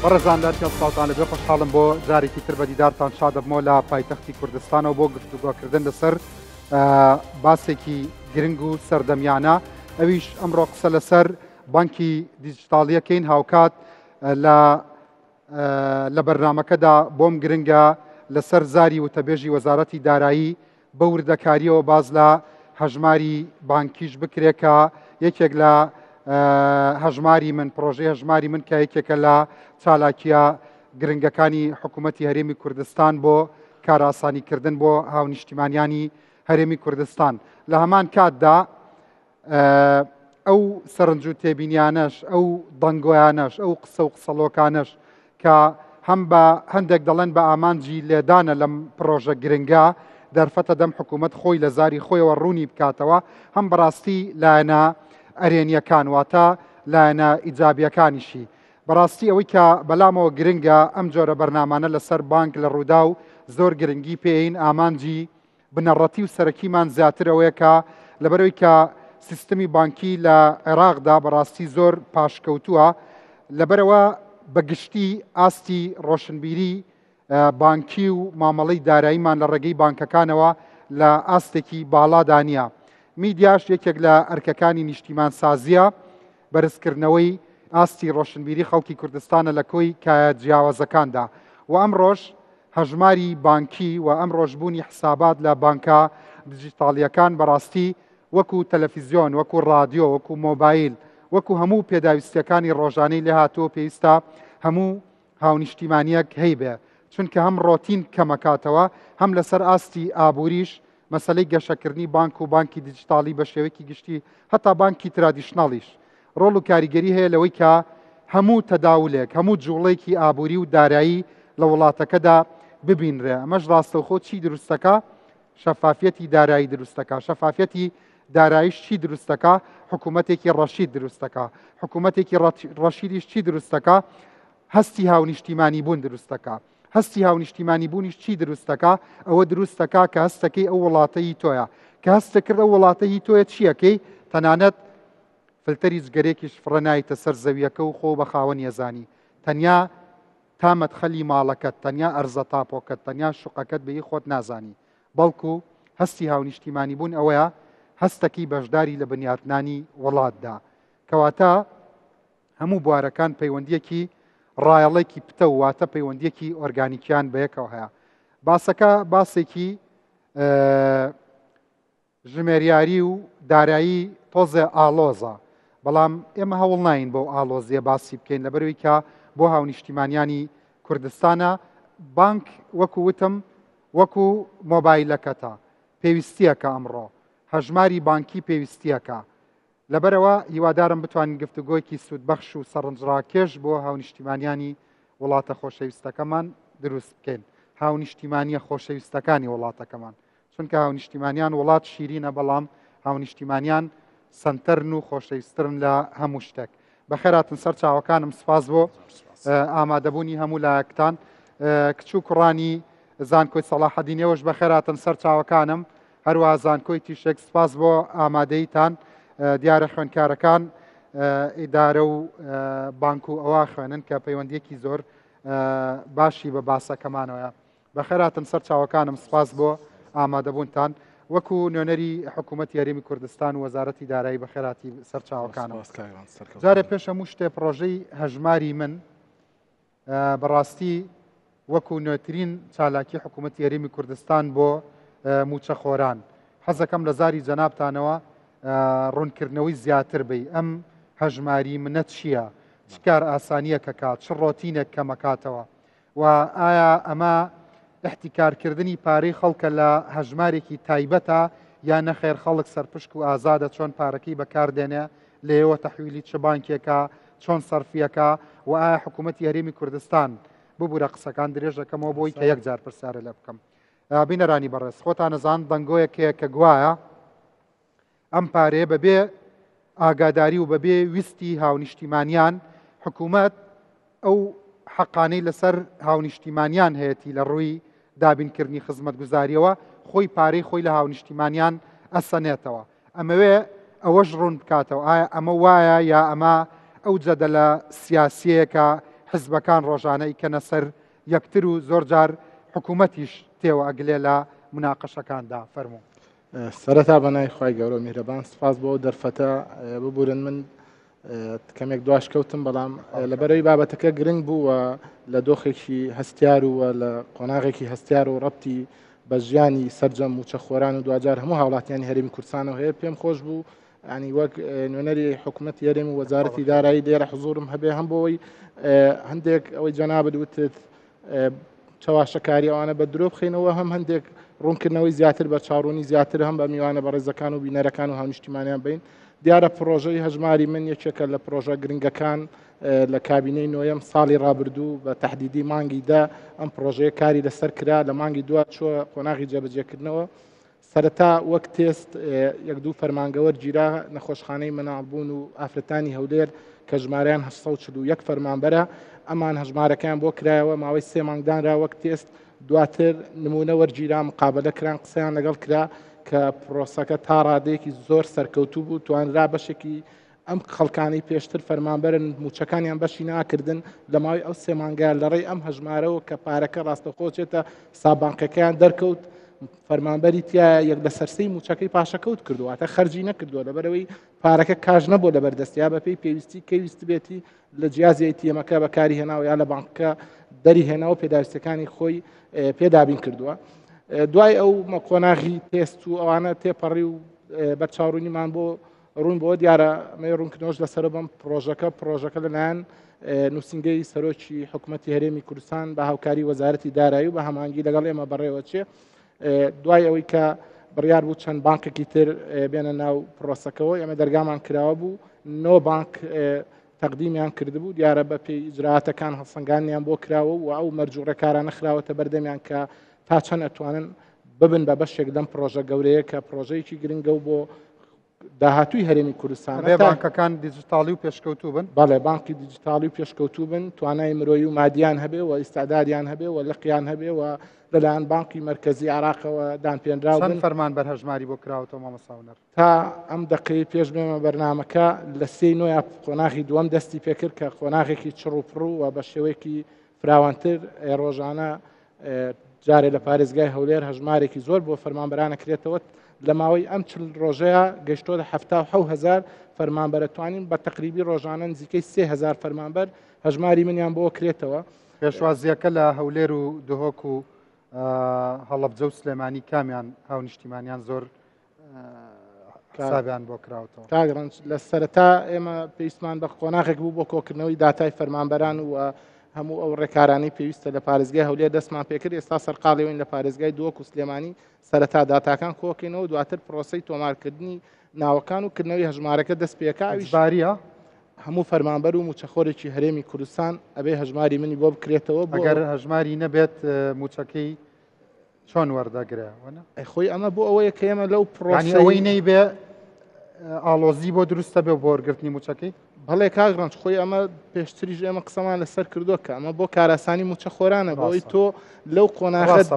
بەڕێزان لەرکە ساڵتان لەبێ خۆشحاڵم بۆ جارێکی تر بە دیدارتان شاد دەبمەوە لە پایتەختی کوردستانەوە بۆ گفتوگۆکردن لەسەر باسێکی گرنگ و سەردەمیانە. ئەویش ئەمڕۆ قسە لەسەر بانکی دیجیتاڵیەکەین هاوکات لە بەرنامەکەدا بۆم گرنگە لەسەر زاری وتەبێژی وەزارەتی دارایی بە وردەکاریەوە باز لە هەژماری بانکیش بکرێکە یەکێک لە هەژماری من پرۆژەی هەژماری من کە یەکێکە لە چالاکیە گرنگەکانی حکوومەتی هەرێمی کوردستان بۆ کارئاسانیکردن بۆ هاونیشتیمانیانی هەرێمی کوردستان. لە هەمان کاتدا ئەو سەرنج و تێبینیانەش ئەو دەنگۆیانەش ئەو قسە و قسەڵۆکانش کە هەم بە هەندێک دەڵێن بە ئامانجی لێدانە لەم پرۆژە گرنگە دەرفەتە دەم حکوومەت خۆی لە زاری خۆیەوە ڕوونی بکاتەوە، هەم بەڕاستی لایەنە ئەرێنیەکان واتە لایەنە ئیجابیەکانیشی. بەڕاستی ئەوەی کە بەلامەوە گرنگە ئەم جۆرە بەرنامانە لەسەر بانک لە ڕوودا و زۆر گرنگی پێین ئامانجی بنەڕەتی و سەرەکیمان زیاترەوەیە کە لەبەرەوەی کە سیستمی بانکی لە عێراقدا بەڕاستی زۆر پاشکەوتووە، لەبەرەوە بەگشتی ئاستی ڕۆشنبیری بانکی و مامەڵەی داراییمان لە ڕێگەی بانکەکانەوە لە ئاستێکی باڵادا نییە. میدیاش یەکێک لە ئەرکەکانی نیشتیمان سازیە بەرزکردنەوەی ئاستی ڕۆشنبیری خەڵکی کوردستانە لە کۆی کایە جیاوازەکاندا و ئەمڕۆژ هەژماری بانکی و ئەم ڕۆژبوونی حسابات لە بانکە دیجیتاڵیەکان بەڕاستی وەکو تەلەڤیزیۆن، وەکو ڕادیۆ، وەکو مۆبایل، وەکو هەموو پێداویستیەکانی ڕۆژانەی لێ هاتووە پێویستە هەموو هاونیشتیمانیەک هەیبێ، چونکە هەم ڕۆتین کەمەکاتەوە هەم لەسەر ئاستی ئابووریش مەسەلەی گەشەکردنی بانک و بانکی دیجیتاڵی بە شێوەیەکی گشتی هەتا بانکی ترادیشناڵیش ڕۆڵ و کاریگەری هەیە لەوەی کە هەموو تەداولێک هەموو جوڵەیەکی ئابووری و دارایی لە وڵاتەکەدا ببینرێ. ئەمەش ڕاستەوخۆ چی دروستەکە؟ شەفافیەتی دارایی دروستەکە. شەفافیەتی داراییش چی دروستەکە؟ حکوومەتێکی ڕەشید دروستەکە. حکوومەتێکی ڕەشیدیش چی دروستەکە؟ هەستی هاونیشتیمانی بوون دروستەکە. هەستی هاونیشتیمانی بوونیش چی دروستەکە؟ ئەوە دروستەکە کە هەستەکەی ئەو وڵاتەی تۆیە، کە هەستەکرد ئەو وڵاتەی تۆیە چیەکەی؟ تەنانەت فلتەری جگەرێکیش فڕە نایتە سەر زەویەکە و خۆ بە خاوەن یەزانی، تەنیا تامەدخەلی ماڵەکەت، تەنیا ئەرزە تاپۆکەت، تەنیا شوقەکەت بەیی خۆت نازانی، بەڵکو هەستی هاونیشتیمانی بوون ئەوەیە هەستەکەی بەشداری لە بنیاتنانی وڵاتدا، کەواتە هەموو بوارەکان پەیوەندیەکی ڕایەڵێکی پتە و واتە پەیوەندیەکی ئۆرگانیکیان بەیەکەوە هەیە. باسەکە باسێکی ژمێریاری و دارایی تۆزێ ئالۆزە، بەڵام ئێمە هەوڵ ناین بۆ ئالۆزیە باسی بکەین لەبەرەوەی کە بۆ هاونیشتیمانیانی کوردستانە بانک وەکو وتم وەکو مۆبایلەکەتە پێویستیەکە، ئەمڕۆ هەژماری بانکی پێویستیەکە. لەبەرەوە هیوادارم بتوانین گفتوگۆیەکی سوودبەخش و سەرنجڕاکێش بۆ هاونیشتیمانیانی وڵاتە خۆشەویستەکەمان دروست بکەین، هاونیشتیمانیە خۆشەویستەکانی وڵاتەکەمان، چونکە هاونیشتیمانیان وڵات شیرینە بەڵام هاونیشتیمانیان سنتەرن و خۆشەویستترن لە هەموو شتێک. بەخێراتن سەر چاوەکانم، سپاس بۆ ئامادەبوونی هەموو لایەکتان. کچ و کوڕانی زانکۆی سەلاحەدینەوەش بەخێراتن سەر چاوەکانم، هەروەها زانکۆی تیشێک. سپاس بۆ ئامادەیتان. دیارە خوێندکارەکان ئیدارە و بانک و ئەوە خوێنن کە پەیوەندیەکی زۆر باشی بە باسەکەمانەوە. بەخێراتن سەر چاوەکانم، سپاس بۆ ئامادەبوونتان. وەکو نوێنەری حکوومەتی هەرێمی کوردستان و وەزارەتی دارایی بەخێراتی سەر چاوەکانم. جارێ پێش هەموو شتێ پرۆژەی هەژماری من بەڕاستی وەکو نوێترین چالاکی حکوومەتی هەرێمی کوردستان بۆ موچەخۆران حەزەکەم لە زاری جەنابتانەوە ڕوونکردنەوەی زیاتر بی. ئەم هەژماری منە چییە؟ چ کار ئاسانیەکە کات؟ چ ڕۆتینێک کەمەکاتەوە؟ و ئایا ئەمە احتیکارکردنی پارەی خەڵکە لە هەژمارێکی تایبەتە یان نەخێر خەڵک سەرپشک و ئازادە چۆن پارەکەی بەکاردێنێ لێەوە تەحویلی چ بانکێکە چۆن سەرفیەکە؟ و ئایا حکوومەتی هەرێمی کوردستان ببوورە قسەکان درێژەکەمەوە بۆی کە یەکجار پرسیارە لێ بکەم. بینەرانی بەڕێز، خۆتان نەزان دەنگۆیەکەیە کە گوایە ئەم پارەیە بەبێ ئاگاداری و بەبێ ویستی هاونیشتیمانیان حکوومەت ئەو حەقانەی لەسەر هاونیشتیمانیان هەیەی لە ڕووی دابینکردنی خزمەتگوزاریەوە خۆی پارەی خۆی لە هاونیشتیمانیان ئەسەنێتەوە. ئەمەوێ ئەوەش ڕوون بکاتەوە ئایا ئەمە وایە یا ئەمە ئەو جەدەلە سیاسیەکە حزبەکان ڕۆژانەی کەنە سەر یەکتر و زۆر جار حکوومەتیش تێوە ئەگلێ لە مناقەشەکاندا. فەرموو. سەرەتا بەنای خی گەورە میهرەبان سپاس بۆ دەرفەتە ببورن من کەمێک دواش کەوتم بەڵام لەبەرەوەی بابەتەکە گرنگ بووە لە دۆخێکی هەستیار وە لە قۆناغێکی هەستیار و ڕەتی بە ژیانی سەرجەم و چەخۆران و دوجار هەموو هاوڵاتیانی هەرێمی کوردستانەوە هەیە پێم خۆش بوو ینی وەک نوێنەری حکوومەت یاریێم و وەزارەتی دارایی لێرە حزورم هەبێ هەم بۆەوەی هەندێک ئەوەی جەنابەت وتت چاواشەکاری ئەوانە بە درۆ بخینەوە هەم هەندێک ڕوونکردنەوەی زیاتر بە چاڕوونی زیاتر هەم بە میوانە بە ڕێزەکان و بینەرەکان و هاونیشتیمانیان بین. دیارە پرۆژەی هەژماری من یەکێکە لە پرۆژە گرنگەکان لە کابینەی نوێیەم ساڵی ڕابردوو بە تهدیدی مانگیدا ئەم پرۆژەیە کاری لەسەر کرا لە مانگی دو چووە قۆناغی جێبەجێکردنەوە. سەرەتا وەک تێست یەک دوو فەرمانگەوەر گیرا نەخۆشخانەی مەناڵبوون و ئافرەتانی هەولێر کە ژمارەیان 1940 فەرمانبەرە ئەمان هەژمارەکان بۆ کرایەوە ماوەی 3 مانگدانرا وەک تێست دواتر نمونە وەرگیرا مقابلە کران قسەیان لەگەڵ کرا کە پرۆسەکە تا ڕادەیەکی زۆر سەرکەوتوو بوو توانرا بەشێکی ئەم خەڵکانی پێشتر فەرمانبەرن موچەکانیان بەشی ناکردن لە ماوەی ئەو 3 مانگە لەڕێی ئەم هەژمارەوە کە پارەکە ڕاستەخۆچێتە سابانکەکەیان دەرکەوت فەرمانبەری تیا یەک لە سەرسەی موچەکەی پاشەکەوت کردوواتە خەرجی نەکردووە لەبەرەوەی پارەکە کاژ نەبوو لە بەردەستیا بەپێی پێویستی کەویست بێتی لە جیازی ئەیتیەمەکە بەکاری هێناوە یا لە بانکەکە دەری هێناوە پێداویستەکانی خۆی پێدابین کردووە. دوای ئەو قۆناغی تێست و ئەوانە تێپەڕی و بەرچاوڕوونیمان بۆ ڕوون بۆ دیارە مێ ڕوونکردنەوەش لەسەر بم پرۆژەکە لەلایەن نووسنگەی سەرۆکی حکوومەتی هەرێمی کوردستان بە هاوکاری وەزارەتی دارایی و بە هەمانگی لەگەڵ ئێمە بەڕێوە چێ دوای ئەوەی کە بڕیار بوو چەند بانکێکی تر بێنە ناو پرۆسەکەەوە ئێمە دەرگامان کراوە بوو نۆ بانک تەقدیمیان کردبوو دیارە بە پێی ئیجراعاتەکان هەڵسەنگانیان بۆ کراوە و ئەو مەرجوڕێکارانە خراوەتە بەردەمیان کە تا چەند ئەتوانن ببن بە بەشێک لەم پرۆژە گەورەیە کە پرۆژەیەکی گرنگە و بۆ داهاتووی هەرێمی کوردستان بانکەکان دیجیتاڵی و پێشکەوتوو بن بەڵێ بانکی دیجیتاڵی و پێشکەوتوو بن توانای مرۆیی و مادیان هەبێ و ئیستعدادیان هەبێ و لەقیان هەبێ و لەلایەن بانکی مرکزی عراقەوە دانپێنراو بن. فەرمان بەر هەژماری بۆ کراوەتەوە مامەساونەر تا ئەم دقەی پێش بێمە بەرنامەکە لە 3 نۆیە قۆناغی دووەم دەستی پێکرد کە قۆناغێکی چڕوپڕ و بە شێوەیەکی فراوانتر ڕۆژانە جارێ لە پارێزگای هەولێر هەژمارێکی زۆر بۆ فەرمانبەرانەکرێتەوە لە ماوەی ئەم چل ڕۆژەیە گەشتۆ 7,000 فەرمانبەرە توانین بە تقریبی ڕۆژانە نزیکەی 3,000 فەرمانبەر هەژماری منیان بۆ کرێتەوە. پێشوازیەکە لە هەولێر و دهۆک و هەڵەبجە و سلێمانی کامیان هاونیشتیمانیان زۆر حسابیان بۆ کراوەتەوە. کاگڕنج لە سەرەتا ئێمە پێویستمان بە قۆناغێک بوو بۆ کۆکردنەوەی داتای فەرمانبەران و هەموو ئەو ڕێکارانەی پێویستە لە پارێزگای هەولێر دەستمان پێکرد ئێستا سەرقاڵەوەین لە پارێزگای دۆک و سلێمانی سەرەتا داتاکان کۆکەینەوە دواتر پرۆسەی تۆمارکردنی ناوەکان و کردنەوەی هەژمارەکە دەست پێکا ئەویشباریە هەموو فەرمانبەر و موچەخۆرێکی هەرێمی کوردستان ئەبێ هەژماری منی بۆ بکرێتەوە ئەگەر هەژماری نەبێت موچەکەی چۆن وەردەگرێ خۆی ئەمە بۆ ئەوەیە کە ئێمە لەو پرۆسەوەی نەی بێ ئاڵۆزی بۆ دروستە بێ بۆ وەرگرتنی موچەکەی بەڵێ کاگڕنج خۆی ئەمە پێشتریش ئێمە قسەمان لەسەر کردووە کە ئەمە بۆ کاراسانی موچەخۆرانە بۆی تۆ لەو قۆناغەت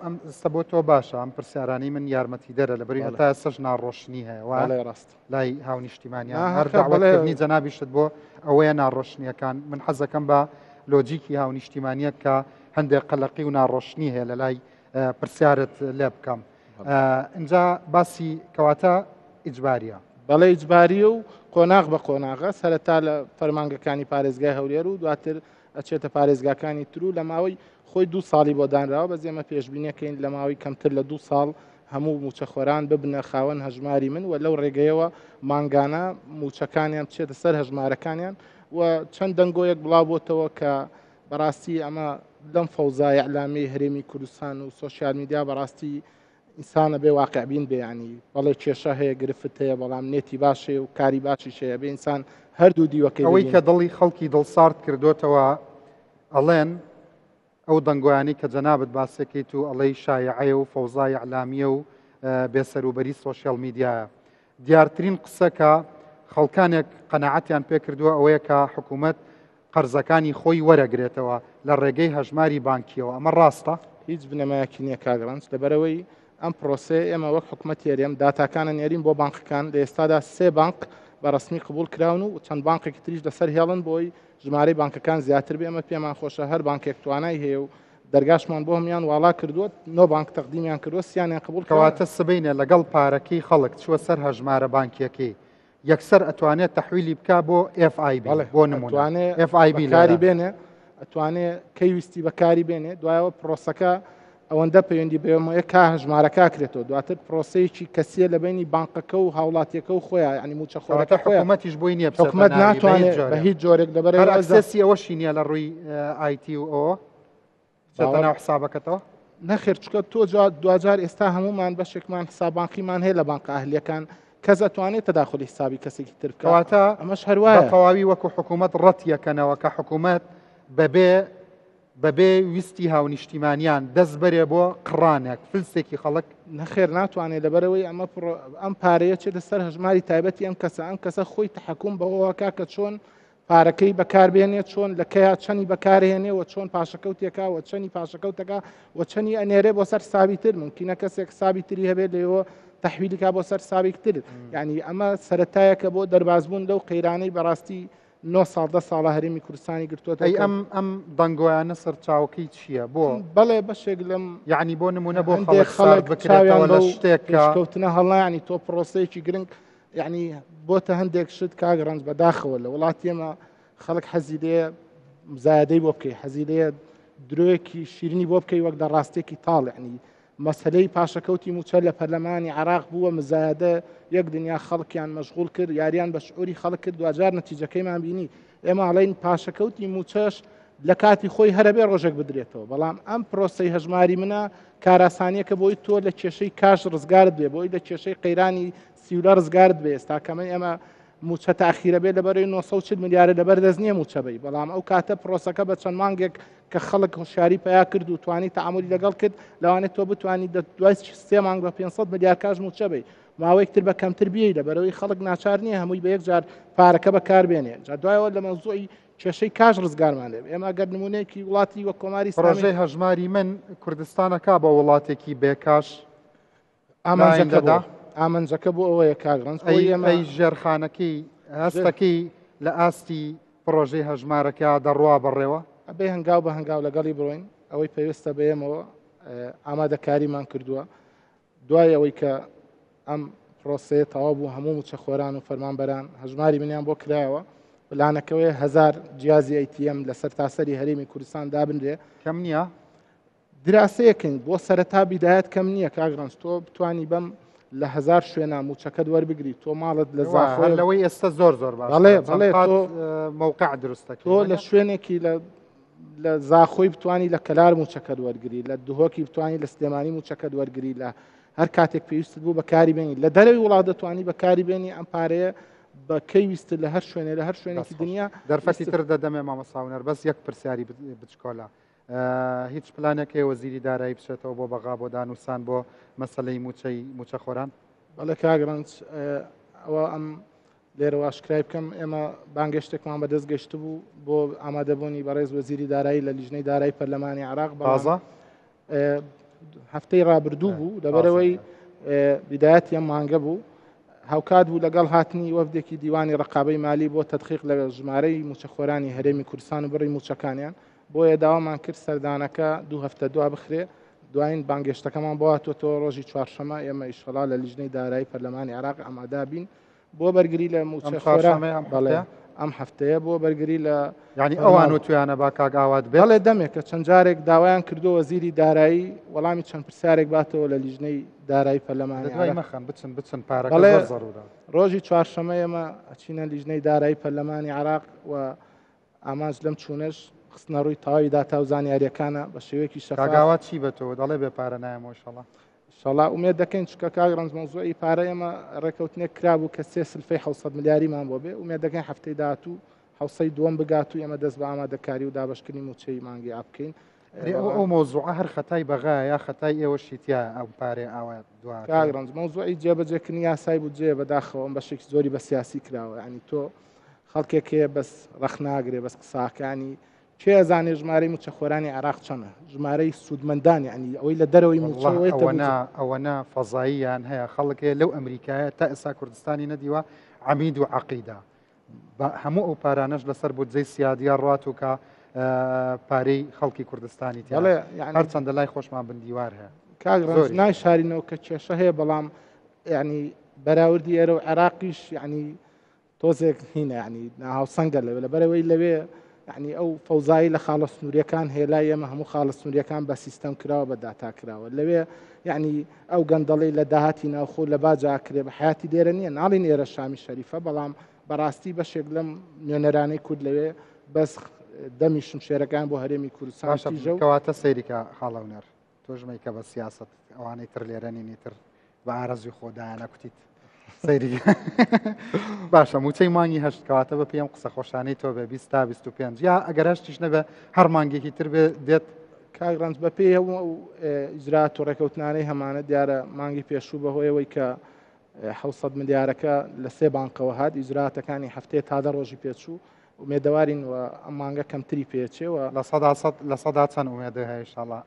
ئەمستا بۆ تۆ باشە ئەم پرسیارانی من یارمەتی دەرە لەبەری هەتا سەش ناڕۆشنی هەیە وای ڕاست لای هاونیشتیمانیان هەرداوەکردنی جەنابیشت بۆ ئەوەیە ناڕۆشنیەکان من حەزەکەم بە لۆجیکی هاونیشتیمانیە کە هەندێک قەلەقی و ناڕۆشنی هەیە لە لای پرسیارت لێ بکەم اینجا باسی کەواتە ئیجباریە بەڵێ ئیجباریە و قۆناغ بە قۆناغە سەرەتا لە فەرمانگەکانی پارێزگای هەولێر و دواتر ئەچێتە پارێزگاکانی تر و لە ماوەی خۆی 2 ساڵی بۆ دانراوە بە زێمە پێشبینیەکەین لە ماوەی کەمتر لە 2 ساڵ هەموو موچەخۆران ببنە خاوەن هەژماری من و لەو ڕێگەیەوە مانگانە موچەکانیان بچێتە سەر هەژمارەکانیان و چەند دەنگۆیەک بڵاو بۆتەوە کە بەڕاستی ئەمە لەم فەوزای ئەعلامی هەرێمی کوردستان و سۆشیال میدیا بەڕاستی ئینسانە بێ واقعبین بێ ینی بەڵێ کێشە هەیە گرفت هەیە بەڵام نێتی باشێ و کاری باشی شەیە بێ ئینسان هەردوو دیوەکەی ئەوەی کە دڵی خەڵکی دڵسارد کردوتەوە ئەڵێن ئەو دەنگۆیانی کە جەنابەت باسەکەیت و ئەڵەی شایعەیە و فەوزای ئەعلامیە و بێسەروبەری سۆشیال میدیایە دیارترین قسە کە خەڵکانێک قەناعەتیان پێ کردووە ئەوەیە کە حکوومەت قەرزەکانی خۆی وەرەگرێتەوە لە ڕێگەی هەژماری بانکیەوە ئەمە ڕاستە هیچ بنەمایەکی نییە کاگڕنج ئەم پرۆسێ ئێمە وەک حکوومەت هێرێم داتاکانە نێرین بۆ بانکەکان لە ئێستادا 3 بانک بەڕسمی قبول کراون و چەند بانکێکی تریش لەسەر هێڵن بۆی ژمارەی بانکەکان زیاتر بێ. ئەمە پێمان خۆشە هەر بانکێک توانای هەیە و دەرگاشمان بۆ هەمیان واڵا کردووە نۆ بانک تەقدیمیان کردووە سییانیان قبول کەواتە سبەینە لەگەڵ پارەکەی خەڵک چوە سەر هەژمارە بانکیەکەی یەکسەر ئەتوانێت تەحویلی بکە بۆ FIB بۆ نمونە FIB کاری بێنێ ئەتوانێت کەیویستی بەکاری بێنێ دوایەوە پرۆسەکە ئەوەندە پەیوەندی بێمەیە کا هەژمارەکە کرێتەوە دواتر پرۆسەیەکی کەسیە لە بینی بانکەکە و هاوڵاتیەکە و خۆیان ینی موچە خۆرەکە حکوومەتیش بۆی نییە حکوومەت ناتوانێت بە هیچ جۆرێک لەبەر ئەکسسی ئەوەشی نییە لە ڕووی IT و ئەوە چێتە ناو حسابەکەتەوە نەخێر چکە تۆ دوجار ئێستا هەمومان بەشێکمان حسابانقیمان هەیە لە بانکە ئەهلیەکان کەس ئەتوانێت تەداخلی حسابی کەسێکی تر کەواتە ئەمەش هەروایە تەواوی وەکو حکوومەت ڕەتیەکەنەوە کە حکوومەت بەبێ ویستی هاونیشتیمانیان دەست بەرێ بۆ قڕانێک فلسێکی خەڵک نەخێر ناتوانێت لەبەرەوەی ئەم پارەیە چێت لەسەر هەژماری تایبەتی ئەم کەسە خۆی تحکوم بەوەکە کە چۆن پارەکەی بەکاربێنێت چۆن لە کەیا چەنی بەکارهێنێ و چۆن پاشەکەوتێکا و چەنی پاشەکەوتەکە و چەنی ئەنێرێ بۆ سەر ساوی تر ممکنە کەسێک ساوی تری هەبێت لێەوە تەحویلکا بۆ سەر ساوێک تر یعنی ئەمە سەرەتایەکە بۆ دەربازبوون لەو قەیرانەی بەڕاستی 9 ساڵ 10 ساڵە هەرێمی کوردستانی گرتووە ئەم دەنگۆیانە سەرچاوکەی چییە بۆ بەڵێ بەشێک لەم یعنی بۆ نمونە بۆ خەڵک بکرێتەوە لە شتێککەوتنە هەڵانی تۆ پرۆسەیەکی گرنگ یعنی بۆتە هەندێک شت کاگەڕنج بەداخەوە لە وڵاتی ئێمە خەڵک حەزی لێ زایدەی بۆ بکەی حەزی لێ درۆیەکی شیرنی بۆ بکەی وەک دەڕاستێکی تاڵ ینی مەسلەی پاشەکەوتی موچە لە پەرلەمانی عراق بووە مزایدە یەک دنیا خەڵکیان مەشغول کرد یاریان بە شعوری خەڵک کرد دوجار نەتیجەکەیمان بینی ئێمە ئاڵین پاشەکەوتی موچەش لە کاتی خۆی هەرەبێ ڕۆژێک بدرێتەوە بەڵام ئەم پرۆسەی هەژماری منە کاراسانیەکە بۆی تۆ لە کێشەی کاش ڕزگارت بێ بۆی لە کێشەی قەیرانی سیولە ڕزگارت بێ ئێستا کەمە ئێمە موچە تاخیرە بێت لەبەرەوەی 940 ملیارە لەبەر دەست نییە موچەبەی بەڵام ئەو کاتە پرۆسەکە بە چەند مانگێک کە خەڵک هۆشیاری پیا کرد و توانی تەعاملی لەگەڵ کرد لەوانێت تۆ بتوانانی دوای 3 مانگ بە 500 ملیار کاژ موچەبەی ماوەیەک تر بە کەمتر بیەی لەبەرەوەی خەڵک ناچار نییە هەمووی بە یەکجار پارەکە بەکاربێنێ جا دوایەوە لە مەوزوعی کێشەی کاژ ڕزگارمان لێ ئێمە گەر نمونەیەکی وڵاتی وە کۆماری پرۆژەی هەژماری من کوردستانەکە بە وڵاتێکی بێکاش ئامانجەکە بۆ ئەوەیە کاگڕنج ئەی ژێرخانەکەی هەستەکەی لە ئاستی پرۆژەی هەژمارەکە دەڕوا بڕێوە ئەبێ هەنگاو بە هەنگاو لەگەڵی بڕۆین ئەوەی پێویستە بێمەوە ئامادەکاریمان کردووە دوای ئەوەی کە ئەم پرۆسەیە تەواو بوو هەموو موچەخۆران و فەرمانبەران هەژماری منیان بۆ کرایەوە پلانەکەوەی 1000 جیازی ATM لەسەر تاسەری هەرێمی کوردستان دابنرێ کەم نییە دراسەیەکەین بۆ سەرەتا بیدایەت کەم نییە کاگڕنج تۆ بتانی بەم لە 1000 شوێنە موچەکەت وەربگری تۆ ماڵت لە زاخۆ لەوەی ئێستا زۆر باش بەڵێ موقع دروستە تۆ لە شوێنێکی لە زاخۆی بتانی لە کەلار موچەکەت وەرگری لە دهۆکی بتانی لە سلێمانی موچەکەت وەرگری لە هەر کاتێک پێویست بوو بەکاری بێنی لە دەرەوەی وڵات دەتوانی بەکاری بێنی ئەم پارەیە بە کەیویست لە هەر شوێنێ لە هەر شوێنێکی دنیا دەرفەتی تر دەدەمێ مامەساونەر بەس یەک پرسیاری بچکۆلا هیچ پلانێکی وەزیری دارایی بچێتەوە بۆ بەغا بۆ دانووسان بۆ مەسلەی موچە خۆران بەڵێ کاگڕنج ئەوە ئەم لێرە واشکرای بکەم ئێمە بانگەشتێکمان بەدەست گەشت بوو بۆ ئامادەبوونی بەڕێز وەزیری دارایی لە لیژنەی دارایی پەرلەمانی عراق بازە هەفتەی ڕابردوو بوو لەبەرەوەی بیدایەتی ئەم مانگە بوو هاوکات بوو لەگەڵ هاتنی وەفدێکی دیوانی ڕقابەی مالی بۆ تەدقیق لە ژمارەی موچەخۆرانی هەرێمی کوردستان و بڕی موچەکانیان بۆیە داوامان کرد سەردانەکە 2 هەفتە دوا بخرێ دوایین بانگێشتەکەمان بۆ هاتوۆتەوە ڕۆژی چوارشەمە ئێمە ئیشەڵا لە لیژنەی دارایی پەرلەمانی عراق ئامادابین بۆ بەرگری لە موچەخۆران ئەم هەفتەیە بۆ بەرگری لە ینی ئەوان و تویانە با کاگاوات بێڵێ دەمێکە چەند جارێک داوایان کردو وەزیری دارایی وەڵامی چەند پرسیارێک باتەوە لە لیژنەی دارایی پەرلەمانی مەخەن بچن پارەکە زەرورە ڕۆژی چوارشەمە ئێمە ئەچینە لیژنەی دارایی پەرلەمانی عراق و ئامانج لەم چوونەش خستنە ڕووی تەواوی داتا و زانیاریەکانە بە شێوەیەکی شەفاف کاگاوات چی بێتەوە دەڵێ بێ پارە نایەمەوە ئینشەڵا ئینشەڵا ئومێد دەکەین چکە کاگڕنج مەوزوعی پارە ئێمە ڕێکەوتنێک کرابوو کە 3 سلفەی 700 ملیاریمان بۆ بێ ئومێد دەکەین هەفتەی داهاتوو حوسەی دووەم بگات و ئێمە دەست بە ئامادەکاری و دابشکردنی موچەی مانگی ئابکەین ئەو مۆزوعە هەر خەتای بەغا یا خەتای ئێوە شیتیا ئەو پارێ ئاوات دوات کاگڕنج مەوزوعی جێبەجێکردنی یاسای بوو جێ بەداخەوە ئەم بەشێکی زۆری بە سیاسی کراوە ینی تۆ خەڵکێکەیە بەس ڕەخناگرێ بەس قساکانی چێ ئەزانێ ژمارەی موچەخۆرانی عراق چەنە ژمارەی سوودمەندانی ینی ئەوەی لە دەرەوەی ئەوەنە فەزاییان هەیە خەڵکێ لەو ئەمریکایە تا ئێستا کوردستانی نەدیوە عمید و عقیدا هەموو ئەو پارانەش لەسەر بۆ جێی سیادیان ڕات و کە پارەی خەڵکی کوردستانی هەرچەندە لای خۆشمان بندیوار هەیە کاگڕ نای شارینەوە کە کێشە هەیە بەڵام ینی بەراوردی ئێرە و عێراقیش ینی تۆزێک هینە ینی ناهاوسەنگە لەوێ لە بەرەوەی لەوێ ینی ئەو فەوزایی لە خاڵە سنووریەکان هێلای ئێمە هەموو خاڵە سنووریەکان بە سیستەم کراوە بە داتا کراوە لەوێ یعنی ئەو گەندەڵی لە داهاتی ناوخۆ لە باجاکرێ بە حیاتی دێرە نییە ناڵین ئێرە شامی شەریفە بەڵام بەڕاستی بەشێک لەم نوێنەرانەی کورد لەوێ بەس دەمی شمشێرەکان بۆ هەرێمی کوردستان کەواتە سەیریکە خاڵەونەر تۆژمەی کە بە سیاست ئەوانەی تر لێرەنی تر بە ئارەزوی خۆدایانە کوتیت سەیری باشە موچەی مانگی هەشت کەواتە بە پێم قسە خۆشانەی تۆ بە 20 تا 25 یا ئەگەر هەشتیش نەبێ هەر مانگێکی تر بێ دێت کاگڕنج بە پێی ئیجرات و ڕێکەوتنانەی هەمانە دیارە مانگی پێشوو بەهۆیەوەی کە 600 ملیارەکە لە سێ بانکەوە هات ئیجراتەکانی هەفتەیە تادە ڕۆژی پێچوو ومێدەوارین و ئەم مانگە کەمتری پێچێەوە لە سەدا چەند ئومێدە هەیە ئینشاڵڵا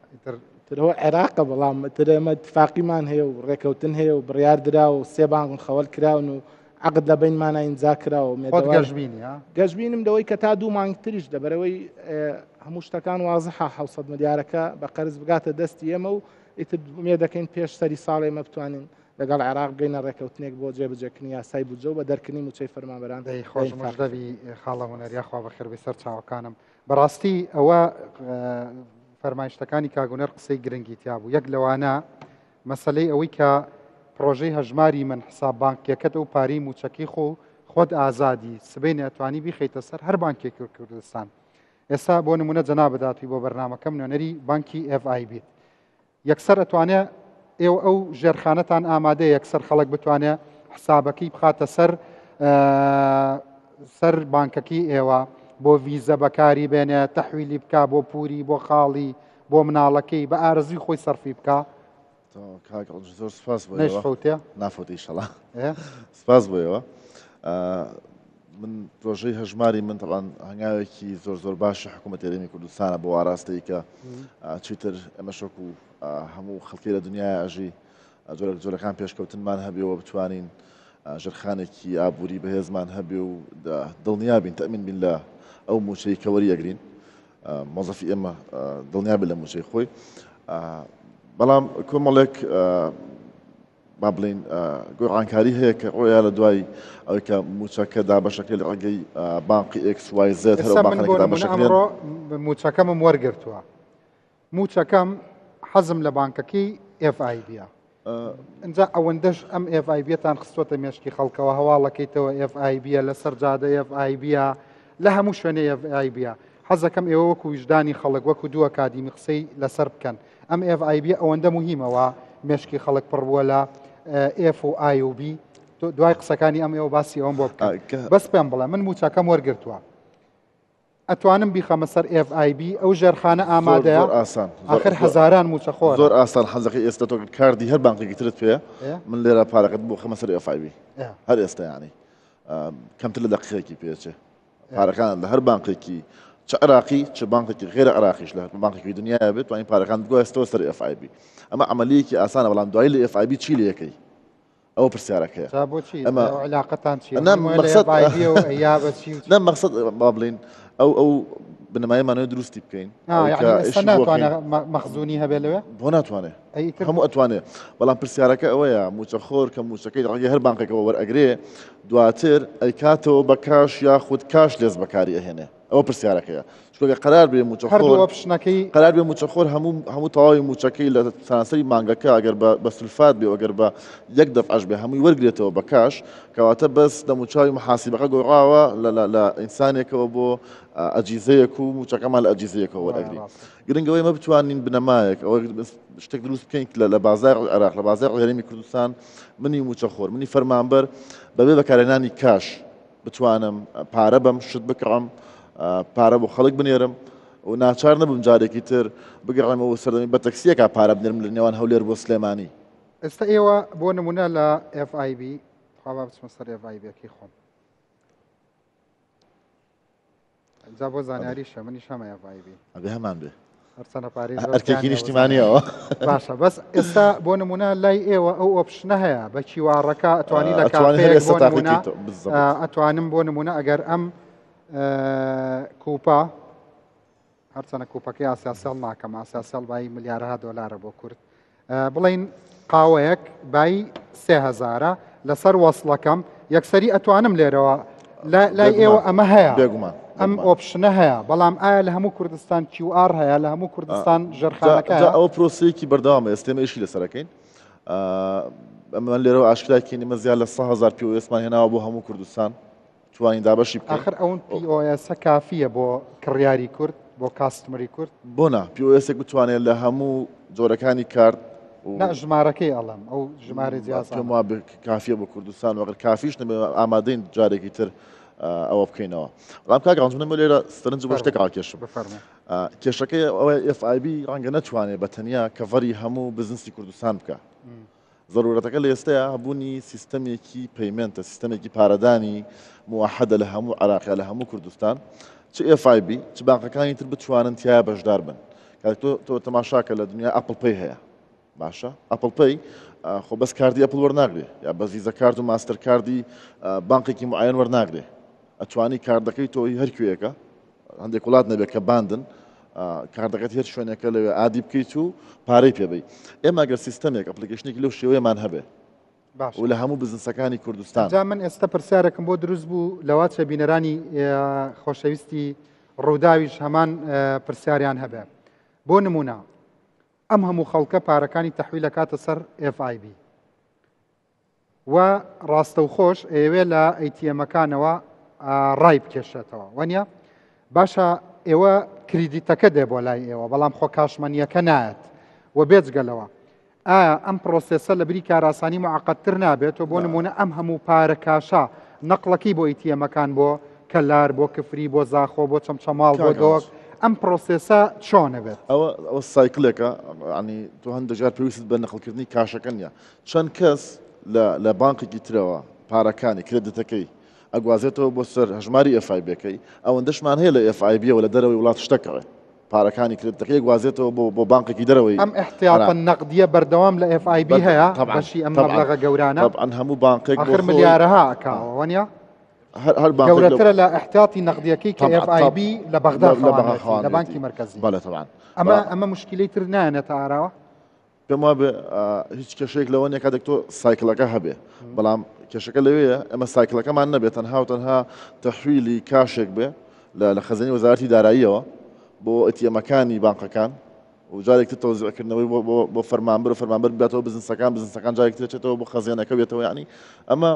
ترەوە عێراقە بەڵام ترێمە اتفاقیمان هەیە و ڕێکەوتن هەیە و بڕیار درا و سێ بانک خەوەل کراون و عقد لە بینمانە ئینجا کراوە گەشتبینم دەوەی کە تا دوو مانگتریش دەبەرەوەی هەموو شتەکان وازحا 600 ملیارەکە بە قەرز بگاتە دەستی ئێمە و ئیتر مێ دەکەین پێش سەری ساڵ ئێمە بتوانین لەگەڵ عێراق بگەینە ڕێکەوتنێک بۆ جێبجێکننی یاسای بودجە و بە دەرکردنی موچەی فەرمانبەران خۆش مەژدەبی خاڵە هونەریاخوا بەخێر بێ سەر چاوەکانم بەڕاستی ئەوە فەرمایشتەکانی کاگونەر قسەی گرنگی تیا بوو یەک لەوانە مەسلەی ئەوەی کە پرۆژەی هەژماری من حساب بانکیەکەت و پارەی موچەکەی خۆت ئازادی سبەی نەتوانی بیخەیتە سەر هەر بانکێکی کوردستان ئێستا بۆ نمونە جەنا بداتوی بۆ بەرنامەکەم نوێنەری بانکی FIB یەکسەر ئەتوانێت ئێوە ئەو ژێرخانەتان ئامادەیە یەکسەر خەڵک بتوانێت حسابەکەی بخاتە سەر بانکەکەی ئێوە بۆ ڤیزە بەکاری بێنێ تەحویلی بکە بۆ پوری بۆ خاڵی بۆ مناڵەکەی بە ئارزوی خۆی سەرفی بکە زۆر سپاس نەشفەوتێ نافۆتی ئینشەڵڵا سپاس بۆیەوە من پرۆژەی هەژماری من تەڵان هەنگاوێکی زۆر باشی حکوومەت هەرێمی کوردستانە بۆ ئاراستەی کە چیتر ئەمە شەکو هەموو خەڵکی لە دنیای ئاژی جۆرەکان پێشکەوتنمان هەبێەوە بتوانین ژەرخانێکی ئابووری بەهێزمان هەبێ و دڵنیابین تەمین بین لە ئەو موچەی کەوەری ئەگرین مۆزەفی ئێمە دڵنیابێت لە موچەی خۆی بەڵام کۆمەڵێک با بڵین گۆڕانکاری هەیە کە ڕۆیان لە دوای ئەوەی کە موچەکە دابەشەکەی لە ڕێگەی بانقی XYZ ئەمڕۆ موچەکەمم وەرگرتووە موچەکەم حەزم لە بانکەکەی FIB اینجا ئەوەندەش ئەم FIB-تان خستوەتە مێشکی خەڵکەوە هەواڵەکەیتەوە FIB لە سەرجادە FIB لە هەموو شوێنە FIB حەزەکەم ئێوە وەکو ویژدانی خەڵک وەکو دوو ئەکادیمی قسەی لەسەر بکەن ئەم FIB ئەوەندە مهمەوە مێشکی خەڵک پڕبووە لە F و I و B دوای قسەکانی ئەم ئێوە باسی ئەوم بۆ بکەن بەس پێم بڵێ من موچەکەم وەرگرتووە ئەتوانم بیخەمە سەر FIB ئەو ژێرخانە ئامادەیە آخر هەزاران موچەخۆر زۆر ئاسان حەزەکەی ئێستا تۆ کاردی هەر بانقێکی ترت پێ من لێرە پارەکەت بۆ خەمە سەر FIB هەر ئێستا یعنی کەمتر لە دەقیقێکی پێچێ پارەکان لە هەر بانقێکی چ عراقی چ بانقێکی غێرە عراقیش لە بانقێکی دنیای بێت توانین پارەکان بگوێستەوە سەر FIB ئەمە عملیەکی ئاسانە بەڵام دوای لە FIB چی لە یەکەی ئەوە پرسیارەکەیە ئەمە علاقەتان مەقسەد با بڵین ئەو بنەمایەمانەوە دروستی بکەین مەخزوونی هەبێ لەوێ بۆ ناتوانێت هەموو ئەتوانێت بەڵام پرسیارەکە ئەوەیە موچەخۆر کە موچەکەی ڕێگەی هەر بانقێکەوە وەرئەگرێ دواتر ئەیکاتەوە بە کاش یاخود کاش لێز بەکاری ئەهێنێ ئەوە پرسیارەکەیە چونکە قەرار بێ موچەخۆر قەرار بێ موچەخۆر هەموو تەواوی موچەکەی لە سەرانسەری مانگەکە ئەگەر بە سولفات بێ ئەگەر بە یەک دەفعەش بێ هەمووی وەرگێتەوە بە کاش کەواتە بەس دەموچاوی محاسیبەکە گۆڕاوە لە ئینسانێکەوە بۆ ئەجیزەیەک و موچەکەمان لە ئەجیزەیەکەوە وەرئەگری گرنگەوەی مە بتوانین بنەمایەک ئەوە شتێک دروست بکەین لە بازار عێراق لە بازار هەرێمی کوردستان منی موچەخۆر منی فەرمانبەر بەبێ بەکارهێنانی کاش بتوانم پارە بەم شت بکڕم پارە بۆ خەڵک بنێرم و ناچار نەبم جارێکی تر بگەڕێمەوە سەردەمی بە تەکسیەکە پارە بنێرم لە نێوان هەولێر بۆ سلێمانی ئێستا ئێوە بۆ نمونە لە FIB خوا بچمە سەر FIB-ەکەی خۆم جا بۆ زانیاریشە منیش هەمە FIB ئەبێ هەمان بێ هەرچەنە پارێز ئەرکێکی نیشتیمانیەوە باشە بەس ئێستا بۆ نمونە لای ئێوە ئەو ئۆپشنە هەیە بە چیوارڕەکە ئەتوانی لە کافەیەک بۆ نمونە ئەتوانم بۆ نمونە ئەگەر ئەم کوپە هەرچەنە کوپەکەی ئاسیاسیال ناکەم ئاسیاسیال بای ملیارها دۆلارە بۆ کورد بڵین قاوەیەک بای 3000 لەسەر وەسڵەکەم یەکسەری ئەتوانم لێرەوە لای ئێوە ئەمە هەیە بێگومان ئەم ئۆپشنە هەیە بەڵام ئایا لە هەموو کوردستان QR هەیە لە هەموو کوردستان ژەرخانەکە ئەوە پرۆسەیەکی بەردەوامە ئێستێمەشی لەسەرەکەین ئەمە لێرەوە ئاشکراکەین ئمە زیاد لە 100,000 POSمان هێناوە بۆ هەموو کوردستان توانین دابەشی بکەین آخر ئەوەن POS کافیە بۆ کڕیاری کورد بۆ کاستمەری کورد بۆ نا POSێک بتوانێت لە هەموو جۆرەکانی کارت ژمارەکەی ئەڵم ئەو ژمارە جیاما کافیە بۆ کوردستان وەگەر کافیش نەبێ ئامادەین جارێکی تر ئەوە بکەینەوە بەڵام کاکەڕانجمە لێرە ستەرنج بۆ شتێک کێش کێشەکەی ئەوە FIB ڕەنگە نەتوانێت بە تەنیا کەڤەری هەموو بزنسی کوردستان بکە ضرورەتەکە لە ئێستەیە هەبوونی سیستەمێکی پەیمنتە سیستەمێکی پارەدانی موحەدە لە هەموو عراقیا لە هەموو کوردستان چ FIB چ بانقەکانی تر بتوانن تایە بەشدار بن تۆ تەماشاکە لە دنیا ئەپڵ پەی هەیە باشە ئەپڵ پەی خۆ بەس کاردی ئەپڵ وەرناگرێ یا بە ڤیزە کارد و ماستەر کاردی بانقێکی معەن وەرناگرێ ئەتوانی کاردەکەی تۆی هەرکوێیەکە هەندێک وڵات نەبێت کە باندن کاردەکەت هێر شوێنەکە لەوێ ئادی بکەیت و پارەی پێبی ئێمە گەر سیستەمێک ئەپلیکیشنێکی لەو شێوەیەمان هەبێ و لە هەموو بزنسەکانی کوردستان جا من ئێستا پرسیارێکم بۆ دروست بوو لەوات چە بینەرانی خۆشەویستی ڕووداویش هەمان پرسیاریان هەبێ بۆ نمونە ئەم هەموو خەڵکە پارەکانی تەحویل دەکاتە سەر FIB و ڕاستە و خۆش ئێوێ لە ئەیتیەمەکانەوە ڕای بکێشێتەوە وەنیە باشە ئێوە کریدیتەکە دێ بۆ لای ئێوە بەڵام خۆ کاشمەنیەکە نایەت و بێجگەلەوە ئایا ئەم پرۆسێسە لە بری کاراسانی معقدتر نابێت و بۆ نمونە ئەم هەموو پارە کاشە نەقڵەکەی بۆ ئیتیەمەکان بۆ کەلار بۆ کفری بۆ زاخۆ بۆ چەمچەماڵ بۆ دۆک ئەم پرۆسێسە چۆنە بێت ئەوە سایکلێکە ینی تۆ هەندێک جار پێویست بە نەقڵکردنی کاشەکە نیە چەند کەس لە بانقێکی ترەوە پارەکانی کردتەکەی ئەگوازێتەوە بۆ سەر هەژماری FIB-ەکەی ئەوەندەشمان هەیە لە FIB-ەوە لە دەرەوەی وڵات شتەکەوێ پارەکانی کردتەکەی گوازێتەوە بۆ بانقێکی دەرەوەی ئەم احتیاطە نەقدیە بەردەوام لە FIB هەیە بەشی ئەم مەبلەغە گەورانە طبعاً هەموو بانقێک آخر ملیارەها ئەکاوە وەنیە گەورەترە لە احتیاطی نەقدیەکەی کە FIB لە بەغدا لە بانکی مرکزی بەڵێ طبعاً ئەمە مشکلەی تر نایەنێتە ئاراوە پێم وابێ هیچ کێشەیەک لەوە نیە کاتێک تۆ سایکلەکە هەبێ بەڵام کێشەکە لەوەیە ئەمە سایکلەکەمان نەبێت تەنها و تەنها تەحویلی کاشێک بێ لە خەزانەی وەزارەتی داراییەوە بۆ ئەتیەمەکانی بانقەکان و جارێکتر تەوزیعکردنەوەی بۆ فەرمانبەر و فەرمانبەر بێتەوە بزنسەکان جارێکتر دێتەوە بۆ خەزیانەکە بێتەوە یعنی ئەمە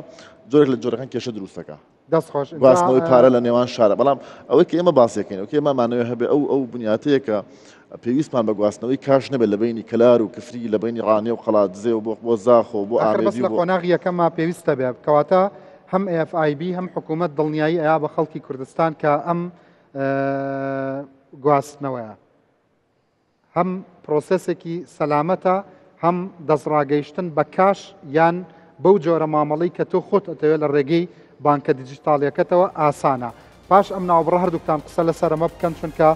جۆرێک لە جۆرەکان کێشە دروستەکە دەستخۆش گواستنەوەی پارە لە نێوان شارە بەڵام ئەوەی کە ئێمە باسیەکەین ئەوکە ئێمەمانەوێ هەبێ ئەو بنیاتەیە کە پێویستمان بە گواستنەوەی کاش نەبێت لە بینی کەلار و کفری لە بینی ڕانێ و قەڵاتزێ و بۆ زاخۆ بۆ ئامێدی لە قۆناغی یەکەمە پێویستە بێ کەواتە هەم FIB هەم حکوومەت دڵنیایی ئەیا بە خەڵکی کوردستان کە ئەم گواستنەوەیە هەم پرۆسەسێکی سەلامەتە هەم دەستڕاگەیشتن بە کاش یان بەو جۆرە مامەڵەی کە تۆ خۆت ئەتەوێت لە ڕێگەی بانکە دیجیتاڵیەکەتەوە ئاسانە پاش ئەم ناوبڕە هەردووکتان قسە لەسەر ئەمە بکەن چونکە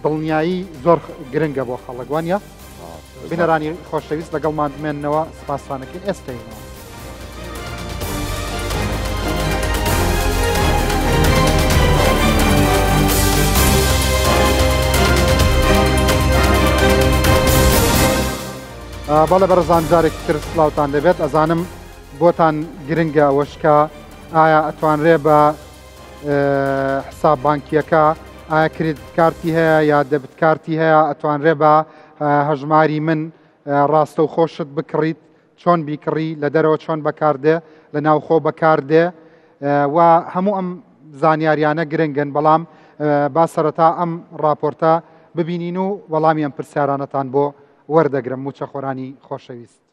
دڵنیایی زۆر گرنگە بۆ خەڵک وانە بینەرانی خۆشەویست لەگەڵمان بمێننەوە سپاسانەکەین ئێستاینەوە بەڵێ بەڕزان جارێکی تر سلااوان دەبێت ئەزانم بۆتان گرنگە ئەوەشکە ئایا ئەتوانرێ بە حساب بانکیەکە ئایا کریدت کارتی هەیە یا دەبت کارتی هەیە ئەتوانرێ بە هەژماری من ڕاستە و خۆشت بکڕیت چۆن بیکڕی لە دەرەوە چۆن بەکاردێ لە ناوخۆ بەکاردێ و هەموو ئەم زانیاریانە گرنگن بەڵام با سەرەتا ئەم راپۆرتە ببینین و وەڵامی ئەم پرسیارانەتان بۆ وەردەگرم موچە خۆرانی خۆشەویست.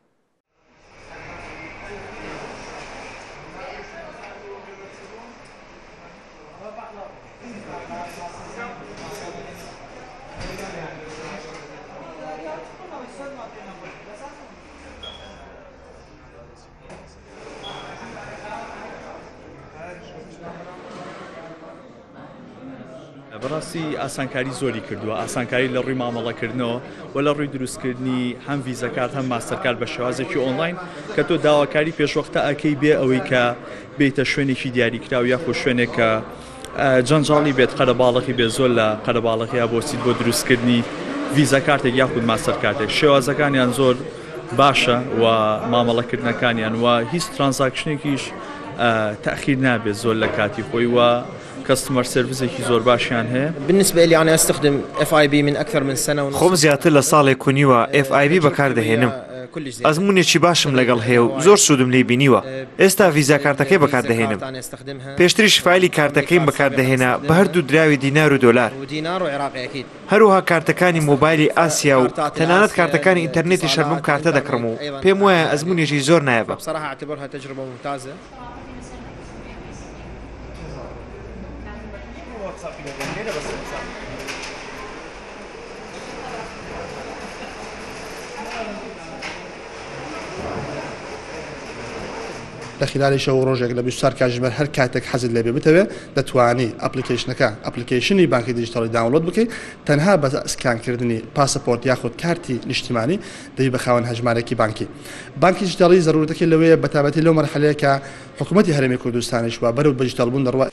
بەڕاستی ئاسانکاری زۆری کردووە ئاسانکاری لە ڕووی مامەڵەکردنەوە و لە ڕووی دروستکردنی هەم ڤیزەکارت هەم ماستەرکارد بە شێوازێکی ئۆنلاین کە تۆ داواکاری پێشوەختە ئەکەی بێ ئەوەی کە بێتە شوێنێکی دیاریکراو یاخۆ شوێنێک کە جەنجاڵی بێت قەرەباڵغی بێ زۆر لە قەرەباڵغیا بۆچیت بۆ دروستکردنی ڤیزەکارتێک یاخود ماستەرکارتێک شێوازەکانیان زۆر باشە و مامەڵەکردنەکانیان و هیچ ترانزاکشنێکیش تأخير نابێت زۆر لە کاتی خۆی و كاستمر سيرفيسێکی زۆر باشیان هەیە. بالنسبة لي أنا أستخدم FIB من أكثر من سنة ونص. خۆم زیاتر لە ساڵێک کوونیوە FIB بەکاردەهێنم. ئەزمونێکی باشم لەگەڵ هەیە و زۆر سوودم لێ بینیوە. ئێستا ڤیزا کارتەکەی بەکاردەهێنم. پێشتریش فایلی کارتەکەیم بەکاردەهێنا بە هەردوو دراوی دینار و دۆلار. هەروەها کارتەکانی مۆبایلی ئاسیا و تەنانەت کارتەکانی ئینتەرنێتی شەرمم کارتە دەکڕم و پێم وایە ئەزمونێکی زۆر نایەبە. لە خلالی شەو ڕۆژێک لە 24 کاتژمێر هەر کاتێک حەزت لێ بێ دەتوانی ئەپلیکیشنی بانکی دیجیتاڵی داونلۆد بکەیت تەنها بە سکانکردنی پاسپۆرت یاخود کارتی نیشتیمانی دەبی بە خاوەن هەژمارەیەکی بانکی دیجیتاڵی ضرورەتەکەی لەوەیە بەتابەتی لەو مەرحەلەیە کە حکوومەتی هەرێمی کوردستانیش وا بەرەو بە دیجیتالبوون دەڕوا.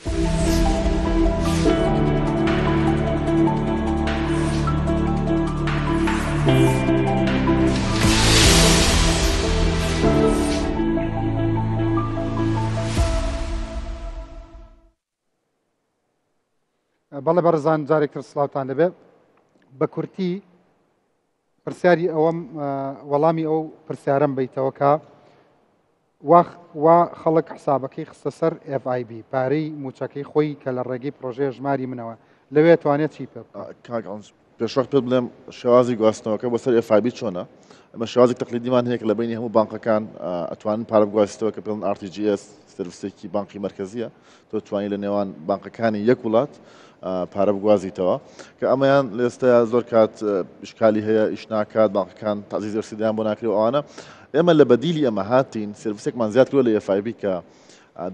بەڵێ بەڕزان جارێکتر سڵاوتان دەبێت بە کورتی پرسیاری ئەوەم وەڵامی ئەو پرسیارەم بیتەوە کە وا خەڵک حسابەکەی خستە سەر FIB پارەی موچەکەی خۆی کە لە ڕێگەی پرۆژەیە ژماری منەوە لەوێ توانێت چی پێ پێشوەخت پێت بڵێم شێوازی گواستنەوەکە بەسەر FIB چۆنە ئەمە شێوازی تەقلیدیمان هەیە کە لە بینی هەموو بانکەکان ئەتوانن پارە بگواستەوە کە پێڵن RTGS سرویسێکی بانکی مرکزیە تۆ توانی لە نێوان بانکەکانی یەک وڵات پارە بگوازیتەوە کە ئەمەیان لە ئێستایا زۆر کات شکالی هەیە ئیش ناکات بانکەکان تازی زەرسیدیان بۆ ناکرێت ئەوانە ئێمە لە بەدیلی ئەمە هاتین سرویسێکمان زیاد کرۆ لە FIB کە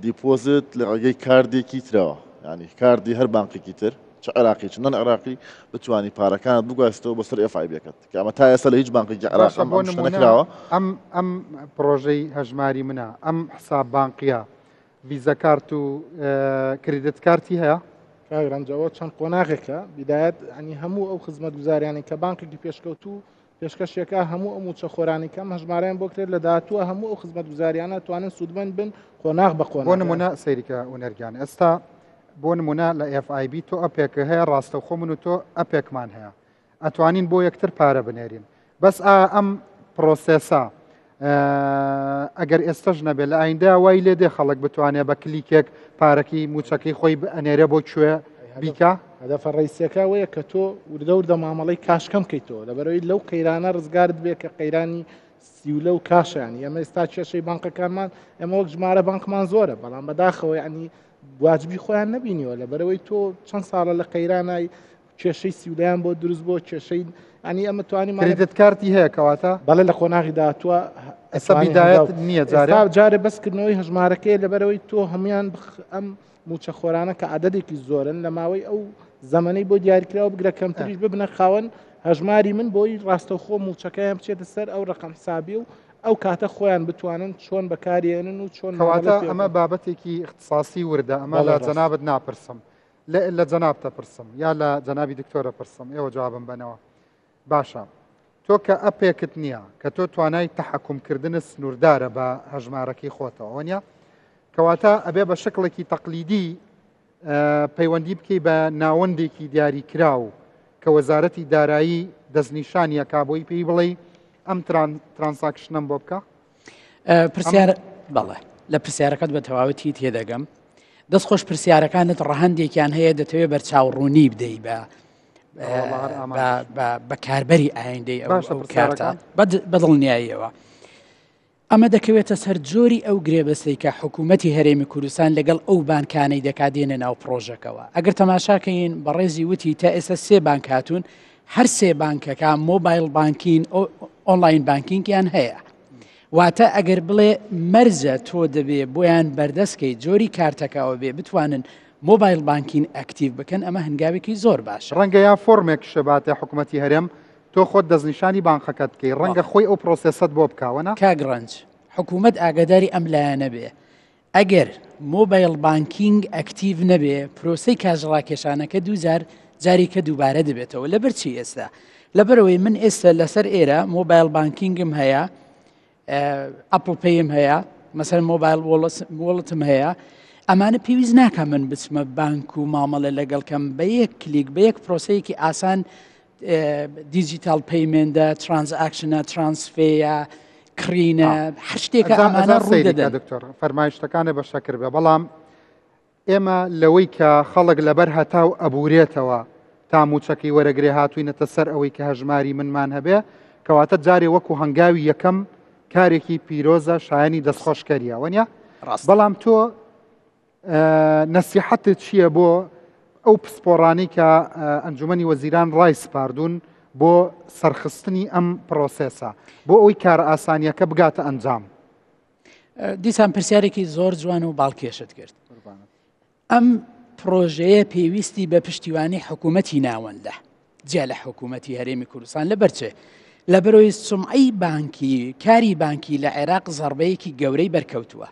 دیپۆزت لە ڕێگەی کاردێکی ترەوە ینی کاردی هەر بانقێکی تر چ عراقی چ نەن عراقی بتوانی پارەکانت بگواستەوە بەسەر FIB-ەکەت کە ئەمە تا ئێستا لە هیچ بانقێکی عراق نەکراوە. ئەم پرۆژەی هەژماری منە ئەم حساب بانقیە ڤیزە کارت و کریدت کارتی هەیە کاگرانجەوە چەند قۆناغێکە بیدایەت ئەنی هەموو ئەو خزمەت گوزاریانی کە بانکێکی پێشکەوت و پێشکەشێکە هەموو ئەو موچە خۆرانی کەم هەژمارەیان بۆ کرێت لە داهاتووە هەموو ئەو خزمەت گوزاریانە توانن سوودمەند بن قۆناغ بە قۆناغ. بۆ نمونە سەیریکە وەنەرگیان ئێستا بۆ نمونە لە FIB تۆ ئەپێکە هەیە ڕاستەوخۆ من و تۆ ئەپێکمان هەیە ئەتوانین بۆ یەکتر پارە بنێرین بەس ئەم پرۆسێسا ئەگەر ئێستش نەبێت لە ئایندا وای لێ دێ خەڵک بتوانێت بە کلیکێک پارەکەی موچەکەی خۆی ئەنێرە بۆ کوێ بیکە هەدەفە ڕیسەکە وەیە کە تۆ وردە وردە مامەڵەی کاشکەم بکەیتەوە لەبەرەوەی لەو قەیرانە ڕزگارت بێت کە قەیرانی سیولە و کاشیانی ئەمە ئێستا کێشەی بانکەکانمان ئەمە وەک ژمارە بانکمان زۆرە بەڵام بەداخەوە ینی واجبی خۆیان نبینیوە لەبەرەوەی تۆ چەند ساڵە لە قەیرانای کێشەی سیولایان بۆ دروست بۆ کێشەی ئەنی ئەمە توانیم کریدت کارتی هەیە کەواتە بەڵێ لە قۆناغی داهاتووە ئەسەبیدایەت نییە جارێ بەسکردنەوەی هەژمارەکەی لەبەرەوەی تۆ هەمویان ئەم موچە خۆرانە کە عەدەدێکی زۆرن لە ماوەی ئەو زەمەنەی بۆ دیاریکراوە بگرە کەمتریش ببنە خاوەن هەژماری من بۆی ڕاستەوخۆ موچەکەیان بچێتە سەر ئەو ڕقم حسابی و ئەو کاتە خۆیان بتوانن چۆن بەکارێنن و چۆن کەواتە ئەمە بابەتێکی اختصاسی وردە ئەمە لە جەنابەت ناپرسم لە جەنابتە پرسم یا لە جەنابی دکتۆرە پرسم ئێوە جوابم بنەوە باشە تۆ کە ئەپێکت نییە کە تۆ توانای تەحەکومکردنت سنووردارە بە هەژمارەکەی خۆتەوە وەنیا کەواتە ئەبێ بە شکڵێکی تەقلیدی پەیوەندی بکەی بە ناوەندێکی دیاریکراو کە وەزارەتی دارایی دەستنیشانیە کابۆی پێی بڵێ ئەم ترانساکشنم بۆ بکە پرسیار بەڵێ لە پرسیارەکەت بە تەواوەتی تێدەگەم دەستخۆش پرسیارەکانت ڕەهەندێکیان هەیە دەتەوێت بەرچاوڕوونی بدەی بە کاربەری ئایندەی ئەو کارتە بەدڵنیاییەوە ئەمە دەکەوێتە سەر جۆری ئەو گرێبەستەی کە حکوومەتی هەرێمی کوردستان لەگەڵ ئەو بانکانەی دەکاتێنە ناو پرۆژەکەەوە ئەگەر تەماشاکەین بە ڕێزی وتی تا ئێستا 3 بانک هاتوون هەر 3 بانکەکە مۆبایل بانکین ئۆنلاین بانکینگیان هەیە واتە ئەگەر بڵێ مەرجە تۆ دەبێ بۆیان بەردەستکەی جۆری کارتەکەەوە بێ بتوانن مۆبایل بانکین ئەکتیڤ بکەن ئەمە هەنگاوێکی زۆر باش ڕەنگە یا فۆرمێک شەباتە حکوومەتی هەرێم تۆ خۆت دەستنیشانی بانقەکەت بکەی ڕەنگە خۆی ئەو پرۆسەست بۆ بکاوەنە کاگڕنج حکوومەت ئاگاداری ئەم لایەنە بێ ئەگەر مۆبایل بانکینگ ئەکتیڤ نەبێ پرۆسەی کاژڕاکێشانەکە دووزار جاریکە دووبارە دەبێتەوە لەبەر چی ئێستا لەبەرەوەی من ئێستا لەسەر ئێرە مۆبایل بانکینگم هەیە ئەپڵ پێیم هەیە مەسەر مۆبایل وڵتم هەیە ئەمانە پێویست ناکە من بچمە بانک و مامەڵە لەگەڵکەم بە یەک کلیک بە یەک پرۆسەیەکی ئاسان دیجیتال پیمنتە ترانزاکشنە ترانسفێە کڕینە هەر شتێکە ئەمانە ڕوودەدەن دکتۆر فەرمایشتەکانە بە شەکر بێ بەڵام ئێمە لەوەی کە خەڵک لەبەر هەتاو ئەبورێتەوە تا موچەکەی وەرەگرێ هاتووینەتە سەر ئەوەی کە هەژماری منمان هەبێ کەواتە جارێ وەکو هەنگاوی یەکەم کارێکی پیرۆزە شایانی دەستخۆشکەریە وەنیە بەڵام تۆ نەسیحەتت چییە بۆ ئەو پسپۆڕانی کە ئەنجومەنی وەزیران ڕای سپاردوون بۆ سەرخستنی ئەم پرۆسێسە بۆ ئەوی کار ئاسانیەکە بگاتە ئەنجام دیسان پرسیارێکی زۆر جوان و باڵکێشت کرد ئەم پرۆژەیە پێویستی بە پشتیوانی حکوومەتی ناوەندە جیا لە حکوومەتی هەرێمی کوردستان لەبەرچێ لەبەرەوەی سومعەی بانکی کاری بانکی لە عێراق زەربەیەکی گەورەی بەرکەوتووە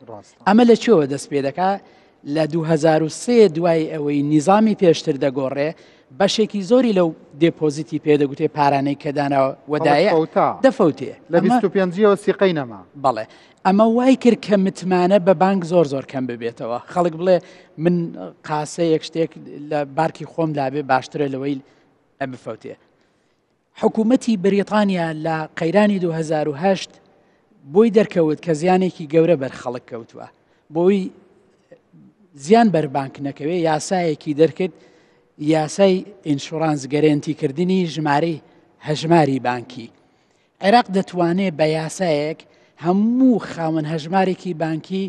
ئەمە لە چێوە دەست پێ دەکات لە 2003 دوای ئەوەی نیزامی پێشتر دەگۆڕێ بەشێکی زۆری لەو دێپۆزیتی پێدەگوتێ پارانەی کەدانەوە وەدایە دەفەوتێ لە 25 سیقەی نەما بەڵێ ئەمە وای کرد کە متمانە بە بانک زۆر زۆر کەم ببێتەوە خەڵک بڵێ من قاسە یەک شتێک لە بارکی خۆم لابێ باشترە لەوەی بفەوتێ حکوومەتی بریتانیا لە قەیرانی 2008 بۆی دەرکەوت کە زیانێکی گەورە بەر خەڵک کەوتووە بۆی زیان بەر بانک نەکەوێ یاسایەکی دەرکرد یاسای ئینشورانس گەرێنتیکردنی ژمارەی هەژماری بانکی عێراق دەتوانێت بە یاسایەک هەموو خاوەن هەژمارێکی بانکی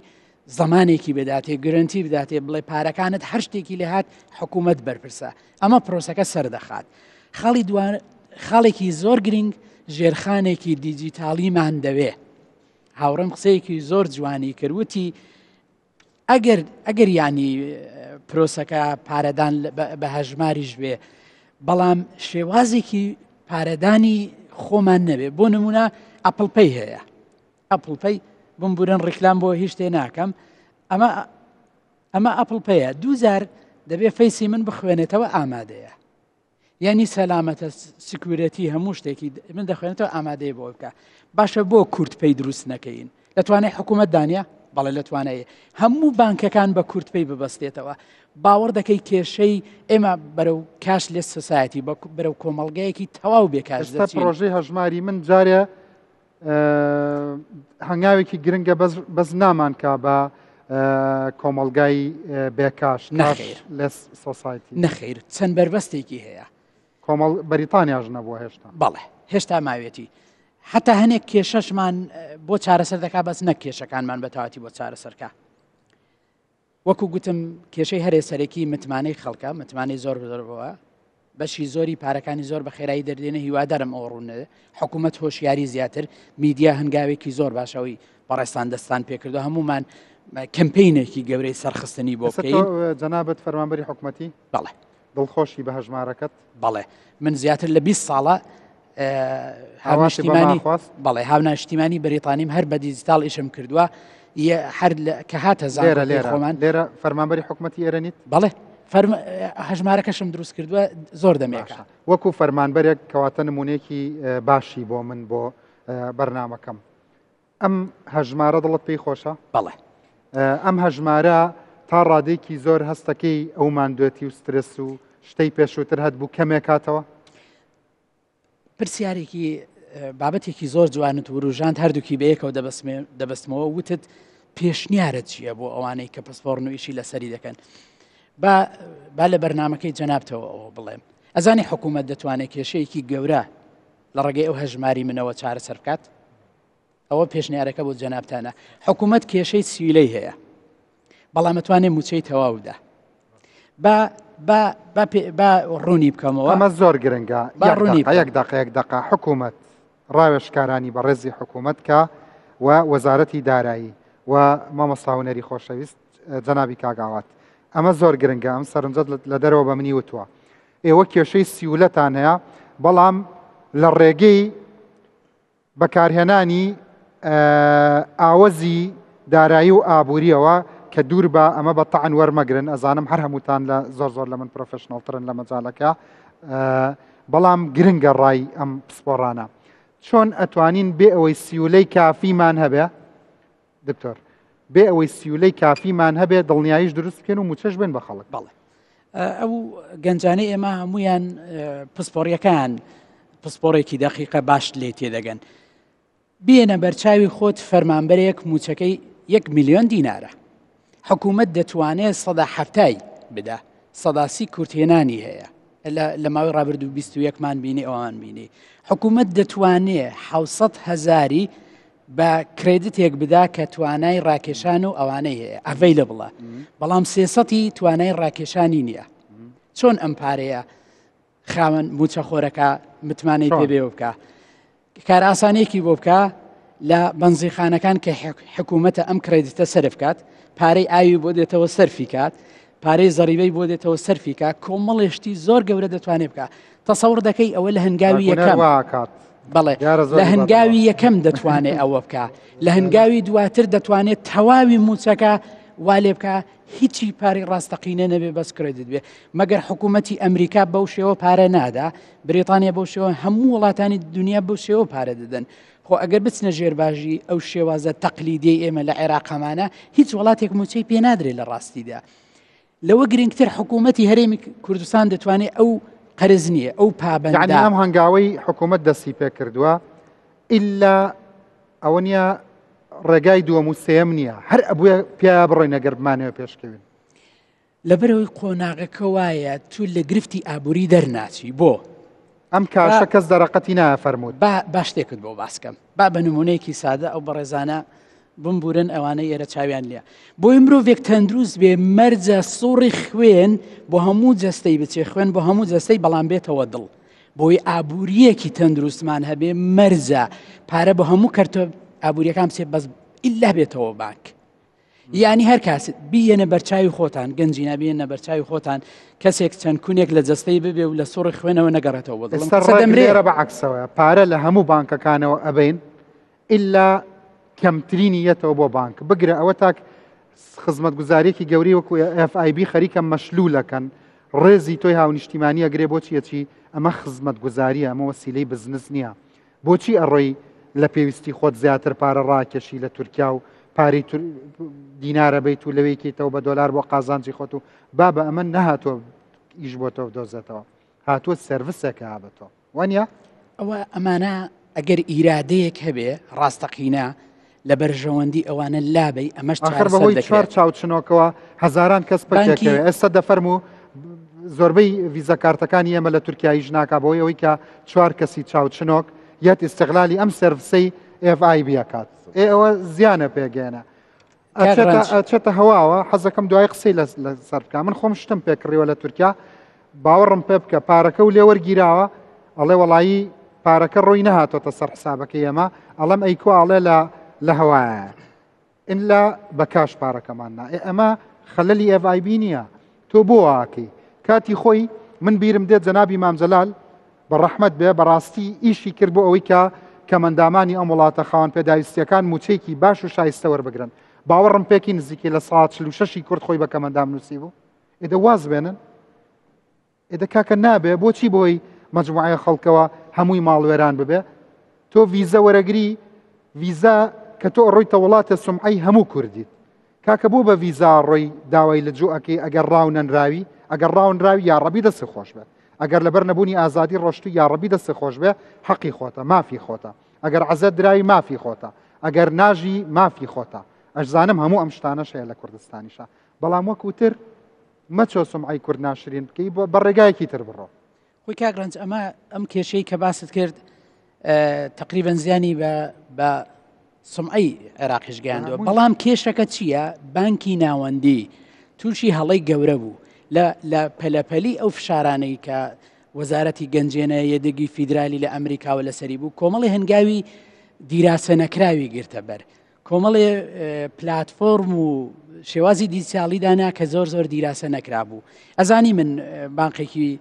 زمانێکی بداتێ گرنتی بداتێ بڵێ پارەکانت هەر شتێکی لە هات حکوومەت بەرپرسە ئەمە پرۆسەکە سەردەخات خاڵێکی زۆر گرنگ ژێرخانێکی دیجیتاڵیمان دەوێ هاوڕێم قسەیەکی زۆر جوانی کردوتی ئەگەر ینی پرۆسەکە پارەدان بە هەژماریش بێ بەڵام شێوازێکی پارەدانی خۆمان نەبێ بۆ نمونە ئەپڵ پەی هەیە ئەپڵ پەی بمبورن ڕیکلام بۆ هیچ شتێ ناکەم ئەمە ئەپڵ پەیە دووزار دەبێ فەیسی من بخوێنێتەوە ئامادەیە یعنی سەلامەتە سکوورەتی هەموو شتێکی من دەخوێنێتەوە ئامادەیە بۆ بکە باشە بۆ کورت پەی دروست نەکەین دەتوانێت حکوومەت دانیا بەڵێ لەتوانەیە هەموو بانکەکان بە کورتپەی ببەستێتەوە باوەڕ دەکەی کێشەی ئێمە بەرەو کاش لێ سۆسایەتی بەرەو کۆمەڵگەیەکی تەواو بێکاش پرۆژەی هەژماری من جارێ هەنگاوێکی گرنگە بەس نامان کا بە کۆمەڵگای بێکاش لە سۆسایەتی نەخیر چەند بربەستێکی هەیە کۆمەڵ بەریتانیاش نەبووە هێشتا بەڵێ هێشتا ماوێتی حتا هەنێک کێشەشمان بۆ چارەسەر دەکا بەس نەک کێشەکانمان بەتەواتی بۆ چارەسەرکە وەکو گوتم کێشەی هەرێ سەرەکی متمانەی خەڵکە متمانەی زۆر بزۆرەوە بەشی زۆری پارەکانی زۆر بە خێرایی دەردێنە هیوادارم ئەو ڕوونە حکوومەت هۆشیاری زیاتر میدیا هەنگاوێکی زۆر باشەوەی بەڕێستان دەستان پێکردو هەمومان کەمپینێکی گەورەی سەرخستنی بۆ بکەین جەنابەت فەرمانبەری حکوومەتی بەڵێ دڵخۆشی بە هەژمارەکەت بەڵێ من زیاتر لە 20 ساڵە هاونیشتیمانی بەڵێ هاونیشتیمانی بەریتانیم هەر بە دیجیتال ئیشم کردووە هەر کە هاتە زانێرە خۆمان لێرە فەرمانبەری حکوومەتی ئێرەنیت بەڵێ هەژمارەکەشم دروست کردووە زۆر دەمێکە وەکو فەرمانبەرێک کەواتە نمونەیەکی باشی بۆ من بۆ بەرنامەکەم ئەم هەژمارە دڵت پێی خۆشە بەڵێ ئەم هەژمارە تا ڕادێکی زۆر هەستەکەی ئەومان دوێتی و سترس و شتەی پێشووتر هەبوو کەمێک هاتەوە پرسیارێکی بابەتێکی زۆر جوانت و ڕژاند هەردووکی بەیەکەوە دەبستمەوە وتت پێشنیارە چییە بۆ ئەوانەی کە پسپۆڕ و ئیشی لەسەری دەکەن با لە بەرنمەکەی جەنابتەوە ئەوە بڵێم ئەزانی حکوومەت دەتوانێت کێشەیەکی گەورە لە ڕێگەی ئەو هەژماری منەوە چارەسەر بکات ئەوە پێشنیارەکە بۆ جەنابتانە حکوومەت کێشەی سویلەی هەیە بەڵام ئەتوانێت موچەی تەواودا با ڕوونی بکەمەوە ئەمە زۆر گرنگە یەک دقە حکوومەت ڕاوێشکارانی بە ڕێزی حکوومەت کە و وەزارەتی دارایی و مامەستا هونەری خۆشەویست جەنابی کاگاوات ئەمە زۆر گرنگە ئەم سەرنجەت لە دەرەوە بە منی وتووە ئێوە کێشەی سیولەتان هەیە بەڵام لە ڕێگەی بەکارهێنانی ئاوەزی دارایی و ئابوووریەوە کە دوور بە ئەمە بە تەعن وەرمەگرن ئەزانم هەر هەمووتان لە زۆر لە من پرۆفشناڵترن لە مەجالەکە بەڵام گرنگە ڕای ئەم پسپۆڕانە چۆن ئەتوانین بێ ئەوەی سیولەی کافیمان هەبێ دکتۆر بێ ئەوەی سیولەی کافیمان هەبێ دڵنیاییش دروست بکەن و موچەش بن بە خەڵک بەڵێ ئەو گەنجانەی ئێمە هەمویان پسپۆڕیەکان پسپۆڕێکی دەقیقە باش لێ تێدەگەن بێنە بەرچاوی خۆت فەرمانبەرێک موچەکەی 1 میلیۆن دینارە حکوومەت دەتوانێت 170 بدە 130 کورتێنانی هەیە لە ماوەی ڕابردوو 21مان بینی ئەوان بینی حکوومەت دەتوانێت 700,000 بە کرێدتێک بدا کە توانای ڕاکێشان و ئەوانەی هەیە ئەڤەی لە بڵە بەڵام 300 توانای ڕاکێشانی نییە چۆن ئەم پارەیە خاوەن موچەخۆرەکە متمانەی پێبێ بکە کار ئاسانێکی بۆ بکە لە بەنزیخانەکان کە حکوومەتە ئەم کرێدتە سەرف کات پارەی ئاوی بۆ دێتەوە سەرفی کات پارەی زەریبەی بۆ دێتەوە سەرفی کات کۆمەڵێشتی زۆر گەورە دەتوانێت بکە تەسەور دەکەی ئەوە لە هەنگاوی یەکەم بەڵێ لە هەنگاوی یەکەم دەتوانێت ئەوە بکە لە هەنگاوی دواتر دەتوانێت تەواوی موچەکە وا لێ بکە هیچی پارەی ڕاستەقینە نەبێ بەس کرێدت بێ مەگەر حکوومەتی ئەمریکا بەو شێوە پارە نادا بریتانیا بەو شێوە هەموو وڵاتانی دنیا بەو شێوە پارە دەدەن خۆ ئەگەر بچنە ژێرباژی ئەو شێوازە تەقلیدی ئێمە لە عێراقەمانە هیچ وڵاتێک موچەی پێ نادرێت لە ڕاستیدا لەوە گرنگتر حکوومەتی هەرێمی کوردستان دەتوانێت ئەو قەرز نییە ئەو پابەندە یعنی ئەم هەنگاوەی حکوومەت دەستی پێ کردووە ئیلا ئەوە نیە ڕێگای دووەم و سێم نییە هەر ئەبووە پیا بڕۆی نەگەر بمانەوە پێشکەوین لەبەرەوەی قۆناغەکە وایە تو لە گرفتی ئابووری دەرناچی بۆ ئەم کاشە کەس دەرەقەتی نافەرمووت با شتێکت بۆ باسکەم با بە نمونەیەکی سادە ئەو بەڕێزانە بمبورن ئەوانەی ئێرە چاویان لێ بۆی مرۆڤێک تەندروست بێ مەرجە سوڕی خوێن بۆ هەموو جەستەی بچێ خوێن بۆ هەموو جەستەی بەڵام بێتەوە دڵ بۆی ئابووریەکی تەندروستمان هەبێ مەرجە پارە بۆ هەموو کەرتۆ ئابووریەکان بچێ بەس ئیلا بێتەوە بانک یعنی هەر کاس بیەنە بەرچاوی خۆتان گەنجی نبیێنە بەرچاوی خۆتان کەسێک چەند کونێک لە جەستەی ببێ و لە سوڕی خوێنەوە نەگەڕێتەوە دەڵێرە بە عکسەوە پارە لە هەموو بانکەکانەوە ئەبین ئیلا کەمترینی یەتەوە بۆ بانک بگرە ئەوە تاک خزمەت گوزارێکی گەوری وەکو FIB خەریکە مەشلولەکەن ڕێزی تۆی هاونیشتیمانی ئەگرێ بۆچیەتی ئەمە خزمەت گوزاریە ئەمە وەسیلەی بزنس نییە بۆچی ئەڕۆی لە پێویستی خۆت زیاتر پارە ڕاکێشی لە تورکیا و پارەی دینارە بیت و لەوەیکیتەوە بە دۆلار بۆ قازانجی خۆت و بابە ئەمە نەهاتوە ئیش بۆ تۆ دۆزێتەوە هاتووە سەرڤسێکە هابێتەوە وانە ئەوە ئەمانە ئەگەر ئیرادەیەک هەبێ ڕاستەقینە لە بەرژەوەندی ئەوانە لابەی ئەمەش آخر بەهۆی چوار چاوچنۆکەوە هەزاران کەس پکێکەوێ ئێستا دەفەرموو زۆربەی ڤیزە کارتەکانی ئێمە لە تورکیاییش ناکا بۆی ئەوەی کە چوار کەسی چاوچنۆک یەت ئیستیغلالی ئەم سەرڤسەی FIB ئەکات ئەوە زیانە پێگەێنە ئەچێتە هەواوە حەزەکەم دوای قسەی لە سەرکە من خۆم شتم پێکڕیوە لە تورکیا باوەڕم پێ بکە پارەکە و لێوەرگیراوە ئەڵێ وەڵایی پارەکە ڕۆی نەهاتۆتە سەر حسابەکەی ئێمە ئەڵەم ئەیکۆ ئاڵێ لە هەوایە ئللا بە کاش پارەکەماننا ئەمە خەلەلی FIB نییە تۆ بۆ واکەی کاتی خۆی من بیرم دێت جەنابی مامجەلال بە ڕەحمەت بێ بەڕاستی ئیشی کرد بۆ ئەوەی کە مندامانی ئەم وڵاتە خاوەن پێداویستیەکان موچەیەکی باش و شایستە وەربگرن باوەڕم پێکی نزیکی لە ساڵ 46 کورد خۆی بە کەمەندام نووسی بوو ئێدە واز بێنن ئێدە کاکە نابێ بۆچی بۆی مەجموعەیە خەڵکەوە هەمووی ماڵوێران ببێ تۆ ڤیزە وەرەگری ڤیزا کە تۆ ڕۆیتە وڵاتە سومعەی هەموو کوردیت کاکە بوو بە ڤیزا ڕۆی داوای لە جوعەکەی ئەگەر ڕاونەنراوی ئەگەر ڕاونراوی یاڕەبی دەست خۆش بێت ئەگەر لەبەر نەبوونی ئازادی ڕۆشتو یاڕەبی دەست خۆش بێ حەقی خۆتە مافی خۆتە ئەگەر عەزەت دراوی مافی خۆتە ئەگەر ناژی مافی خۆتە ئەشزانم هەموو ئەم شتانە شەیە لە کوردستانیشە بەڵام وەکوتر مەچۆ سومعەی کورد ناشرین بکەی بە ڕێگایەکی تر بڕۆ خۆی کاگرنج ئەمە ئەم کێشەی کە باست کرد تقریبا زیانی بە سمعەی عێراقیش گەیاندەوە بەڵام کێشەکە چییە بانکی ناوەندی تووشی هەڵەی گەورە بوو لە پەلەپەلی ئەو فشارانەی کە وەزارەتی گەنجێنە یەدەگی فیدرالی لە ئەمریکاوە لەسەری بوو کۆمەڵی هەنگاوی دیراسە نەکراوی گرتە بەر کۆمەڵێ پلاتفۆرم و شێوازی دیجیتالی دانا کە زۆر دیراسە نەکرابوو. ئەزانی من بانقێکی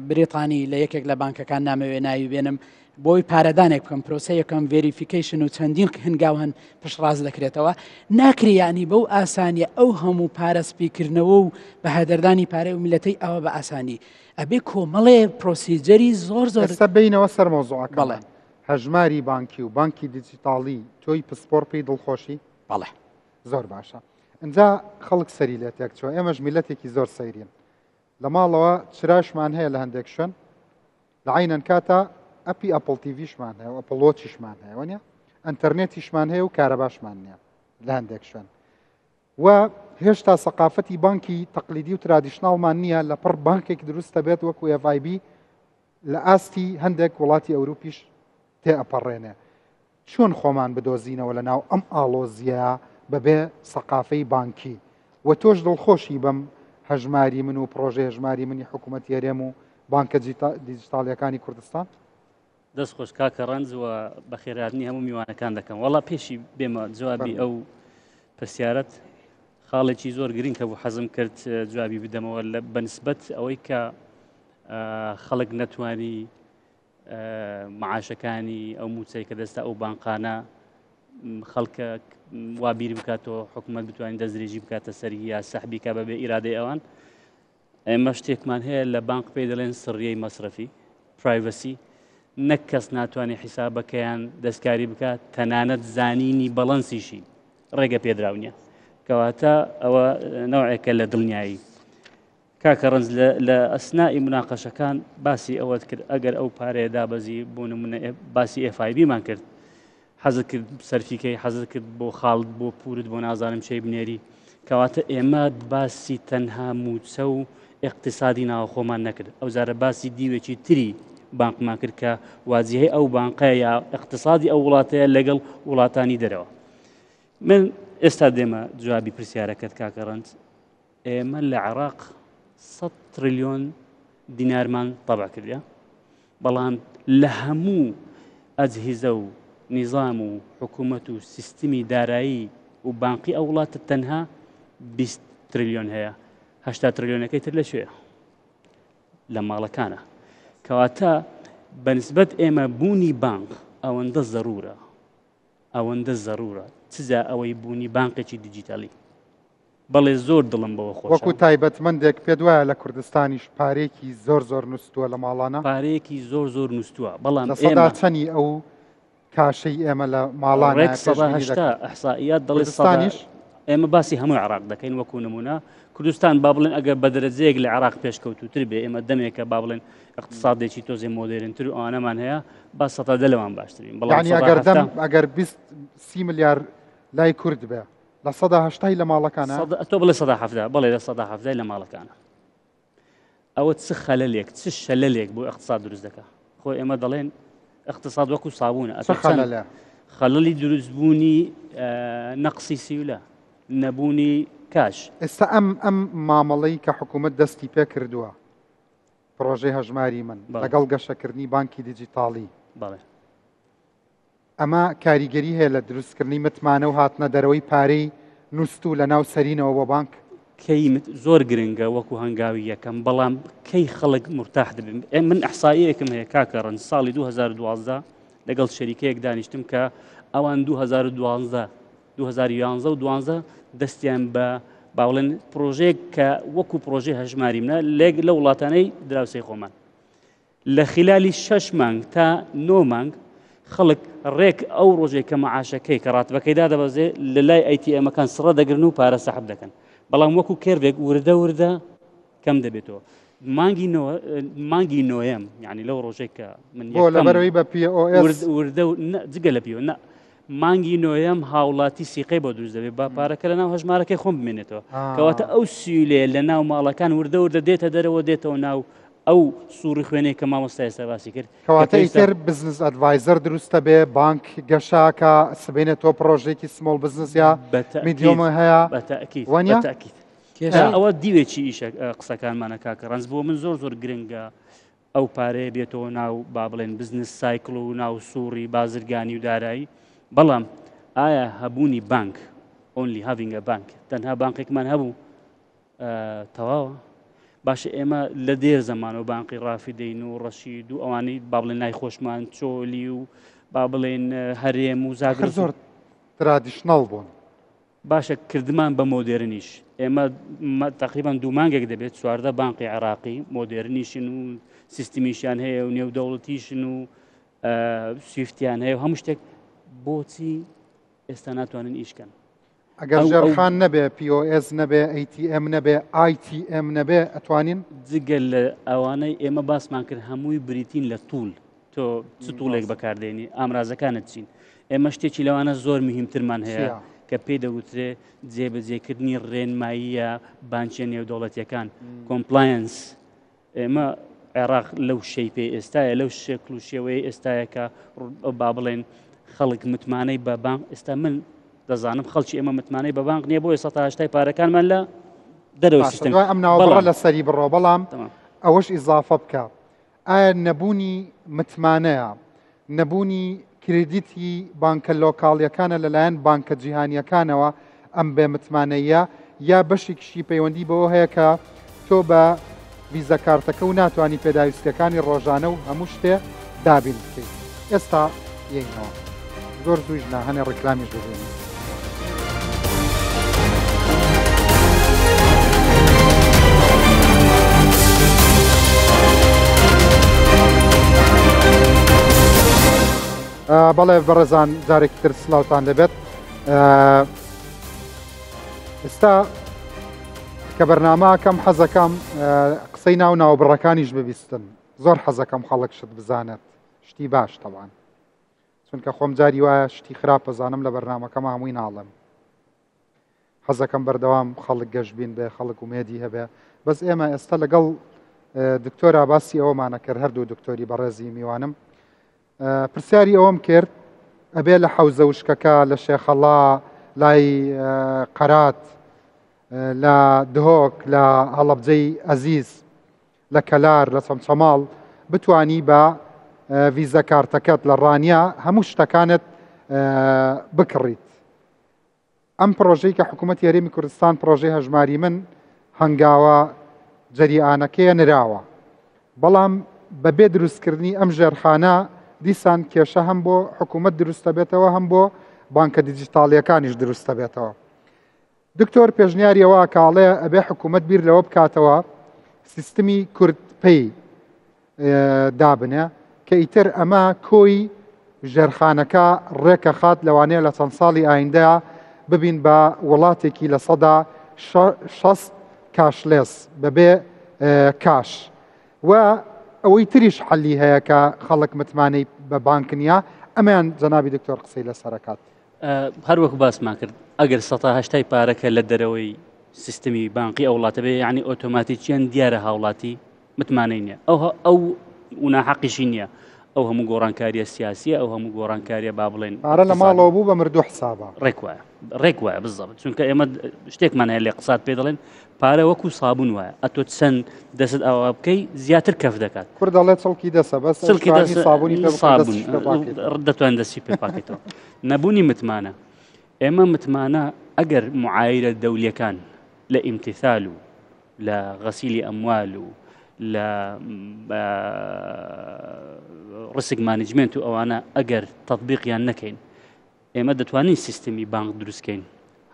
بریتانی لە یەکێک لە بانکەکان نامەوێ ناوی بێنم بۆی پارەدانێک بکەم پرۆسە یەکەم ڤێریفیکیشن و چەندین هەنگاو هەن پشتڕاز دەکرێتەوە ناکریانی بەو ئاسانیە ئەو هەموو پارەسپیکردنەوە و بە هەدەردانی پارەی و میلەتەی ئەوە بە ئاسانی ئەبێ کۆمەڵێ پرۆسیجەری زۆر ئێستا بینەوە سەر مۆزوعەکە بەڵێ هەژماری بانکی و بانکی دیجیتاڵی تۆی پسپۆر پێی دڵخۆشی بەڵێ زۆر باشە ئەجا خەڵک سەری لێ تێکچوە ئێمەش میلەتێکی زۆر سەیرین لە ماڵەوە چراشمان هەیە لە هەندێک شوێن لە عینەن کاتە ئەپی ئەپڵ تیڤیشمان هەیە و ئەپڵۆچیشمان هەیە وەنیە ئەنتەرنێتیشمان هەیە و کارەباشمان نییە لە هەندێک شوێن و هێشتا سەقافەتی بانکی تەقلیدی و ترادیشناڵمان نییە لە پڕ بانکێک دروستە بێت وەکو FIB لە ئاستی هەندێک وڵاتی ئەوروپیش تێ ئەپەڕێنێ چۆن خۆمان بدۆزینەوە لە ناو ئەم ئاڵۆزیە بەبێ سەقافەی بانکی و تۆش دڵخۆشی بەم هەژماری من و پرۆژێ هەژماری منی حکوومەتی هەرێم و بانکە دیجیتاڵیەکانی کوردستان دەست خۆش کاکە ڕەنج و بەخێرهاتنی هەموو میوانەکان دەکەم وەڵا پێشی بێمە جوابی ئەو پرسیارەت خاڵێکی زۆر گرنگ کە بوو حەزم کرد جوابی بدەمەوە لە بەنسبەت ئەوەی کە خەڵک نەتوانی معاشەکانی ئەو موچەی کە دەستا ئەو بانقانە خەڵکە وابیر بکاتەوە حکوومەت بتوانین دەستدرێژی بکاتە سەری یا سەحبی کە بەبێ ئیرادەی ئەوان ئێمە شتێکمان هەیە لە بانک پێی دەڵێن سڕیەی مەسرفی پرایڤەسی نەک کەس ناتوانێت حیسابەکەیان دەستکاری بکات تەنانەت زانینی بەڵەنسیشی ڕێگە پێدراونیە کەواتە ئەوە نەوعێکە لە دڵنیایی کاکە ڕەنج لە ئەسنای مناقەشەکان باسی ئەوەت کرد ئەگەر ئەو پارەیە دابەزی بۆ نمونە باسی FIB-مان کرد حەزت کرد سەرفیکەی حەزت کرد بۆ خاڵت بۆ پورت بۆ نازانم چی بنێری کەواتە ئێمە باسی تەنها موچە و اقتصادی ناوخۆمان نەکرد ئەو جارە باسی دیوێکی تری بانکمان کرد کە واجهەی ئەو بانقەیە یا اقتصادی ئەو وڵاتەیە لەگەڵ وڵاتانی دەرەوە من ئێستا دێمە جوابی پرسیارەکەت کاکە ڕەنج ئێمە لە عێراق 100 تریلیۆن دینارمان تەبع کردە بەڵام لە هەموو ئەجهیزە و نظام و حکوومەت و سیستمی دارایی و بانقی ئەو وڵاتە تەنها 20 تریلیۆن هەیە 80 تریلیۆنەکەی تر لەکوێیە لە ماڵەکانە کەواتە بەنسبەت ئێمە بوونی بانک ئەوەندە زەرورە چجا ئەوەی بوونی بانقێکی دیجیتالی بەڵێ زۆر دڵم بەوە خۆش وەکو تایبەتمەندێک پێ وایە لە کوردستانیش پارێکی زۆر نووسووە لە ماڵانە پارەیەکی زۆر نووسووە بەڵام ئێمە چەنی ئەو کاشەی ئێمە لە ماڵانە ئەحسائیات دڵستانیش ئێمە باسی هەموو عێراق دەکەین وەکو نمونە کوردستان با بڵێن ئەگەر بە دەرەجەیەک لە عێراق پێشکەوتوتر بێ ئێمە دەمێکە با بڵێن اقتصادێکی تۆزێ مۆدێرنتر و ئەوانەمان هەیە با سەتە لەوان باشترین بەڵام ئەگەر 20 ملیار لای کورد بێ لە 180 لە ماڵەکانە تۆ بڵێ 170 بڵێ لە 170 لە ماڵەکانە ئەوە چ خەلەلێک چ شەلەلێک بۆ اقتصاد دروست دەکە خۆی ئێمە دەڵێن اقتصاد وەکو سابوونە خەلەلی دروستبوونی نەقسی سیولە نەبوونی کاش ئێستا ئەم مامەڵەی کە حکوومەت دەستی پێ کردووە پرۆژەی هەژماری من لەگەڵ گەشەکردنی بانکی دیجیتاڵی ئەمە کاریگەری هەیە لە دروستکردنی متمانە و هاتنە دەرەوەی پارەی نووست و لە ناو سەرینەوە بۆ بانک کەی زۆر گرنگە وەکو هەنگاوی یەکەم بەڵام کەی خەڵک مرتاح دەبن من ئەحساییەکم هەیە کاکە ڕەنج ساڵی 2012 لەگەڵ شەریکەیەک دانیشتم کە ئەوان 2011 دەستیان بە باوڵێن پرۆژێک کە وەکو پرۆژێ هەژماری منە لێک لە وڵاتانەی دراوسەی خۆمان لە خلالی 6 مانگ تا 9 مانگ خەڵک ڕێک ئەو ڕۆژێک کە مەعاشەکەی کە ڕاتبەکەیدا دەبەزێ لە لای ئەیتیئەمەکان سڕە دەگرن و پارە سەحب دەکەن بەڵام وەکو کێربێک وردە کەم دەبێتەوە مانگی نۆیەم یعنی لەو ڕۆژێک کە من لەبەرەوەی بە POS وردە جگە لە پیۆ مانگی نۆیەم هاوڵاتی سیقەی بۆ دروست دەبێت با پارەکە لە ناو هەژمارەکەی خۆم بمێنێتەوە کەواتە ئەو سیولێ لە ناو ماڵەکان وردە دێتە دەرەوە دێتەوە ناو ئەو سووری خوێنەی کە مامۆستای ئێستا باسی کرد کەواتە ئیتر بزنس ئەدڤایزەر دروستە بێ بانک گەشاکە سبێنێتەوە پرۆژێکی سمۆڵ بزنس یا میدیۆمە هەیە وانە ئەوە دیوێکی ئیشە قسەکانمانە کاکە ڕەنج بۆ من زۆر گرنگە ئەو پارەیە بێتەوە ناو با بڵێن بزنس سایکل و ناو سووری بازرگانی و دارایی بەڵام ئایا هەبوونی بانک only having a bank تەنها بانقێکمان هەبوو تەواوە باشە ئێمە لە دێر زەمانەوە بانقی ڕافیدەین و ڕەشید و ئەوانەی با بڵێن نای خۆشمان چۆلی و با بڵێن هەرێم و زاگر زۆر ترادیشنەڵ بوون باشە کردمان بە مۆدێرنیش ئێمە تقریبان 2 مانگێک دەبێت چواردە بانقی عێراقی مۆدێرنیشن و سیستمیشیان هەیە و نێودەوڵەتیشن و سویفتیان هەیە و هەموو شتێک بۆچی ئێستا ناتوانن ئیشکەن ئەگەر ژێرخان نەبێ POS نەبێ ATM نەبێ ITM نەبێ ئەتوانین جگەل لە ئەوانەی ئێمە باسمان کرد هەمووی بریتین لە توول تۆ چ توولێک بەکاردێنی ئامرازەکانت چین ئێمە شتێکی لەوانە زۆر مهمترمان هەیە کە پێی دەوترێ جێبەجێکردنی ڕێنماییە بانکیە نێودەوڵەتیەکان کۆمپلاینس ئێمە عێراق لەو شەی پێ ئێستایە لەو شکل و شێوەیە ئێستایە کە با بڵێن خەڵک متمانەی بە بانک ئێستا من دەزانم خەڵکی ئێمە متمانەی بە بانک نییە بۆ 180 پارەکانمان لە دەرەوە سیستم ئەم ناوەڕە لە سەری بڕۆ بەڵام ئەوەش ئیزافە بکە ئایا نەبوونی متمانەیە نەبوونی کردیتی بانکە لۆکاڵیەکانە لەلایەن بانکە جیهانیەکانەوە ئەم بێ متمانەیە یا بەشێکشی پەیوەندی بەوە هەیە کە تۆ بە ویزە کارتەکە و ناتوانانی پێداویستەکانی ڕۆژانە و هەموو شتێ دابین بکەیت ئێستا یەینەوە زۆر زووش هەنێ ڕێکلامیش ببینی بەڵێ بەڕێزان جارێکی تر سلااوتان دەبێت ئێستا کە بەرنامەکەم حەزەکەم قسەی ناو ناوبڕەکانیش ببیستن زۆر حەزەکەم خەڵک شت بزانێت شتی باش تەوان چونکە خۆم جاری وایە شتی خراپ بزانم لە بەرنامەکەم هەمووی ناڵم حەزەکەم بەردەوام خەڵک گەشتبین بێ خەڵک ومێدی هەبێ بەس ئێمە ئێستا لەگەڵ دکتۆر باسی ئەوەمانە کرد هەردوو دکتۆری بەڕێزی میوانم پرسیاری ئەوەم کرد ئەبێ لە حەوزە وشکەکە لە شێخەڵا لای قەرات لە دهۆک لە هەڵەبجەی ئەزیز لە کەلار لە چەمچەماڵ بتانی بە ویزە کارتەکەت لە ڕانیا هەموو شتەکانت بکڕیت ئەم پرۆژەی کە حکوومەت یاریمی کوردستان پرۆژەی هەژماری من هەنگاوە جەریانەکەیە نراوە بەڵام بەبێ دروستکردنی ئەم ژێرخانە دیسان کێشە هەم بۆ حکوومەت دروستە بێتەوە هەم بۆ بانکە دیجیتاڵیەکانیش دروستە بێتەوە دکتۆر پێشنیاریەوە کاڵێ ئەبێ حکوومەت بیر لەوە بکاتەوە سیستمی کوردپەی دابنێ کە ئیتر ئەمە کۆی ژێرخانەکە ڕێکە خات لەوانەیە لە چەند ساڵی ئایندەیە ببین بە وڵاتێکی لە سەدا 60 کاشلێس بەبێ کاش و ئەوەی تریش حەلی هەیە کە خەڵک متمانەی بە بانکنیا ئەمیان جەنابی دکتۆر قسەی لەسەرەکات هەروەکو باسمان کرد ئەگەر 180 پارەکە لە دەرەوەی سیستمی بانقی ئەو وڵاتە بێ یعنی ئۆتۆماتیکیان دیارە هاوڵاتی متمانەی نییە ئەو ناحەقیشی نییە ئەو هەموو گۆڕانکاریە سیاسیە ئەو هەموو گۆڕانکاریە با بڵێن پارە لە ماڵەوە بوو بە مردوو حسابە ڕێک وایە بزەبت چونکە ئێمە شتێکمان هەیە لێ قسات پێ دەڵێن پارە وەکو سابوون وایە ئەتۆ چەند دەست ئەوە بکەی زیاتر کەف دەکات کورد دەڵێت چڵکی دەسە بەس سابوونی دەتوان دەستی پێ پاکێتەوە نەبوونی متمانە ئێمە متمانە ئەگەر معایرە دەولیەکان لە ئیمتیثال و لە غەسیلی ئەموال و لە ڕسک مانجمنت و ئەوانە ئەگەر تەطبیقیان نەکەین ئێمە دەتوانین سیستمی بانک دروستکەین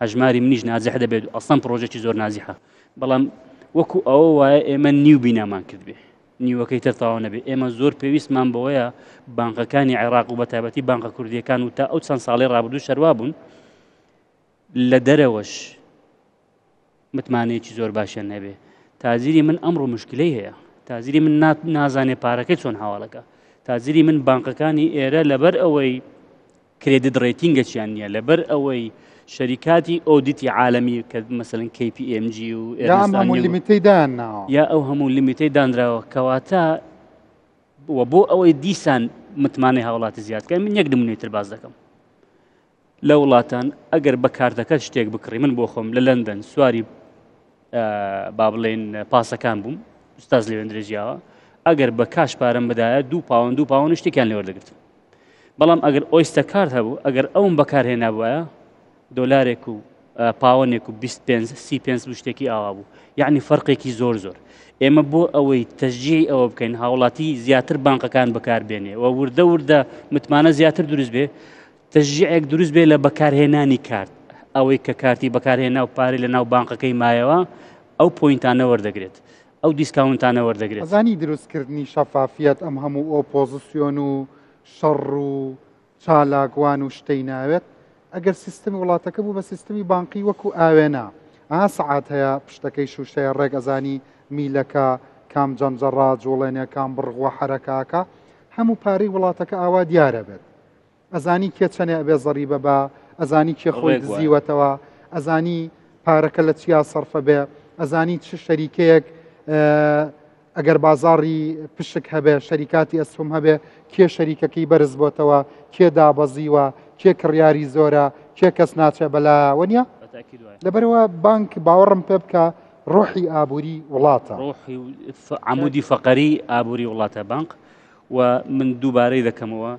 هەژماری منیش نازیح دەبێت ئەسڵان پرۆژێکی زۆر نازیحە بەڵام وەکو ئەوە وایە ئێمە نیو بینامان کرد بێ نیوەکەی تر تەواو نەبێ ئێمە زۆر پێویستمان بەوەیە بانکەکانی عێراق و بەتایبەتی بانکە کوردیەکان و تا ئەو چەند ساڵی ڕابردوو شەروا بوون لە دەرەوەش متمانەیەکی زۆر باشیان نەبێ تازیری من ئەمڕۆ مشکلەی هەیە تازیری من نازانێ پارەکەی چۆن هەواڵەکە تازیری من بانکەکانی ئێرە لەبەر ئەوەی کرێدت ڕێتینگەچیان نییە لەبەر ئەوەی شەریکاتی ئۆدیتی عالەمی کە مەسەڵەن KPMG و یا ئەو هەموو لیمیتەی دانراوە کەواتە بۆ ئەوەی دیسان متمانەی هاوڵاتی زیادکە من یەک نمونەیەتر باز دەکەم لە وڵاتان ئەگەر بە کارتەکەت شتێک بکڕی من بۆ خۆم لە لەندەن سواری با بڵێن پاسەکان بووم ئوستاز لێوێن درێژیاوە ئەگەر بە کاش پارەم بدایە 2 پاوەند شتێکیان لێوەردەگرتم بەڵام ئەگەر ئۆیستە کارت هەبوو ئەگەر ئەوم بەکارهێنا بووە دۆلارێک و پاوەنێک و 25 بوو شتێکی ئاوا بوو یعنی فەرقێکی زۆر ئێمە بۆ ئەوەی تەشجیعی ئەوە بکەین هاوڵاتی زیاتر بانقەکان بەکاربێنێ و وردە متمانە زیاتر دروست بێ تەشجیعێک دروست بێ لە بەکارهێنانی کارت ئەوەی کە کارتی بەکارهێنا و پارەی لە ناو بانقەکەی مایەوە ئەو پۆینتانە وەردەگرێت ئەو دیسکاونتانە وەردەگرێت ئەزانی دروستکردنی شەفافیت ئەم هەموو ئۆپۆزیسیۆن و شەڕ و چالاکوان و شتەی ناوێت ئەگەر سیستمی وڵاتەکە بوو بە سیستمی بانقی وەکو ئاوێنە سعات هەیە پشتەکەی شوشەیە ڕێک ئەزانی میلەکە کام جەنجەڕا جوڵێنێ کام بڕغوە حرەکاکە هەموو پارەی وڵاتەکە ئاوا دیارە بێت ئەزانی کێ چەنێ ئەبێ زەریبە بە ئەزانی کێ خۆی دزیوەتەوە ئەزانی پارەکە لە چیا سەرفە بێ ئەزانی چ شەریکەیەک ئەگەر بازاڕی پشک هەبێ شەریکاتی ئەسفم هەبێ کێ شەریکەکەی بەرز بۆتەوە کێ دابەزیوە کێ کڕیاری زۆرە کێ کەس ناچێ بەلایەوە نیە لەبەرەوە بانک باوەڕم پێ بکە ڕۆحی ئابووری وڵاتە ڕۆحی عمودی فەقەری ئابووری وڵاتە بانک و من دووبارەی دەکەمەوە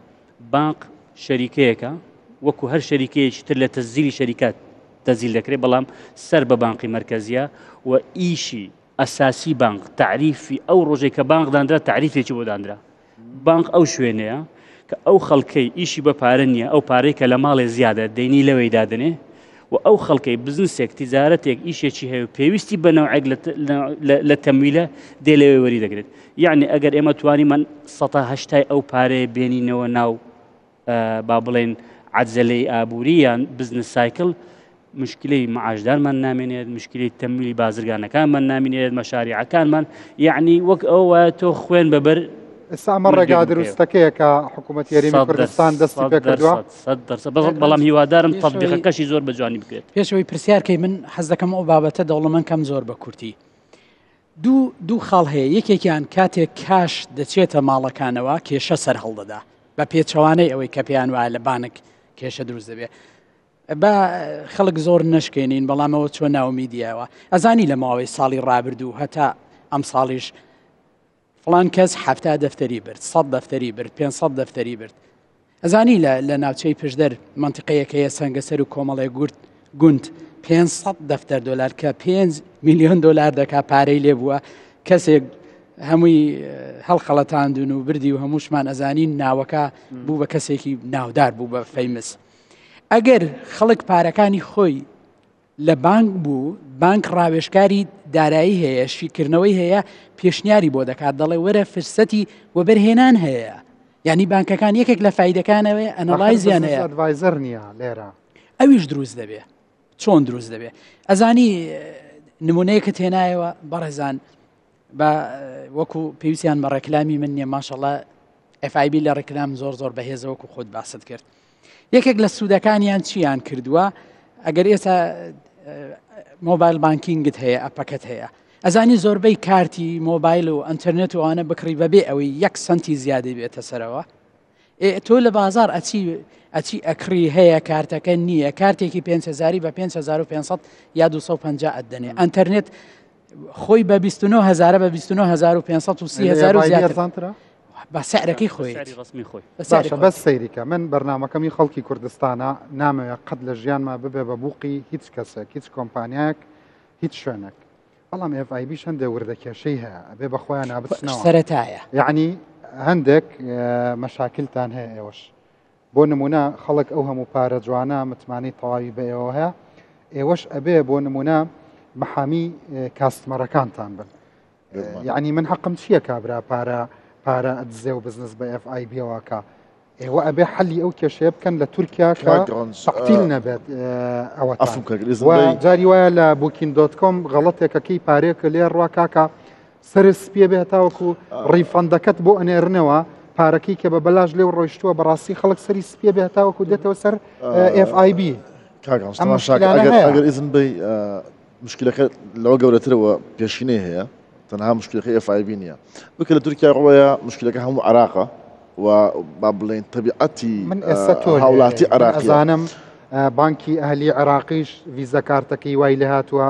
بانک شەریکەیەکە وەکو هەر شەریکەیەکی تر لە تەزیلی شەریکات تەزیل دەکرێت بەڵام سەر بە بانقی مرکزیە و ئیشی ئەساسی بانک تعریفی ئەو ڕۆژێک کە بانک دانرا تعریفێکی بۆ دانرا بانک ئەو شوێنەیە کە ئەو خەڵکەی ئیشی بە پارە نییە ئەو پارەی کە لە ماڵێ زیادە دەینی لەوەی دادنێ و ئەو خەڵکەی بزنسێک تیزارەتێک ئیشێکی هەیە و پێویستی بە نەوعێک لە تەمویلە دێ لەوێ وەری دەگرێت یعنی ئەگەر ئێمە توانیمان 180 ئەو پارەیە بێنینەوە ناو با بڵێن عەجزەلەی ئابووری یان بزنس سایکل مشکلەی معاشدارمان نامێنێت مشکلەی تەمویلی بازرگانەکانمان نامێنێت مەشاریعەکانمان یعنی وەک ئەوە تۆ خوێن بەبەر ئێستا ئەمە ڕێگا دروستەکەیە کە حکوومەتی هەرێمی کوردستان دەستی پێ کردووە بەڵام هیوادارم تەطبیقەکەشی زۆر بەجوانی بکرێت پێشەوەی پرسیارکەی من حەز دەکەم ئەو بابەتە دەوڵەمەند کەم زۆر بە کورتی دوو خاڵ هەیە یەکێکیان کاتێک کاش دەچێتە ماڵەکانەوە کێشە سەر هەڵدەدا بە پێچەوانەی ئەوەی کە پێیان وایە لە بانک کێشە دروست دەبێت بە خەڵک زۆر نشکێنین بەڵامەوە چۆن ناو میدیاوە ئەزانی لە ماوەی ساڵی ڕابردوو هەتا ئەم ساڵیش فڵان کەس 70 دەفتەری برد 100 دەفتەری برد 500 دەفتەری برد ئەزانی لە ناوچەی پشدەر منتیقەیەکەیە سەنگەسەر و کۆمەڵێ گوند 500 دەفتەر دۆلار کە 5 میلیۆن دۆلار دەکا پارەی لێ بووە کەسێک هەمووی هەڵخەڵەتاندون و بردی و هەمووشمان ئەزانین ناوەکە بوو بە کەسێکی ناودار بوو بە فەیمس ئەگەر خەڵک پارەکانی خۆی لە بانک بوو بانک ڕاوێژکاری دارایی هەیە شیکردنەوەی هەیە پێشنیاری بۆ دەکات دەڵێ وەرە فرسەتی وەبەرهێنان هەیە یعنی بانکەکان یەکێک لە فایدەکانەوەی ئەنەڵایزیان هەیە ئەدڤایزەر نییە لێرە ئەویش دروست دەبێ چۆن دروست دەبێ ئەزانی نمونەیەکە تێنایەوە بەڕێزان بە وەکو پێویستیان بە ڕێکلامی من نییە ماشەڵڵا FIB لە ڕێکلام زۆر بەهێزە وەکو خۆت باست کرد یەکێک لە سوودەکانیان چیان کردووە ئەگەر ئێستا مۆبایل بانکینگت هەیە ئەپەکەت هەیە ئەزانی زۆربەی کارتی مۆبایل و ئەنتەرنێت و ئەوانە بکڕی بەبێ ئەوەی 1 سنتی زیادی بێتە سەرەوە تۆ لە بازار ئەچی ئەکری هەیە کارتەکە نییە کارتێکی 5,000 بە 5,500 یا 250 ئەدەنێ ئەنتەرنێت خۆی بە 29,000 بە 29,500 و 30,000 زیاتر بە سعرەکەی خۆی باشە بەس سەیریکە من بەرنامەکەمی خەڵکی کوردستانە نامەوێت قەت لە ژیانما ببێ بە بووقی هیچ کەسێک هیچ کۆمپانیایەک هیچ شوێنێک بەڵام FIB هەندێک وردەکێشەی هەیە ئەبێ بە خۆیان نابچنەوە سەرەتایە یعنی هەندێک مەشاکلتان هەیە ئێوەش بۆ نمونە خەڵک ئەو هەموو پارە جوانە متمانەی تەواوی بە ئێوە هەیە ئێوەش ئەبێ بۆ نمونە محامی کاستمەرەکانتان بن یعنی من حەقم چییە کابرا پارە ئەدزێ و بزنس بە FIB ئەوەکە ئێوە ئەبێ حەلی ئەو کێشەیە بکەن لە تورکیا کە تەقتیل نەبێت ئەوە جاری وایە لە booking.com غەڵەتێکەکەی پارێکە لێ ڕوا کاکە سەرس پێ بێت تاوەکو ڕیفەندەکەت بۆ ئەنێرنەوە پارەکەی کە بە بەلاژ لێو ڕۆیشتووە بەڕاستی خەڵک سەری سپێ بێت تاوەکو دێتەوە سەر FIB ئەگەر ئیزن بی مشکلەکە لەوە گەورەترەوە پێشینەی هەیە تەنها مشکلەکەی FIB نییە بکە لە تورکیا ڕۆیە مشکلەکە هەموو عراقە و با بڵێن تەبیعەتی هاوڵاتی عراقی ئەزانم بانکی ئەهلی عراقیش ڤیزە کارتەکەی وای لێ هاتووە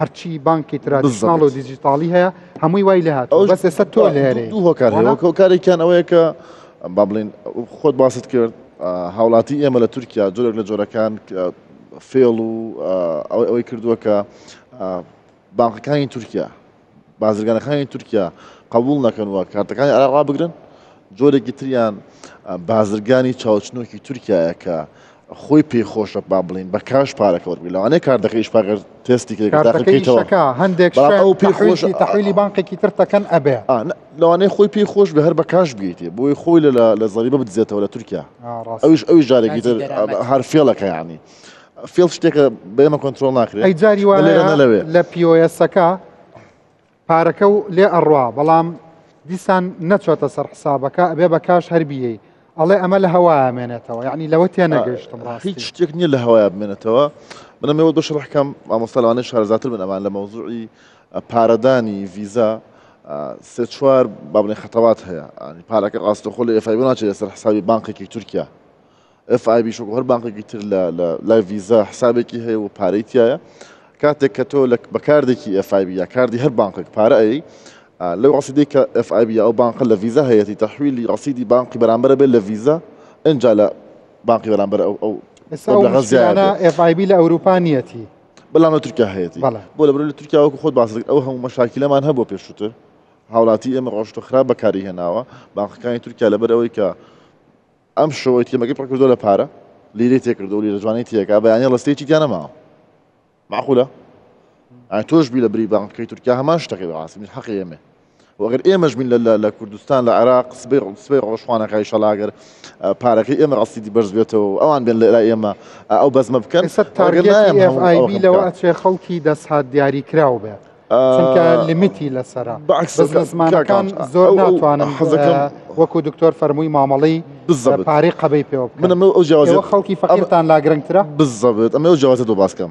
هەرچی بانکی ترادیشناڵ و دیجیتاڵی هەیە هەمووی وای لێ هاتووە بەس ئێستا تۆ لێرەی دوو هۆکار هەیە کارێکیان ئەوەیە کە با بڵێن خۆت باست کرد هاوڵاتی ئێمە لە تورکیا جۆرێک لە جۆرەکان فێڵ و ئەوەی کردووە کە بانقەکانی تورکیا بازرگانەکانی تورکیا قبول نەکەنەوە کارتەکانی عێراق بگرن جۆرێکی تریان بازرگانی چاوچنۆکی تورکیایە کە خۆی پێخۆشە با بڵین بە کاش پارەکە وەربگرێت لەوانەیە کاردەکەیش پاگەر تێستی کردێتەوە هەندێک تەحویلی بانقێکی تر دەکەن ئەبێ لەوانەیە خۆی پێخۆش بە هەر بە کاش بگەیتێ بۆی خۆی لە زەریبە بدزێتەوە لە تورکیا ئەوی جارێکی تر هەر فێڵەکە یعنی فێڵ شتێکە بێمە کۆنتترۆل ناکرێت ئەی جاری وایە لە پیۆسەکە پارەکە و لێ ئەڕوا بەڵام دیسان نەچۆتە سەر حسابەکە ئەبێ بە کاش هەربیەی ئەڵێ ئەمە لە هەوایە بمێنێتەوە یعنی لەوە تێ نەگەیشتم ڕاستی هیچ شتێک نییە لە هەوایە بمێنێتەوە منەمەوە دۆ شەڕحکەم مامۆستاڵانەی شارەزاتر بن ئەمان لە مەوزوعی پارەدانی ڤیزا سێ چوار با بڵێن خەتەوات هەیە پارەکە ڕاستەخۆ لە FIB ناچێت لەسەر حسابی بانقێکی تورکیا FIB شۆ هەر بانقێکی تر لە لای ڤیزا حسابێکی هەیە و پارەی تایە کاتێک کە تۆ بە کاردێکی FIB یا کاردی هەر بانقێک پارە ئەی لەو ڕاستیدەی کە FIB ئەو بانقە لە ڤیزا هەیەی تەحویلی ڕاستیدی بانقی بەرامبەرە بێت لە ڤیزا ئەنجا لە بانقی بەرامبەر ئەو FIB لە ئەوروپا نیەتی بەڵام لە تورکیا هەیەی بۆ لەبەر لە تورکیا وەکو خۆت باس ئەو هەموو مەشاکلەمان هەبوو پێشووتر هاوڵاتی ئێمە ڕۆشتە خراپ بەکاری هێناوە بانقەکانی تورکیا لەبەر ئەوەی کە ئەم شەوەی تێمەکەی پڕکردۆ لە پارە لیرەی تێکردو و لیرە جوانەی تێکا بەیانە ڕستەیەکی دیان نەماوە معقولە تۆش بی لە بری بانقەکەی تورکیا هەمان شتەکەی بەڕاستی من حەقی ئێمە وەگەر ئێمەش بین لە کوردستان لە عێراق سبەی ڕۆژخوانەکەی شەڵاگەر پارەکەی ئێمە ڕاستیدی بەرز بێتەوە ئەوان بێن لە ئێمە ئەو بەزمە بکەن FIB لەوە ئەچێ خەڵکی دەستهات دیاری کراو بێت چونکە لیمیتی لەسەرا بەزمانەکان زۆر ناتوانم وەکو دکتۆر فەرمووی مامەڵی پارەی قەبەی پێوە منم ئەو جیاوازە خەڵکی فەقیرتان لاگرنگترە بالضبط ئەمە ئەو جیاوازە دۆ باسکەم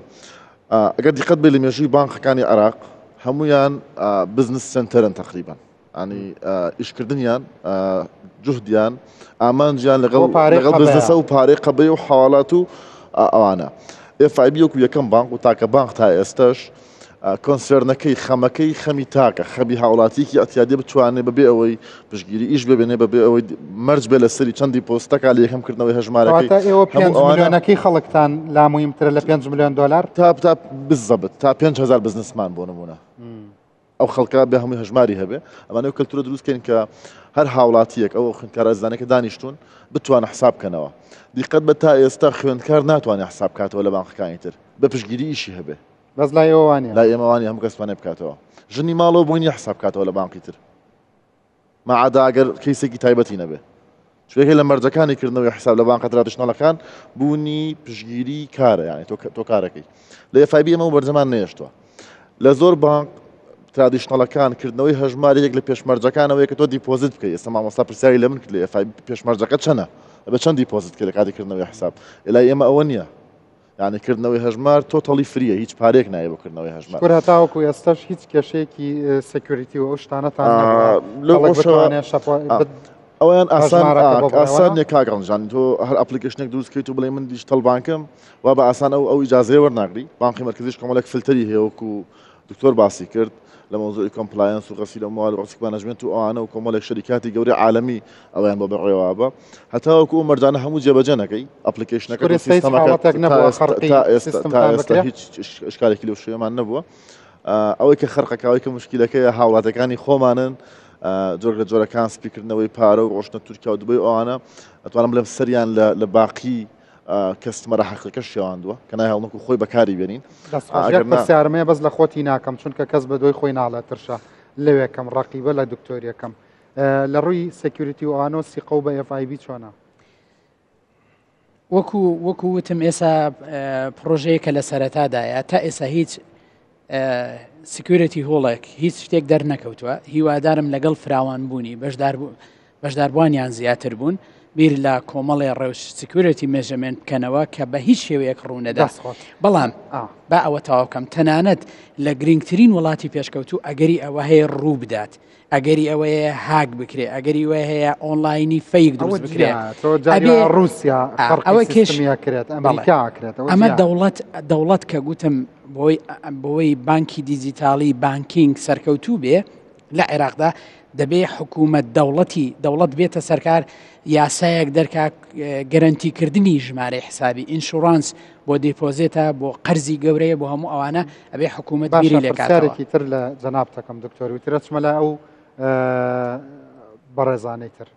ئەگەر دیقەت بێ لە مێژووی بانقەکانی عێراق هەمویان بزنس سنتەرن تقریبا ینی ئیشکردنیان جوهدیان ئامانجیان لەگەڵ بزنسە و پارەی قەبەی و حواڵات و ئەوانە FIB وەکو یەکەم بانق و تاکە بانق تا ئێستاش کۆنسێرنەکەی خەمەکەی خەمی تاکە خەبی هاوڵاتیکی ئەتیادی بتوانێت بەبێ ئەوەی پشگیری ئیش ببێنێ بەبێ ئەوەی مەرج بێ لە سەری چەندی پۆستەکە لە یەکەمکردنەوەی هەژمارەکەی ئێوە 5 ملیۆنەکەی خەڵکتان لامویمترە لە 5 ملیۆن دلار تا بالضبط تا 5,000 بزنسمان بۆ نمونە ئەو خەڵکە بێ هەمووی هەژماری هەبێ ئەمانەوە کەلتورە دروستکەین کە هەر هاوڵاتیەک ئەو خوێندکارە زانەکە دانیشتون بتوانە حساب بکەنەوە دیقەت بە تا ئێستا خوێندکار ناتوانێت حساب بکاتەوە لە بانقەکانی تر بە پشگیری ئیشی هەبێ بەس لای ئەووانە لای ئێمەوانی هەموو کەسوانێ بکاتەوە ژنی ماڵەوە بوونی حساب بکاتەوە لە بانقی تر مەعادا ئەگەر کەیسێکی تایبەتی نەبێ شوێکێ لە مەرجەکانی کردنەوەی حساب لە بانقە ترادیشناڵەکان بوونی پشگیری کارە یعنی تۆ کارەکەی لە FIB ئەمە بەرجەمان نێشتووە لە زۆر بانق ترادیشناڵەکان کردنەوەی هەژمارەیەک لە پێشمەرجەکانەوەی کە تۆ دیپۆزیت بکەیت ئێستا مامۆستا پرسیاری لە من کرد لە FIB پێشمەرجەکە چەنە بە چەند دیپۆزیت کرد لە کاتێکردنەوەی حساب لای ئێمە ئەوە نییە یعنی کردنەوەی هەژمار تۆتەڵی فریە هیچ پارێک نایە بۆ کردنەوەی هەژمار کور هەتاوەکو ئێستاش هیچ کێشەیەکی سکیوریتی و ئەو شتانەتان ئەویان ئاسان کاگەڵژان تۆ هەر ئەپلیکیشنێک دروستکەیت و بڵێ من دیجیتەڵ بانکم وا بە ئاسان ئەو ئیجازەیە وەرناگری بانقی مەرکزیش کۆمەڵێک فلتەری هەیە وەکو دکتۆر باسی کرد لە مۆزوعی کۆمپلایەنس و غەسیل ئەموال و ڕسک مانەجمنت و ئەوانە و کۆمەڵێک شەریکاتی گەورەی عالەمی ئەویان بۆ بەڕێوە بە هەتاوەکو ئەو مەرجانە هەموو جێبەجێ نەکەی ئەپلیکیشنەکە ئێستا هیچ شکارێکی لەو شوێمان نەبووە ئەوەی کە خەرقەکەوەی کە مشکلەکەی هاوڵاتەکانی خۆمانن جۆر لە جۆرەکان سپیکردنەوەی پارە و ڕۆشنە تورکیا و دوبەی ئەوانە ئەتوانم بڵێم سەریان لە باقی کەستمەرە حەقیقەکە شێواندووە کە نای هەڵنەکو خۆی بەکاری بێنین پرسیارمەیە بەس لە خۆتی ناکەم چونکە کەس بە دۆی خۆی ناڵێتترشە لەوێکم ڕقیبە لە دکتۆریەکەم لە ڕووی سکیوریتی و ئەوانۆ سیقە و بە FIB چۆنە وەکو وتم ئێستا پرۆژەیەکە لە سەرەتادایە تا ئێستا هیچ سکیورەتی هۆڵێک هیچ شتێک دەرنەکەوتووە هیوادارم لەگەڵ فراوان بوونی بەشداربوونیان زیاتر بوون بیر لە کۆمەڵی ڕێوش سکیورەتی مێژەمێنت بکەنەوە کە بە هیچ شێوەیەک ڕوونەدا بەڵام با ئەوە تاواکەم تەنانەت لە گرنگترین وڵاتی پێشکەوتو ئەگەری ئەوە هەیە ڕوو بدات ئەگەری ئەوەیە هاک بکرێ ئەگەری وە هەیە ئۆنلاینی فەیک دروست بکرێت رووسیا ئەوە کێشمیاکرێت ئەمریکاکرێت ئەمە دەوڵەت کە گوتم بۆی بانکی دیجیتاڵی بانکینگ سەرکەوتوو بێ لە عێراقدا دەبێ حکوومەت دەوڵەت بێتە سەرکار یاسایەک دەرکا گەرنتیکردنی ژمارە حسابی ئینشورانس بۆ دیپۆزێتە بۆ قەرزی گەورەیە بۆ هەموو ئەوانە ئەبێ حکوومەت بیری لێکاتەوە. تر لە جەنابتەکەم دکتۆر وترە چمە لە ئەو بەڕێزانەی تر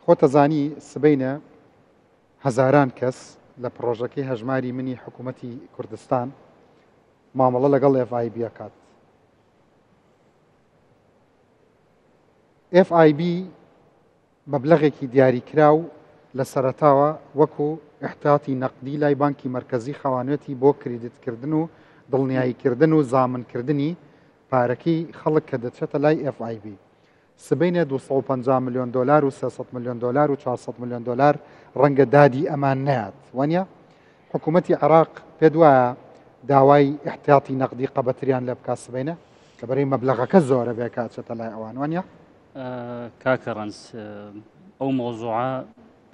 خۆتەزانی سبەینە هەزاران کەس لە پرۆژەکەی هەژماری منی حکوومەتی کوردستان مامەڵە لەگەڵ FIB کات. FIB مەبلەغێکی دیاریکراو لە سەرەتاوە وەکو احتیاطی نەقدی لای بانکی مرکزی خەوانێتی بۆ کریدتکردن و دڵنیاییکردن و زامنکردنی پارەکەی خەڵک کە دەچێتە لای FIB. سبەینە 250 ملیۆن دلار و 300 ملیۆن دلار و 400 ملیۆن دلار ڕەنگە دادی ئەمان نات وانە حکوومەتی عێراق پێ وایە داوای احتیاطی نەقدی قەبەتریان لە بکات سبەینە لەبەرەی مەبلەغەکە زۆرە بێ کاتچێتە لای ئەوان وانە کاکە ڕەنس ئەو مۆزوعە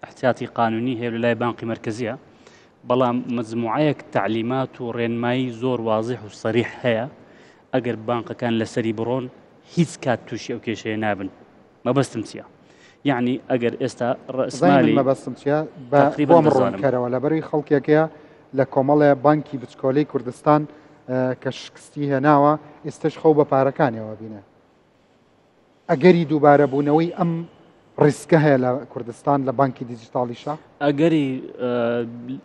احتیاطی قانونی هەیە لە لای بانقی مرکزیە بەڵام مجموعەیەک تعلیمات و ڕێنمایی زۆر وازح و سەریح هەیە ئەگەر بانقەکان لەسەری بڕۆن هیچ کات تووشی ئەو کێشەیە نابن. مەبەستم چییە؟ یعنی ئەگەر ئێستا ڕسمالی مەبەستم چیە بۆم ڕوونکەرەوە لەبەری خەڵکێکەیە لە کۆمەڵێ بانکی بچکۆلەی کوردستان کە شکستی هێناوە ئێستش خەو بە پارەکانیەوە بینە. ئەگەری دووبارە بوونەوەی ئەم ڕیسکە هەیە لە کوردستان لە بانکی دیجیتاڵیشە ئەگەری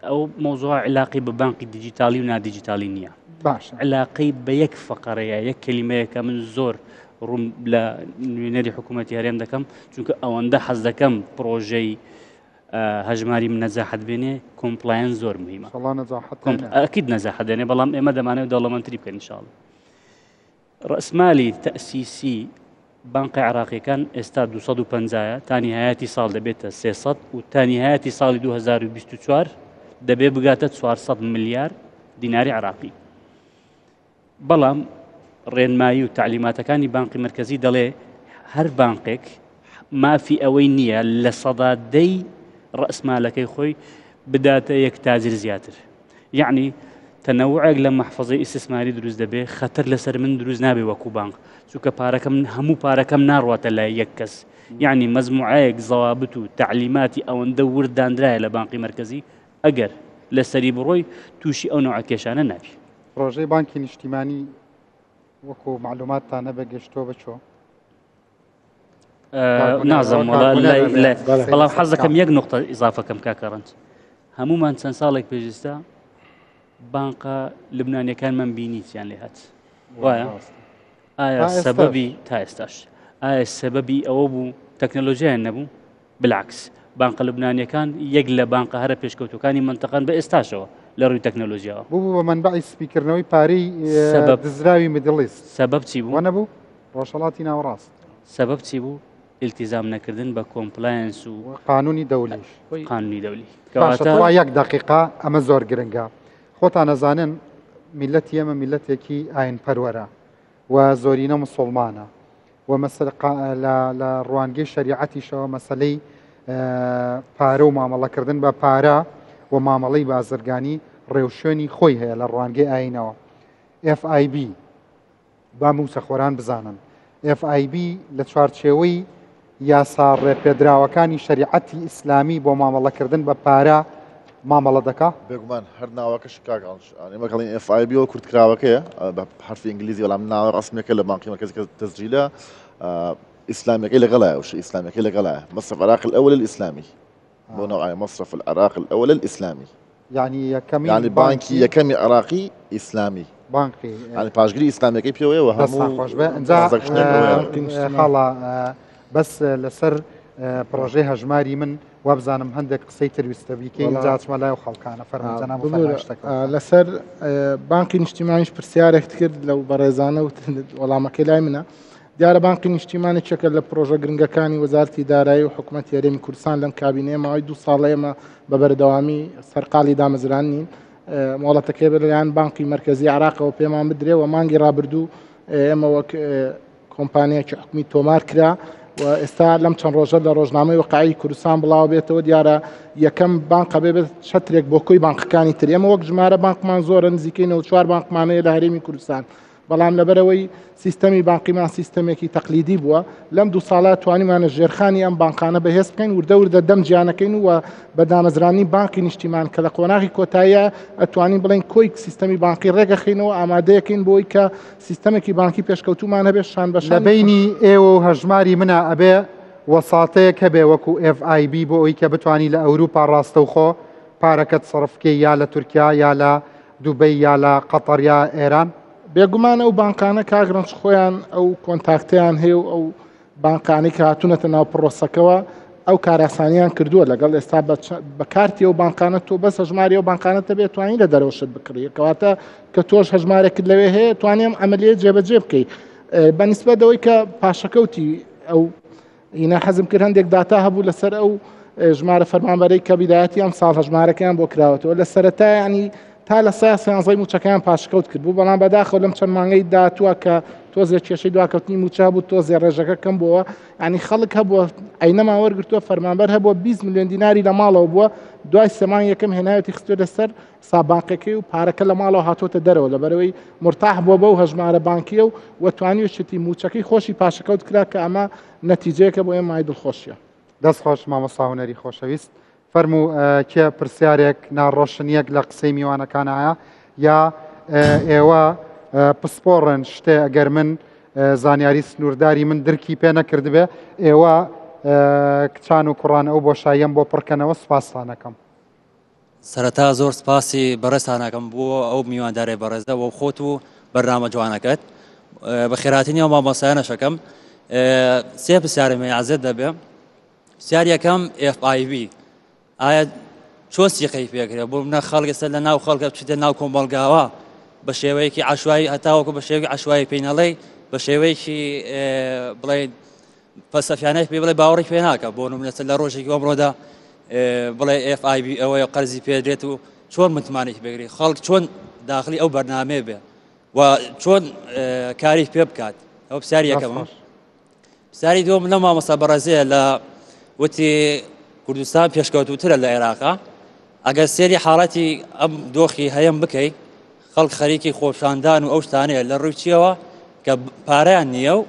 ئەو مۆزوع علاقی بە بانکی دیجیتالی و نادیجیتالی نییە. باش علاقی بە یەک فقەرەیە یەک کەلیمەیەکە من زۆر ڕوون لە نوێنەری حکوومەتی هەرێم دەکەم چونکە ئەوەندە حەز دەکەم پرۆژەی هەژماری من نەجاحەت بێنێ کۆمپلایەنس زۆر مهمە. ئەکید نەجاحەت دێنێ بەڵام ئێمە دەمانێت دەوڵەمەندتری بکەین ئینشاڵڵا. ڕسمالی تەسیسی بانقی عراقیەکان ئێستا 250 تانیهایەتی ساڵ دەبێتە 300 و تانیهایەتی ساڵی 2024 دەبێ بگاتە 400 ملیار دیناری عراقی. بەڵام ڕێنمایی و تعلیماتەکانی بانقی مرکزی دەڵێ هەر بانقێک مافی ئەوەی نییە لە سەدادەی ڕەسمالەکەی خۆی بداتە یەک تاجر زیاتر. یعنی تەنەوعێک لە مەحفەزەی ئیستثماری دروست دەبێ خەتەر لەسەر من دروست نابێ وەکو بانق چونکە پارەکەم هەموو پارەکەم ناڕواتە لای یەک کەس. یعنی مەزموعەیەک زەوابت و تعلیماتی ئەوەندە ورددانرایە لە بانقی مرکزی ئەگەر لەسەری بڕۆی تووشی ئەو نوع کێشانە نابی. پرۆژەی بانکی نیشتیمانی وەکو معلوماتتان نەبێ گەشتۆ بچۆ نازم بەڵام حەز دەکەم یەک نقطە ئیزافەکەم کاکەڕەنج هەمومان چەند ساڵێک پێشستا بانقە لبنانیەکانمان بینیتیان لێ هات وایە ئایا سەبەبی تا ئێستاش ئایا سەبەبی ئەوە بوو تەکنۆلۆژیایان نەبوو بالعکس بانقە لبنانیەکان یەک لە بانقە هەرە پێشکەوتوەکانی منتەقەن بە ئێستاشەوە لە ڕووی تەکنۆلۆژیاوە بوو بە منبعی سپیکردنەوەی پارەی دزراوی مدڵیست سەبەب چی بوو نەبوو ڕۆژهەڵاتی ناوەڕاست سەبەب چی بوو التیزام نەکردن بە کۆمپلایەنس و قانونی دەولیش قانونی دەولی کەواتە یەک دقیقا ئەمە زۆر گرنگە خۆتان نەزانن میلەتی ئێمە میلەتێکی ئاین پەروەرە و زۆرینە موسڵمانە و لە ڕوانگەی شەریعەتیشەوە مەسەلەی پارە و مامەڵەکردن بە پارە و مامەڵەی بازرگانی ڕێوشێنی خۆی هەیە لە ڕوانگەی ئاینەوە. FIB با موسەخۆران بزانن FIB لە چوارچێوەی یاسا ڕێپێدراوەکانی شەریعەتی ئیسلامی بۆ مامەڵەکردن بە پارە مامەڵە دەکا بێگومان هەر ناوەکەش کاگەڵ ئێمەکەڵین FIB و کورتکراوەکەیە بە حرفی ئینگلیزی وەڵام ناوە ڕسمەکە لە بانقی مرکزی تەسجیلە إسلامي إلى غلاء وش إسلامي إلى غلاء مصرف العراق الأول الإسلامي مو نوعي مصرف العراق الأول الإسلامي يعني كمي يعني بانكي كمي عراقي إسلامي بانكي يعني باشجري إسلامي كيف يوي وهمو خلا بس لسر بروجي هجماري من وابزانم هندك قصيتر ويستبيكي جات ملاي وخلقانا فرمان جناب فرماشتك لسر بانكي اجتماعيش برسيارة كتير لو برزانة ولا ما كلاي منها دیارە بانقی نیشتیمانی چەکە لە پرۆژە گرنگەکانی وەزارەتی دارایی و حکوومەتی هەرێمی کوردستان لەم کابینەیە ماوەی 2 ساڵ ئێمە بە بەردەوامی سەرقاڵی دامەزران نین مۆڵەتەکەی بەلایەن بانقی مرکزی عراقەوە پێمان بدرێ و مانگی ڕابردوو ئێمە وەک کۆمپانیەکی حکومی تۆمار کرا و ئێستا لەم چەند ڕۆژە لە ڕۆژنامەی وەقەعی کوردستان بڵاو بێتەوە دیارە یەکەم بانقە بێت چەترێک بۆ کۆی بانقەکانی تر ئێمە وەک ژمارە بانقمان زۆرە نزیکەی 94 بانقمانەیە لە هەرێمی کوردستان بەڵام لەبەرەوەی سیستەمی بانقیمان سیستەمێکی تەقلیدی بووە لەم 2 ساڵە توانیمانە ژێرخانی ئەم بانقانە بەهێز بکەین وردە وردە دەم گیانەکەین و بە دامەزرانی بانقی نیشتیمان کە لە قۆناغی کۆتاییە ئەتوانین بڵین کۆی سیستەمی بانقی ڕێگەخینەوە ئامادەیەکەین بۆی کە سیستەمێکی بانکی پێشکەوتومان هەبێت شان بەشان لە بینی ئێوە و هەژماری منە ئەبێ وەساتەیەک هەبێ وەکو FIB بۆ ئەوی کە بتوانی لە ئەوروپا ڕاستەوخۆ پارەکەت سەرفکەی یا لە تورکیا یا لە دوبەی یا لە قەتەر یا ئێران بێگومان ئەو بانقانە کاگرنج خۆیان ئەو کۆنتاکتیان هەیە و ئەو بانقانی کە هاتوونەتە ناو پرۆسەکەەوە ئەو کاراسانیان کردووە لەگەڵ ئێستا بە کارتی ئەو بانقانە تۆ بەس هەژماری ئەو بانقانەتە بێت توانین لە دەرەوەشت بکڕی کەواتە کە تۆش هەژمارێکت لەوێ هەیە توانیم ئەمەلیە جێبەجێ بکەیت بەنسبەت ئەوەی کە پاشەکەوتی ئەو ئینە حەزم کرد هەندێک داتا هەبوو لەسەر ئەو ژمارە فەرمانبەرەی کە بیدایەتی ئەم ساڵ هەژمارەکەیان بۆ کراوەتەوە لە سەرەتا ینی تا لە سیانزای موچەکەیان پاشکەوت کرد بوو بەڵام بەداخەوە لەم چەند مانگەی داتووە کە تۆزێ کێشەی دواکەوتنی موچە بوو تۆزێ ڕێژەکە کەم بووە ینی خەڵک هەبووە ئەینەما وەرگرتووە فەرمانبەر هەبووە 20 میلیۆن دیناری لە ماڵەوە بووە دوای سێمان یەکەم هێناوێتی خستوێ لەسەر سابانقەکەی و پارەکە لە ماڵەوە هاتۆتە دەرەوە لەبەرەوەی مرتاح بووە بەو هەژمارە بانکیە و وەتوانی شتی موچەکەی خۆشی پاشەکەوت کرا کە ئەمە نەتیجەیەکە بۆ ئێمە دڵخۆشیە دەست خۆش مامۆستا هونەری خۆشەویست فەرموو کێ پرسیارێک ناڕۆشنیەک لە قسەی میوانەکانایە یا ئێوە پسپۆڕن شتێ ئەگەر من زانیاری سنوورداری من درکی پێ نەکردبێ ئێوە کچان و کوڕان ئەو بۆشاییەم بۆ پڕکەنەوە سوپاسانەکەم سەرەتا زۆر سپاسی بەڕێستانەکەم بۆ ئەو میواندارێ بەڕێزدە و خۆت و بەرنامە جوانەکەت بە خێراتنیەوە مامۆسایانەشەکەم سێ پرسیارم عەزێت دەبێ پرسیاریەکەم FIB ئایا چۆن سیقەی پێکرێت بۆ منە خەڵک ئێستا لە ناو خەڵکە بچیتە ناو کۆمەڵگاوە بە شێوەیەکی عەشوایی هەتاوەکو بە شێوەیەکی عەشوایی پێی نەڵێی بە شێوەیەکی بڵێن فەلسەفیانەی پێ بڵێ باوەڕی پێ ناکە بۆ نمونە لە ڕۆژێکی ئەمڕۆدا بڵێ FIB ئەوەیە قەرزی پێدرێت و چۆن متمانێکی بگری خەڵک چۆن داخلی ئەو بەرنامەیە بێ و چۆن کاری پێ بکات ئەو پرسیاری یەکەم پرسیاری دووەم لە مامۆستا بەڕێزەیە لە وتی کوردستان پێشکەوتوترە لە عێراقا ئەگەر سێری حاڵەتی ئەم دۆخی هەیەم بکەیت خەڵک خەریکی خۆشاندان و ئەو شتانەیە لە ڕووی چیەوە کە پارەیان نییە و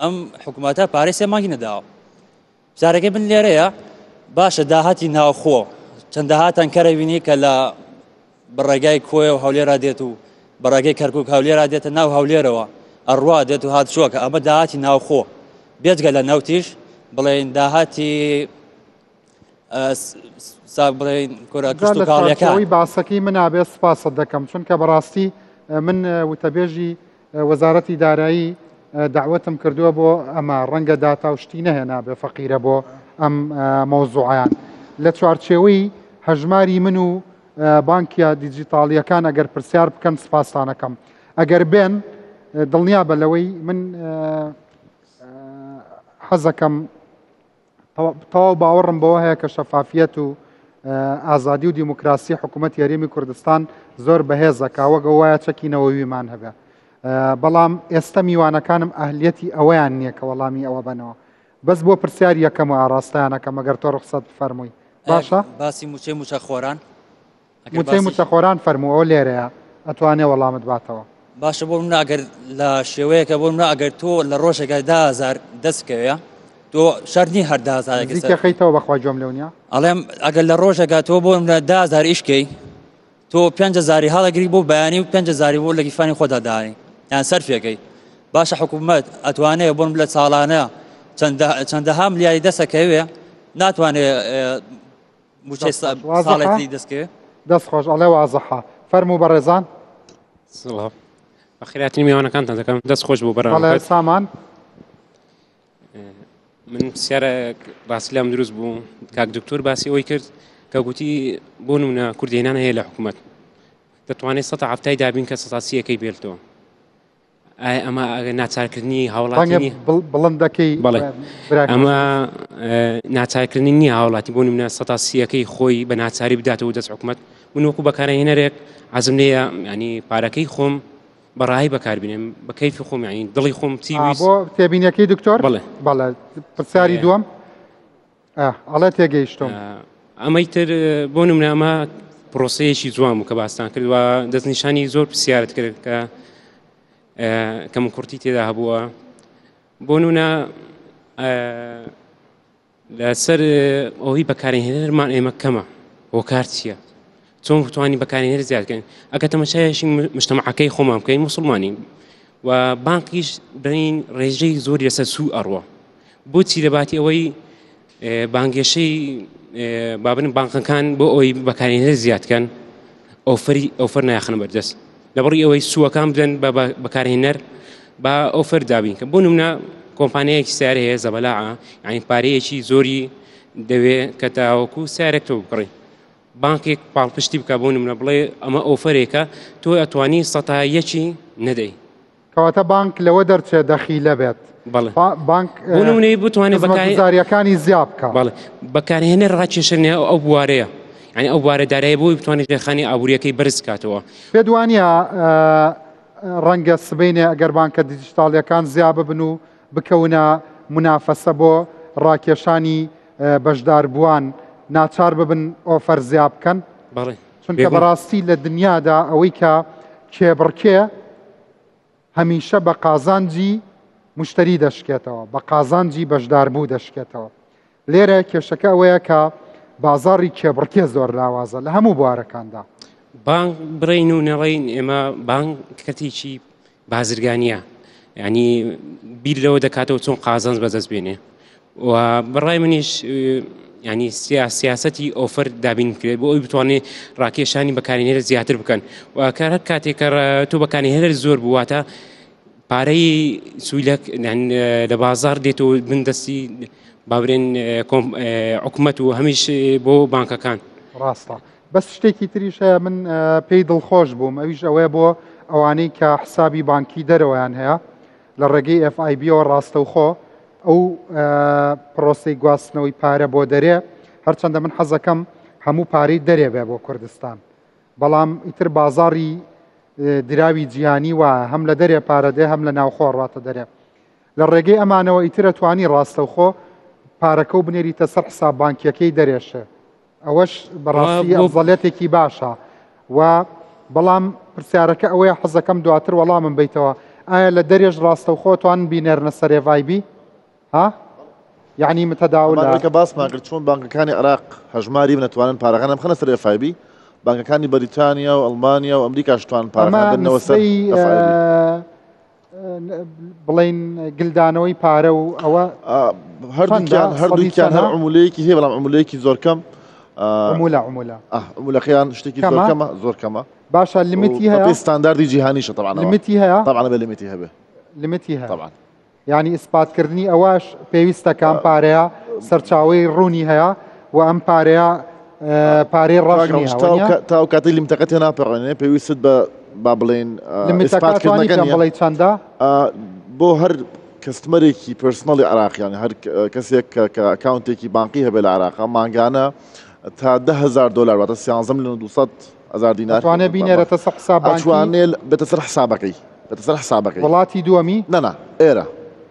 ئەم حکوومەتە پارەی سێ مانگی نەداوە پرسیارەکەی من لێرەیە باشە داهاتی ناوخۆ چەند داهاتان کەرەبینی کە لە بەڕێگای کۆی و هەولێرا دێت و بەڕێگەی کەرکووک هەولێرا دێتە ناو هەولێرەوە ئەڕوا دێت و هاتشووەکە ئەمە داهاتی ناوخۆ بێجگە لە نەوتیش بڵێن داهاتی بڵێن کۆرەکەی باسەکەی منابێ سپاسە دەکەم چونکە بەڕاستی من وتەبێژی وەزارەتی دارایی دعوتم کردووە بۆ ئەمە ڕەنگە داتا و شتی نەهێنا بێ فەقیرە بۆ ئەم مۆزوعیان لە چوارچێوەی هەژماری من و بانکیە دیجیتاڵیەکان ئەگەر پرسیار بکەن سپاسانەکەم ئەگەر بێن دڵنیا بە لەوەی من حەزەکەم تەواو باوەڕم بەوە هەیە کە شەفافیەت و ئازادی و دیموکراسی حکوومەتی هەرێمی کوردستان زۆر بەهێزەکە وەگە وایە چەکینەوەویمان هەبێ بەڵام ئێستا میوانەکانم ئەهلیەتی ئەوەیان نییە کە وەڵامی ئەوە بنەوە بەس بۆ پرسیاری یەکەم و ئاراستەیانەکە مەگەر تۆ ڕخسەت بفەرمووی باشە باسی موچەی موچەخۆران موچەی موچەخۆران فەرمووەوە لێرەیە ئەتوانێ وەڵامت باتەوە باشە بۆ من ئەگەر لە شێوەیەکە بۆ من ئەگەر تۆ لە ڕۆژێکە 10,000 دەستکەوێ تۆ شەرنی هەر 10,000 خەیتەوە بەخوا جۆم لەونیا ئەڵێم ئەگەر لە ڕۆژێکە تۆ بۆ من 10,000 ئیشکەی تۆ 5,000 هەڵەگری بۆ بەیانی و 5,000 بۆ لە گیفانی خۆدا داهی یان سەرفێکەی باشە حکوومەت ئەتوانێت بۆم لە ساڵانە چەندەها ملیاری دەسەکەوێ ناتوانێت موچەی ساڵێتی دەستکەوێ دەست خۆش ئەڵێ وازەحا فەرموو بەڕێزان بەخێراتنی میوانەکانتان دەکەم دەست خۆش بوو بەڕێ سامان من پرسیارە ڕاستی لام دروست بوو کاک دکتۆر باسی ئەوی کرد کە گوتی بۆ نمونە کوردێنان هەیە لە حکوومەت دەتوانێت سەد هەفتای دابین کە سەتاسیەکەی بێتەوە ئەمە ناچارکردنی هاوڵاتی بڵندەکەی ئەمە ناچارکردنی نییە هاوڵاتی بۆ نمونە سەتاسیەکەی خۆی بە ناچاری بداتەوە دەست حکوومەت ونوەکو بەکارهێنەرێک عەزم لێیە ینی پارەکەی خۆم بەڕایی بەکاربینێم بە کەیفی خۆم ینی دڵی خۆم بۆ تێبینیەکەی دکتۆر بەڵێ پرسیاری دووەم ئەڵێ تێگەیشتم ئەمەی تر بۆ نمونە ئەمە پرۆسەیەکی جوان بوو کە باستان کردووە دەستنیشانی زۆر پرسیارت کرد کە کەم کورتی تێدا هەبووە بۆ نمونە لەسەر ئەوەی بەکارهێنەرمان ئێمە کەمە بۆ کار چییە چۆن بتوانین بەکارهێنەر زیادکەین ئەگە تەماشایەشی مجتەمەعەکەی خۆمان بکەین موسڵمانی و بانکیش بڕین ڕێژەی زۆری لەسەر سوو ئەڕوە بۆچی لەباتی ئەوەی بانگێشەی بابن بانکەکان بۆ ئەوەی بەکارهێنەر زیادکەن ئۆفەر نایخنە بەردەست لەبڕی ئەوەی سووەکان بدەن بە بەکارهێنەر با ئۆفەر دابین کە بۆ نمونە کۆمپانیایەکی سیارە هەیە زەبەلاعە یعنی پارەیەکی زۆری دەوێت کە تاوەکو سیارێک تۆ بکڕی بانکێک پاڵپشتی بکە بۆ نمونە بڵێ ئەمە ئۆفەرێکە تۆ ئەتوانی سەتایەکی نەدەی کەواتە بانک لەوە دەرچێت دەخیلە بێت بانک بۆ نمونەی بتوانێت بەکارهێنەرەکانی زیاد بکە بەکارهێنەر ڕاکێشەنێ ئەو بوارەیە یعنی ئەو بوارەدارایی بۆی بتوانێت لێخانی ئابوووریەکەی بەرز کاتەوە پێ دوانە ڕەنگە سبینێ ئەگەر بانکە دیجیتاڵیەکان زیاد ببن و بکەونە منافەسە بۆ ڕاکێشانی بەشداربووان ناچار ببن ئۆفەر زیاد بکەن چونکە بەڕاستی لە دنیادا ئەوەی کە کێبڕکێ هەمیشە بە قازانجی مشتری دەشکێتەوە بە قازانجی بەشداربوو دەشکێتەوە لێرە کێشەکە ئەوەیە کە بازاڕی کێبڕکێ زۆر لاوازە لە هەموو بوارەکاندا بانک بڕین و نەڵین ئێمە بانک کەتێکی بازرگانیە ینی بیر لەوە دەکاتەوە چۆن قازانج بەدەست بێنێ و بەڕای منیش ینی سیاسەتی ئۆفەر دابین کرێت بۆ ئەوی بتوانێت ڕاکێشانی بەکارهێنەر زیاتر بکەن و کار هەر کاتێک کە تۆ بەکارهێنەر زۆر بواتە پارەی سوولەک لە بازار دێتەوە بندەستی باورێن حکوومەت و هەمیش بۆ بانکەکان ڕاستە بەس شتێکی تریش هەیە من پێی دڵخۆش بووم ئەویش ئەوەیە بۆ ئەوانەی کە حسابی بانکی دەرەوەیان هەیە لە ڕێگەی FIB-ەوە ڕاستەوخۆ ئەو پرۆسی گواستنەوەی پارە بۆ دەرێ هەرچەندە من حەزەکەم هەموو پارەی دەرێ بێ بۆ کوردستان بەڵام ئیتر بازاڕی دراوی جیهانی وایە هەم لە دەرێ پارە دێ هەم لە ناوخۆ ڕاتە دەرێ لە ڕێگەی ئەمانەوە ئیترە توانی ڕاستەوخۆ پارەکە و بنێریتە سەر حساب بانکیەکەی دەرێشێ ئەوەش بەڕاستی ئەفضەڵێتێکی باشە و بەڵام پرسیارەکە ئەوەیە حەزەکەم دواتر وەڵامم بیتەوە ئایا لە دەرێژ ڕاستەوخۆ توان بینێرنە سەر FIB ها یعنی متەداولە باسمان کرد چۆن بانکەکانی عراق هەژماری بنەتوانن پارەکان بخەنە سەر FIB بانکەکانی بەریتانیا و ئەڵمانیا و ئەمریکاش توان پارەکان بنەوە سەر بڵین گلدانەوەی پارە و ئەوە هەردووکیان هەر عمولەیەکی هەیە بەڵام عمولەیەکی زۆر کەم عمولەکەیان شتێکی زۆر کەمە زۆر کەمە باشە لیمیتی هەیە ستانداردی جیهانیشە طبعا لیمیتی هەیە طبعا بە لیمیتی هەبێ لیمیتی هەیە طبعا یعنی ئیسپاتکردنی ئەوەش پێویستە کام پارەیە سەرچاوەی ڕوونی هەیە و ئەم پارەیە پارەی ڕەشنی تا و کاتی لیمتەکە تێ ناپەڕێنێ پێویست بە با بڵێن ئیسپاتکردنەکەنی چەندە بۆ هەر کەستمەرێکی پرسنەڵی عراقیان هەر کەسێک کە ئەکاونتێکی بانقی هەبێ لە عراق مانگانە تا $10,000 واتە 13,200,000 دینار توانێت بینێرێتە سەر حساب بانکی توانێت بێتە سەر حسابەکەی بێتە سەر حسابەکەی وڵاتی دووەمی نەنا ئێرە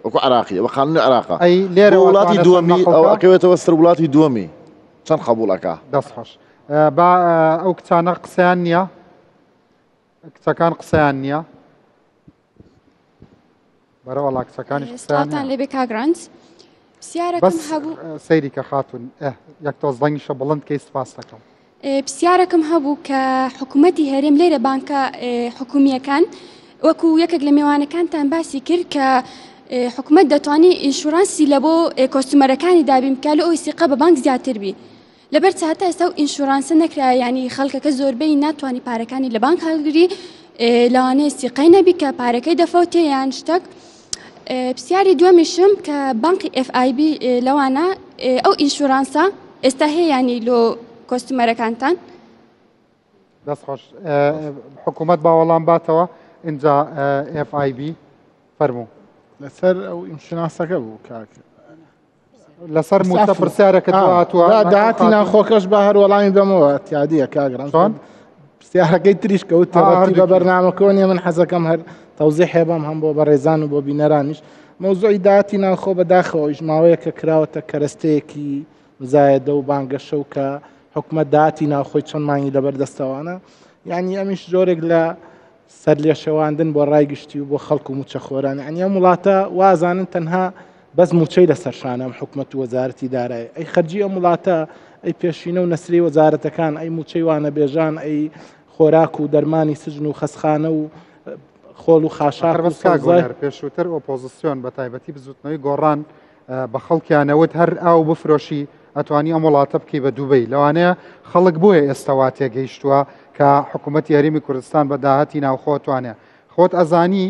وەکو عراقی وە قانونی عراقا ئەی لێرە وڵاتی دووەمی ئەو ئەکەوێتەوە سەر وڵاتی دووەمی چەند قبوڵەکە دەست خۆش با ئەو کچانە قسەیان نییە کچەکان قسەیان نییە بەرەوەڵا کچەکانی قسەیان لێبێ کاگرانت پرسیارەکەم هەبوو سەیری کە خاتون یەک تۆز دەنگیشە بڵند کەی سپاس دەکەم پرسیارەکەم هەبوو کە حکوومەتی هەرێم لێرە بانکە حکوومیەکان وەکو یەکێک لە میوانەکانتان باسی کرد کە حکوومەت دەتوانێت ئینشورانسی لە بۆ کۆستومەرەکانی دابین بکات لە ئەوی سیقە بە بانک زیاتر بی لەبەر چاتە ئێستا و ئینشورانسە نەکرا ینی خەڵکەکە زۆربەی ناتوانانی پارەکانی لە بانک هەڵگری لەوانەیە سیقەی نەبی کە پارەکەی دەفەوتێ یان شتێک پرسیاری دووەمیشم کە بانکی FIB لەوانە ئەو ئینشورانسە ئێستا هەیە ینی لۆ کۆستومەرەکانتان دەست خۆش حکوومەت باوەڵام باتەوە اینجا FIB فەرموو لەسەر ئەو ئینشورانسەکە بوو کاکە لەسەر موتە پرسیارەکە هاتووە داهاتی ناخۆکەش بە هەر وەڵامی دەمەوە تیادیە کاگران پرسیارەکەی تریش کەوتە بە بەرنامەکۆنیە من حەزەکەم هەر تەوزیح هێبم هەم بۆ بەڕێزان و بۆ بینەرانیش مەوزوعی داهاتی ناخۆ بەداخەوەیش ماوەیە کە کراوەتە کەرەستەیەکی مزایەدە و بانگەشە و کە حکوومەت داهاتی ناخۆی چەند مانگی لەبەردەستەوانە یعنی ئەمیش زۆرێک لە سەر لێ شەواندن بۆ ڕای گشتی و بۆ خەڵک و موچەخۆران ینی ئەم وڵاتە وازانن تەنها بەس موچەی لەسەر شانە حکوومەت و وەزارەتی دارایی ئەی خەرجی ئەم وڵاتە ئەی پێشینە و نەسری وەزارەتەکان ئەی موچەی وانە بێژان ئەی خۆراک و دەرمانی سژن و خەسخانە و خۆڵ و خاشاک پێشووتر ئۆپۆزیسیۆن بە تایبەتی بزوتنەوەی گۆڕان بە خەڵکیانەوت هەر ئاو بفرۆشی ئەتوانی ئەم وڵاتە بکەی بە دووبەی لەوانەیە خەڵک بۆیە ئێستاوا تێگەیشتووە کە حکوومەتی هەرێمی کوردستان بە داهاتی ناوخۆتوانێ خۆت ئەزانی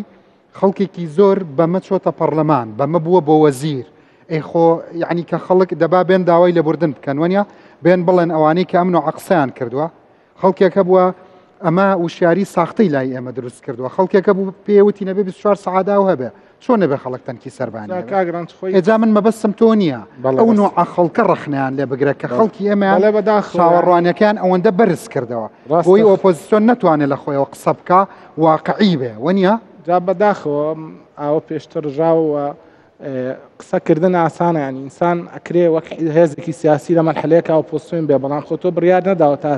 خەڵکێکی زۆر بەمە چۆتە پەرلەمان بەمە بووە بۆ وەزیر ئەی خۆ یعنی کە خەڵک دەبا بێن داوای لەبوردن بکەن وەنیا بێن بڵێن ئەوانەی کە ئەمن و عەقسەیان کردووە خەڵکێکە بووە ئەمە وشیاری ساختەی لای ئێمە دروست کردووە خەڵکێکە بوو پێوتی نەبێ 24 سەعادا و هەبێ چۆن نەبێ خەڵک تەنکی سەربانی ئێجا من مەبەستم تۆ نییە ئەو نوع خەڵکە ڕەخنیان لێ بگرێت کە خەڵکی ئێمەیان چاوەڕوانەکان ئەوەندە بەرز کردەوە بۆی ئۆپۆزیسیۆن نەتوانێت لە خۆیەوە قسە بکە واقعی بێ وەنیە جا بەداخەوە ئاوە پێشتر ژاوە قسەکردن ئاسانە ینی ئینسان ئەکرێ وەک هێزێکی سیاسی لە مەرحەلەیەک ئۆپۆزیسیۆن بێ بەڵام خۆ تۆ بڕیار نەداوە تا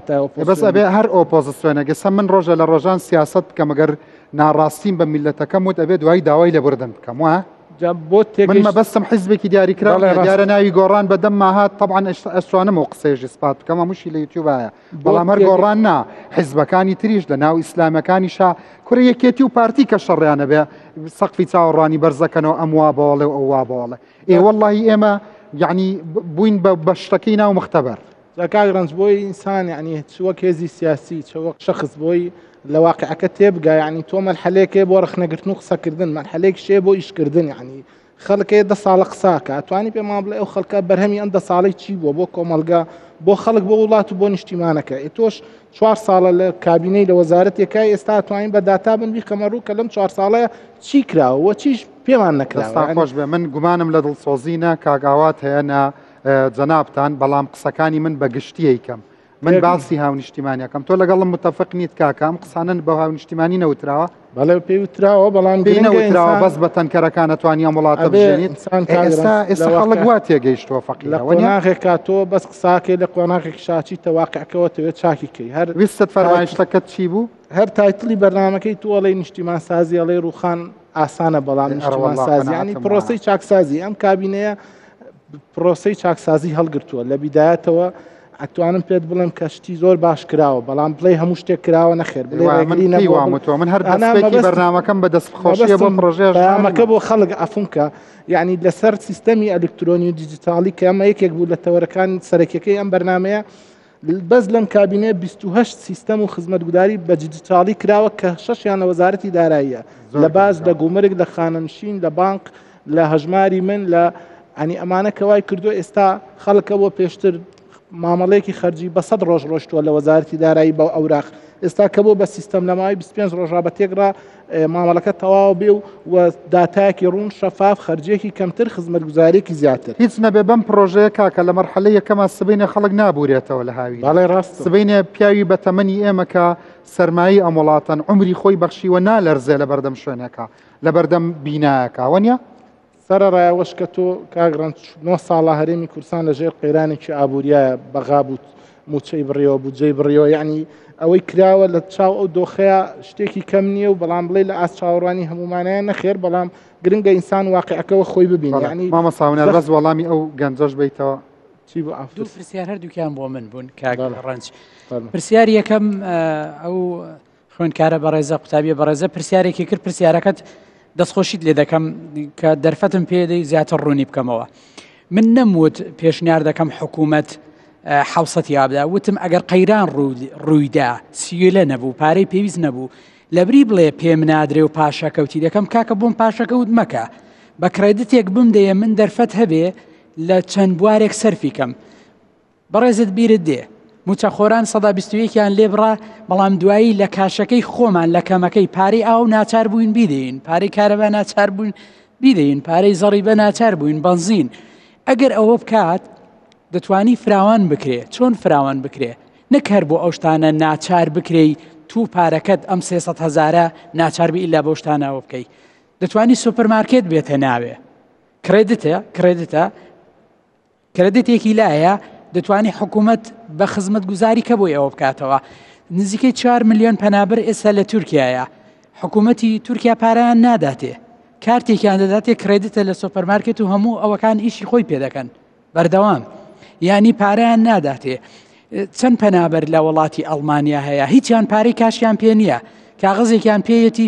بەس ئەبێ هەر ئۆپۆزیسیۆنە گەسە من ڕۆژە لە ڕۆژان سیاست بکەم ئەگەر ناڕاستیم بە میلەتەکەم وت ئەبێ دوای داوای لەبوردن بکەم وە من مەبەستم حیزبێکی دیاریکرا دیارە ناوی گۆڕان بەدەم ماهات طبعا ئەشتوانم و قسەیژی سپات بکەم هەمووشی لە یوتیوبایە بەڵام هەر گۆڕان نا حیزبەکانی تریش لە ناو ئیسلامەکانیشا کورە یەکێتی و پارتی کە شەڕیانە بێ سەقفی چاوەڕوانی بەرزەکەنەوە ئەم وا بەوەڵێ و ئەو وا بەوەڵێ وەڵڵاهی ئێمە یعنی بووین بە شتەکەی ناو مختبەر کاگرنج بۆی ئینسان یعنی چوەک هێزی سیاسی چوەک شەخص بۆی لە واقعەکە تێبگا یعنی تۆ مەرحەلەیەکێ بۆ ڕخنەگرتن و قسەکردن مەرحەلەیەک شێ بۆ ئیشکردن یعنی خەڵکێ 10 ساڵە قساکە ئەتوانی پێمان بڵێ ئەو خەڵکە بەرهەمی ئەم 10 ساڵەی چی بووە بۆ کۆمەلگا بۆ خەڵک بۆ وڵات و بۆ نیشتیمانەکە تۆش 4 ساڵە لە کابینەی لە وەزارەتێکای ئێستا ئەتوانین بە داتا بنبی کەمەڕوو کە لەم 4 ساڵەیە چی کراوە چیش پێمان نەکراوە خۆش بێ من گومانم لە دڵسۆزینە کاگاوات هەیە جەنابتان بەڵام قسەکانی من بە گشتی یکەم من باسی هاونیشتیمانیەکەم تۆ لەگەڵم متفق نیت کاکەم قسانن بە هاونیشتیمانی نەوتراوە بەڵێ پێی وتراوە بەڵام نەوتراوە بەس بە تەنکەرەکان ئەتوانی ئەم وڵاتە بژێنیت ئێستا خەڵک وا تێگەیشتووە فەقیر لە قۆناغێکا تۆ بەس قساکێ لە قۆناغێک شاچی تەواقعەکەەوە تەوێت چاکیکەی هەر ویستت فەرمایشتەکەت چی بوو هەر تایتڵی بەرنامەکەی تۆڵی نیشتیمان سازی ئەڵێ ڕووخان ئاسانە بەڵام نیشتیمان سازی ینی پرۆسەی چاکسازی ئەم کابینەیە پرۆسەی چاکسازی هەڵگرتووە لە بیدایەتەوە ئەتوانم پێت بڵێم کەشتی زۆر باش کراوە بەڵام بڵێ هەموو شتێک کراوە نەخێر من هەر دەستێکی بەرنامەکەم بە دەستخۆشیە بۆ پڕۆژەیەمەکە بۆ خەڵک ئەفونکە یعنی لەسەر سیستەمی ئەلکترۆنی و دیجیتالی کە ئەمە یەکێک بوو لە تەوەرەکان سەرەکیەکەی ئەم بەرنمەیە بەس لەم کابینێ 28 سیستەم و خزمەتگوداری بە دیجیتالی کراوە کە 6یان لە وەزارەتی داراییە لە باز لە گومرگ لە خانەنشین لە بانک لە هەژماری من لە ئەنی ئەمانە کەوای کردو ئێستا خەڵکە بۆ پێشتر مامەڵەیەکی خەرجی بە 100 ڕۆژ ڕۆشتووە لە وەزارەتی دارایی بە ئەوراق ئێستا کە بۆ بە سیستەم لەماوەی 25 ڕۆژا بە تێکڕا مامەڵەکە تەواو بێ و داتایەکی ڕوون شەفاف خەرجێکی کەمتر خزمەتگوزارێکی زیاتر هیچ نەبێ بەم پرۆژەیە کاکە لە مەرحەلەی یەکەمە سبەینە خەڵک نابورێتەوە لە هاوی بەڵێ ڕاست سبەینە پیاوی بە تەمەنی ئێمە کە سەرمایی ئەم وڵاتەن عمری خۆی بەخشیوە نالەرزێ لە بەردەم شوێنەکە لە بەردەم بینایەکە وەنیە سەرڕایەوەش کە تۆ کاگران 9 ساڵە هەرێمی کوردستان لەژێر قەیرانێکی ئابوووریایە بەغا بوو موچەی بڕیەوە بودجەی بڕیەوە یعنی ئەوەی کراوە لە چاو ئەو دۆخەیە شتێکی کەم نییە و بەڵام بڵێ لە ئاس چاوەڕوانی هەمومانایە نەخێر بەڵام گرنگە ئینسان واقعەکەەوە خۆی ببین ینی مامەساونەر بەس وەڵامی ئەو گەنجەش بیتەوە چی بوو دوو پرسیار هەردووکیان بۆ من بوون ڕەنج پرسیار یەکەم ئەو خوێندکارە بەڕێزە قوتابیە بەڕێزە پرسیارێکی کرد پرسیارەکەت دەستخۆشیت لێ دەکەم کە دەرفەتم پێدەی زیاتر ڕوونی بکەمەوە من نەموت پێشنیار دەکەم حکوومەت حوسەتی یابدا وتم ئەگەر قەیران ڕوویدا سیێلە نەبوو پارەی پێویست نەبوو لەبری بڵێ پێم نادرێ و پاشەکەوتی دەکەم کاکە بۆم پاشەکەوت مەکە بە کرێدتێک بمدەیە من دەرفەت هەبێ لە چەند بوارێک سەرفیکەم بەڕێزت بیرت دێ موچەخۆران 121یان لێبڕا بەڵام دوایی لە کاشەکەی خۆمان لە کەمەکەی پارەی ئاو ناچار بووین بیدەین پارەی کارەبا ناچار بوون بیدەین پارەی زەڕی بە ناچار بووین بەنزین ئەگەر ئەوە بکات دەتوانی فراوان بکرێ چۆن فراوان بکرێ نەکەر بۆ ئەو شتانە ناچار بکرێی تو پارەکەت ئەم 300,000 ناچاربی ئیلا بۆ شتانەوە بکەی دەتوانی سوپەرمارکێت بێتە ناوێ کرێدتێکی لایە دەتوانی حکوومەت بە خزمەت گوزاری کە بۆی ئەوە بکاتەوە نزیکەی 4 ملیۆن پەنابەر ئێستا لە تورکایە حکوومەتی تورکیا پارەیان ناداتێ کارتێکیان دەداتێ کڕێدتە لە سوپەرمارکێت و هەموو ئەوەکان ئیشی خۆی پێدەکەن بەردەوام یعنی پارەیان ناداتێ چەند پەنابەر لە وڵاتی ئەڵمانیا هەیە هیچیان پارەی کاشیان پێ نییە کاغەزێکیان پێیەتی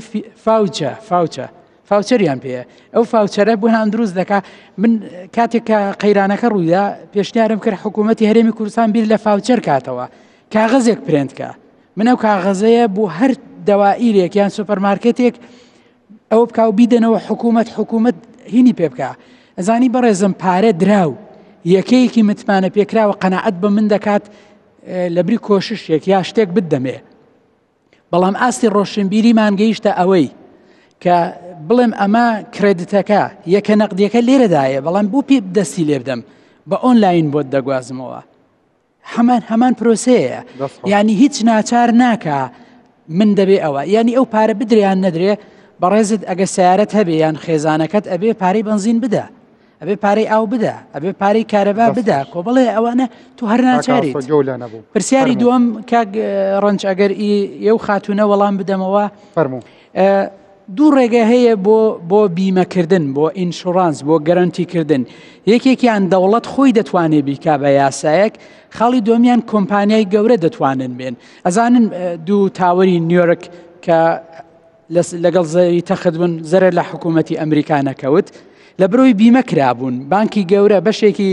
فاوچەریان پێە ئەو فاوچەرە بۆیان دروست دەکات من کاتێک کە قەیرانەکە ڕوویدا پێشنیارم کرد حکوومەتی هەرێمی کوردستان بیر لە فاوچەر کاتەوە کاغەزێک پرێنتکە من ئەو کاغەزەیە بۆ هەر دەوائیرێک یان سوپەرمارکێتێک ئەوە بکە و بیدەنەوە حکوومەت هینی پێ بکە ئەزانی بەڕێزم پارە دراو یەکەیەکی متمانە پێکراوە قەناعەت بە من دەکات لە بری کۆششێک یا شتێک بدەمێ بەڵام ئاستی ڕۆشنبیریمان گەیشتە ئەوەی کە بڵێم ئەمە کرێدتەکە یەکە نەقدیەکە لێرەدایە بەڵام بوو پێ دەستی لێ بدەم بە ئۆنلاین بۆت دەگوازمەوە هەمان پرۆسەیە ینی هیچ ناچار ناکە من دەبێ ئەوە ینی ئەو پارە بدریان نەدرێ بەڕێزت ئەگە سیارەت هەبێ یان خێزانەکەت ئەبێ پارەی بنزین بدە ئەبێ پارەی ئاو بدە ئەبێ پارەی کارەبا بدە کۆ بڵێ ئەوانە تو هەر ناچاریت پرسیاری دووەم کاک ڕەنج ئەگەر ئێو خاتونە وەڵام بدەمەوە دوو ڕێگە هەیە بۆ بیمەکردن بۆ ئینشورانس بۆ گەرانتیکردن یەکێکیان دەوڵەت خۆی دەتوانێت بیکا بە یاسایەک خاڵی دۆمیان کۆمپانیای گەورە دەتوانن بێن ئەزانن دوو تاوەری نیویۆرک کە لەگەڵ زەری تەخت بوون زەرە لە حکوومەتی ئەمریکا نەکەوت لە بڕۆی بیمە کرابوون بانکی گەورە بەشێکی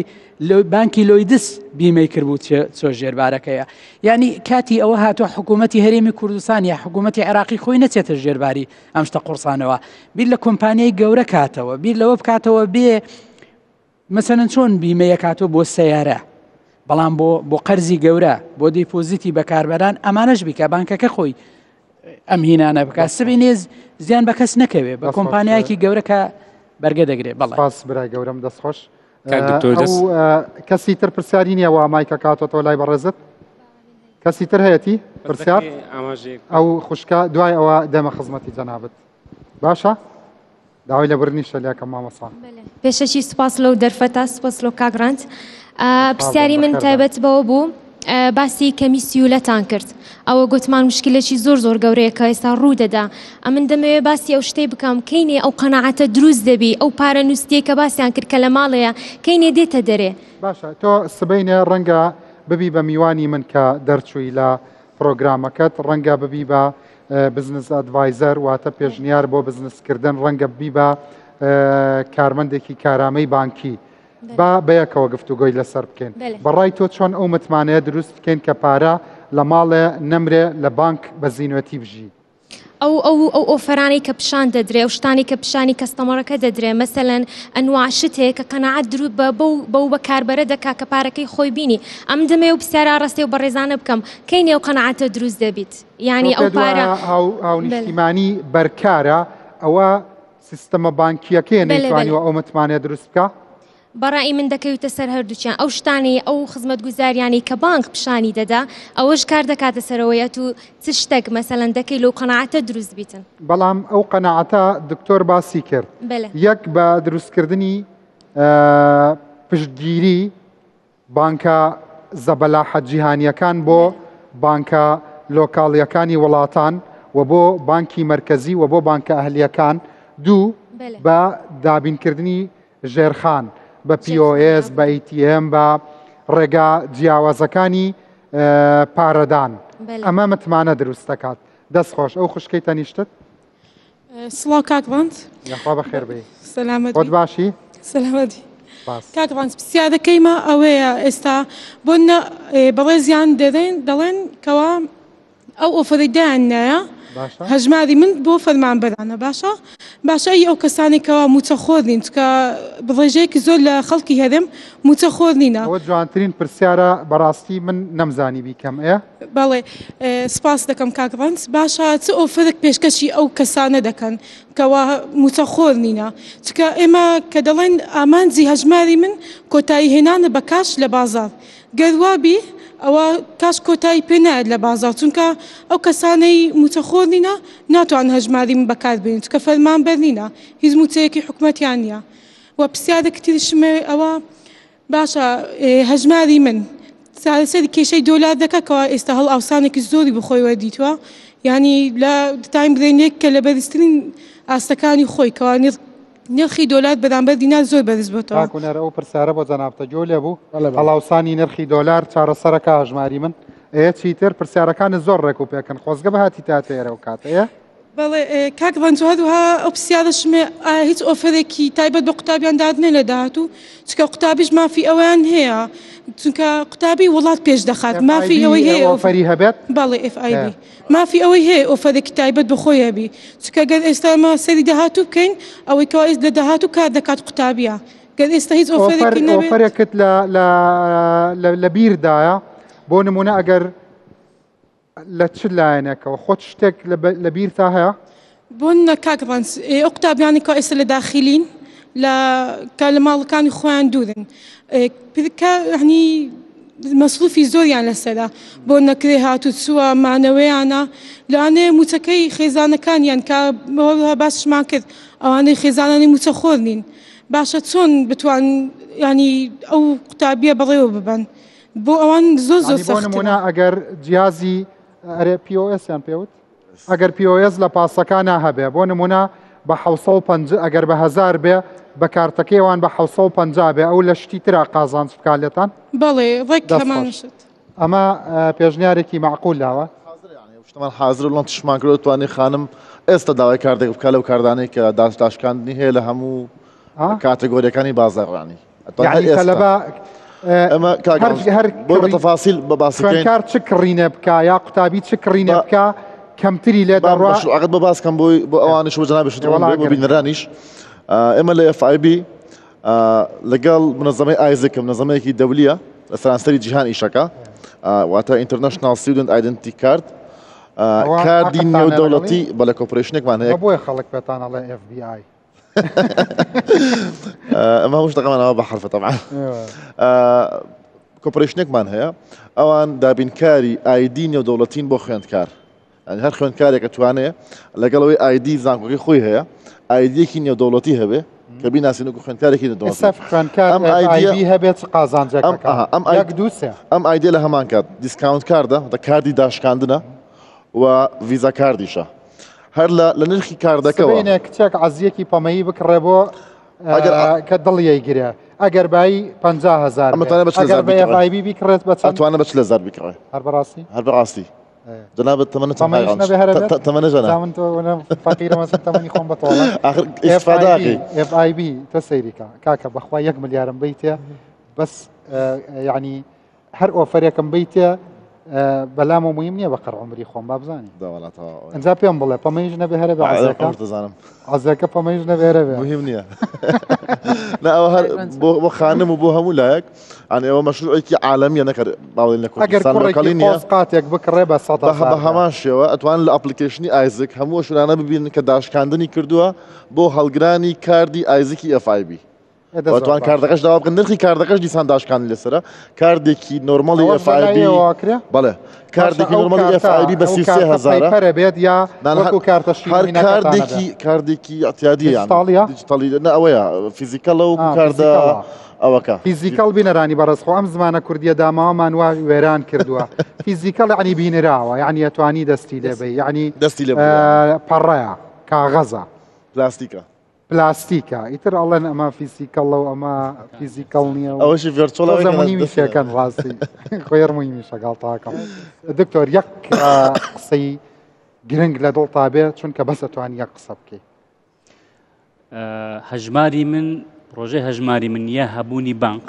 بانکی لۆیدس بیمەی کردبوو چۆ ژێربارەکەیە ینی کاتی ئەوە هاتووە حکوومەتی هەرێمی کوردستان یا حکوومەتی عێراقی خۆی نەچێتە ژێرباری ئەم شتە قورسانەوە بیر لە کۆمپانیای گەورە کاتەوە بیر لەوە بکاتەوە بێ مەسەلەن چۆن بیمەیە کاتۆ بۆ سەیارە بەڵام بۆ قەرزی گەورە بۆ دیپۆزیتی بەکاربەران ئەمانەش بیکە بانکەکە خۆی ئەم هینانە بکات سبی نێز زیان بە کەس نەکەوێ بە کۆمپانیایکی گەورە کە بەرگە دەگرێت بەڵێ باس برای گەورەم دەستخۆش کەسی تر پرسیاری نییە و ئامایکە کاتۆ لای بەڕێزت کەسی تر هەیەی پرسیار ئەو خوشکە دوای ئەوە دەمە خزمەتی جەنابەت باشە داوای لە برنی شەلیاکە مامەسا پێشەکی سوپاس لەو دەرفەتە سوپاس لەو کاگڕاند پرسیاری من تایبەت بەوە بوو باسی کەمیسیولەتان کرد ئەوە گوتمان مشکلێکی زۆر گەورەیە کە ئێستا ڕوو دەدا ئەمن دەمەوێت باسی ئەو شتەی بکەم کەینێ ئەو قەناعەتە دروست دەبی ئەو پارە نووسیە کە باسییان کرد کە لە ماڵەیە کەینێ دێتە دەرێ باشە تۆ سبەینە ڕەنگە ببی بە میوانی من کە دەرچووی لە پرۆگرامەکەت ڕەنگە ببی بە بزنس ئەدڤایزەر واتە پێشنیار بۆ بزنسکردن ڕەنگە ببی بە کارمەندێکی کارامەی بانکی با بەیەکەوە گفتوگۆی لەسەر بکەین بەڕای تۆ چۆن ئەو متمانەیە دروست بکەین کە پارە لە ماڵێ نەمرێ لە بانک بە زیینوەتی بژی ئەو ئۆفرانەی کە پیشان دەدرێ و شتانی کە پیشانی کەستەمەڕەکە دەدرێ مەسەلەن ئەنواع شتێک کە قەناعەت دروست بەو بەکاربەرە دەکا کە پارەکەی خۆی بینی ئەم دەمێ و پرسیارە ڕاستی و بەڕێزانە بکەم کەینێ و قەناعەتە دروست دەبیت یعنی ئەو پارە هاونیشتیمانی بەرکارە ئەوە سیستەمە بانکیەکەی نەیتوانیوە ئەو متمانەیە دروست بکە بەڕای من دەکەوێتە سەر هەردووچیان ئەو شتانی ئەو خزمەتگوزاریانی کە بانک پیشانی دەدا ئەوەش کار دەکاتە سەرەوەیەت و چ شتێک مەسەلەن دەکەی لەو قەناعەتە دروست بیتن بەڵام ئەو قەناعەتە دکتۆر باسی کرد یەک بە دروستکردنی پشتگیری بانکە زەبەلاحە جیهانیەکان بۆ بانکە لۆکاڵیەکانی وڵاتان و بۆ بانکی مرکزی و بۆ بانکە ئەهلیەکان دوو بە دابینکردنی ژێرخان بە POS بە ATM بە ڕێگا جیاوازەکانی پارەدان ئەمە متمانە دروست دەکات دەستخۆش ئەو خوشکەی تەنیشتت سڵاو کاکڕاند یاخوا بەخێر بێ سەلامەتی خۆت باشی سەلامەتی کاکڕاند پرسیارەکەیمە ئەوەیە ئێستا بۆ بەڕێزیان دەڵێن کەوا ئەو ئۆفەرەی دایانایە هەژماری من بۆ فەرمانبەرانە باشە ئەو کەسانی کەوا موچەخۆرنین چکە بڕێژەیەکی زۆر لە خەڵکی هەرێم موچەخۆرنینە ئەوە جوانترین پرسیارە بەڕاستی من نەمزانی بیکەم بەڵێ سپاس دەکەم کاکڕاند باشە چ ئۆفەرێک پێشکەشی ئەو کەسانە دەکەن کەوا موچەخۆرنینە چکە ئێمە کە دەڵێن ئامانجی هەژماری من کۆتایی هێنانە بە کاش لە بازار گەروابی ئەوە کاش کۆتایی پێنایێت لە بازار چونکە ئەو کەسانەی موچەخۆر نینە ناتوان هەژماری من بەکاربێنن چکە فەرمانبەر نینە هیچ موچەیەکی حکوومەتیان نییە و پرسیارێکی تریشمێ ئەوە باشە هەژماری من سەری کێشەی دۆلار دەکە کەوا ئێستا هەڵ ئاوسانێکی زۆری بخۆیوە دیتوە ینی لە تایم برێنێک کە لە بەرزترین ئاستەکانی خۆی کەوا نرخی دۆلار بەرامبەر دینار زۆر بەرز بۆتەوە. کاکوونەرە ئەو پرسیارە بۆ جەنابتە جۆ لێبوو هەڵاوسانی نرخی دۆلار چارەسەرەکە هەژماری من چیتر پرسیارەکانت زۆر ڕێک و پێکەن خۆزگە بەهاتی تاتێرە و کاتەیە بەڵێ کاک ڤەنجوهەروها ئەو پرسیارەشمێ هیچ ئۆفرێکی تایبەت بە قوتابیان دادنێ لە داهاتوو چکە قوتابیش مافی ئەویان هەیە چونکە قوتابی وڵات پێش دەخات مافی ئەوەی هەیە ئۆفەری هەبێت بەڵێ FIB مافی ئەوەی هەیە ئۆفرێکی تایبەت بەخۆی هەبی چکە گەر ئێستامە سەری داهاتوو بکەین ئەوەی کەوا لە داهاتوو کار دەکات قوتابیە گەر ئێستا هیچ ئۆفرێکی نەبێت ئۆفرێکت لە بیردایە بۆ نمونە ئەگەر لە چ لایەنێکەوە خۆت شتێک لە بیر تا هەیە؟ بۆن کاک ڤەنس ئەو قوتابیانی کە ئێستا لە داخلین کە لە ماڵەکانی خۆیان دوورن هەنی مەسروفی زۆریان لەسەرا بۆ نەکرێ هاتوو چووە مانەوەیانە لەوانەیە موچەکەی خێزانەکانیان کە باسشمان کرد ئەوانەی خێزانانی موچە خۆر نین باشە چۆن بتوان ینی ئەو قوتابیە بەڕێوە ببن بۆ ئەوان زۆر زۆر سەختە ئەگەر جیازی ئەرێ POS یان پێوت ئەگەر POS لە پاسەکانە هەبێ بۆ نمونە بە 750 ئەگەر بە 1000 بێ بە کارتەکەیوان بە 750 بێ ئەو لە شتی ترا قازانج بکالێتان بەڵێ ڕێک هەمانشت ئەمە پێشنیارێکی معقول لاوە شتمان حاضر وڵان تشمان کرد توانی خانم ئێستا داوای کاردێک بکە لەو کاردانەی کە داشکاندنی هەیە لە هەموو کاتەگۆریەکانی بازاڕانی ئەمە بۆ بە تەفاسیل بە باسیکار چ کڕینە بکە یا قوتابی چ کڕینە بکە کەمتری لێ ئەقەت بە باسکەم بۆی بۆ ئەوانش بۆ جەنابێت بۆ بینەرانیش ئێمە لە FIB لەگەڵ منەظەمەی ئایزێکە منەظەمەیەکی دەولیە لە سەرانسەری جیهان ئیشەکە واتە International Student Identity Card کاردی نێودەوڵەتی بە لە کۆپۆرێشنێکمان هەیە بۆیە خەڵک پێتان ئەڵێ FBI ئەمە هەموو شتەکەمانەوە بە حرفە تەبعا کۆپۆرێشنێکمان هەیە ئەوان دابینکاری ID نێودەوڵەتین بۆ خوێندکار هەر خوێندکارێک توانێت لەگەڵەوەی ID زانکۆکەی خۆی هەیە ئایدیەکی نێودەوڵەتی هەبێ کە بیناسیین و خوێندکارێکی نێودەوڵەتی هەبێت قازانجەکە ئەم ئایدیە لە هەمان کات دیسکاونت کاردە کاردی داشکاندنە و ڤیزا کاردیشە هەر لە نرخی کاردەکەەوە کچێک عەزیەکی پەمەیی بکڕێ بۆ کە دڵیەی گرێ ئەگەر بای 50,000 FIB بیکڕێت ئەتوانە بە 40,000 بکڕێ هەر بەڕاستی هەر بەڕاستی جنابت تمنى تمني خون بطولة FIB تسيريكا كاكا بخوا 1 مليار بيته بس يعني هر اوفريكم بيته بەلام و مهم نییە بەقەر عمری خۆم با بزانانی ئەجا پێم بڵێ پەمەیش نەبێ هەرە بە عەزەکە پەمەیش نەبێرە بێ مهم نییە ئەوە هەر بۆ خانم و بۆ هەموو لایەک ئەنێ ئەوە مەشروعێکی عالەمیە نەکرد باڵێن لە کوردستان نییە قاتێک بکڕێ بە بە هەمان شێوە ئەتوان لە ئەپلیکیشنی ئایزک هەموو شورانە ببینن کە داشکاندنی کردووە بۆ هەڵگرانی کاردی ئایزکی FIB واتوان کاردەکەش داوا بکەن نرخی کاردەکەش دیسان داشکاندنی لەسرە کاردێکی نۆرمەڵی FIB بەڵێ کاردێکی نۆرمەڵی FIB بە 3,000 بێت یا وەکو کارتەشی کاردێکی ئەتیادیە دیجیتاڵی ئەوەیە فیزیکەڵە و کاردە ئەوەکە فیزیکەڵ بینەرانی بەڕستخۆ ئەم زمانە کوردیە داماوەمان وا وێران کردووە فیزیکەڵ عنی بینراوە یعنی ئەتوانی دەستی لێبێ یعنی دەستی لێ پەڕەیە کاغەزە پلاستیکە پلاستیکە ئیتر ئەڵێن ئەمە فیزیکەڵە و ئەمە فیزیکەڵ نییە ئەوەشی ڤێرچۆڵەکەن ڕاستی خۆێرمویمی شەگاڵتاکەم دکتۆر یەک قسەی گرنگ لە دڵ تا بێت چونکە بەس ئەتوانی یەک قسە بکەیت هەژماری من ڕۆژەی هەژماری من یا هەبوونی بانک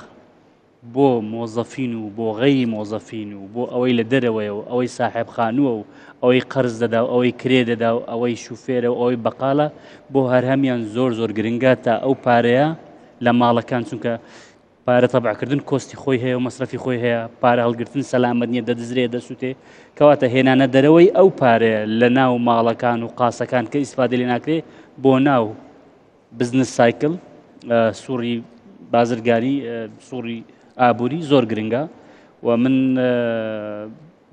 بۆ مۆزەفین و بۆ غەیری مۆزەفین و بۆ ئەوەی لە دەرەوەی و ئەوەی ساحێب خانووە و ئەوەی قەرز دەدا و ئەوەی کرێ دەدا و ئەوەی شوفێرە و ئەوەی بەقالە بۆ هەر هەمیان زۆر زۆر گرنگە تا ئەو پارەیە لە ماڵەکان چونکە پارە تەبعکردن کۆستی خۆی هەیە و مەسرەفی خۆی هەیە پارە هەڵگرتن سەلامەت نییە دەدزرێ دەسووتێ کەواتە هێنانە دەرەوەی ئەو پارەیە لە ناو ماڵەکان و قاسەکان کە ئیسفادە لێ ناکرێ بۆ ناو بزنس سایکل سووری بازرگاری سووری ئابووری زۆر گرنگە و من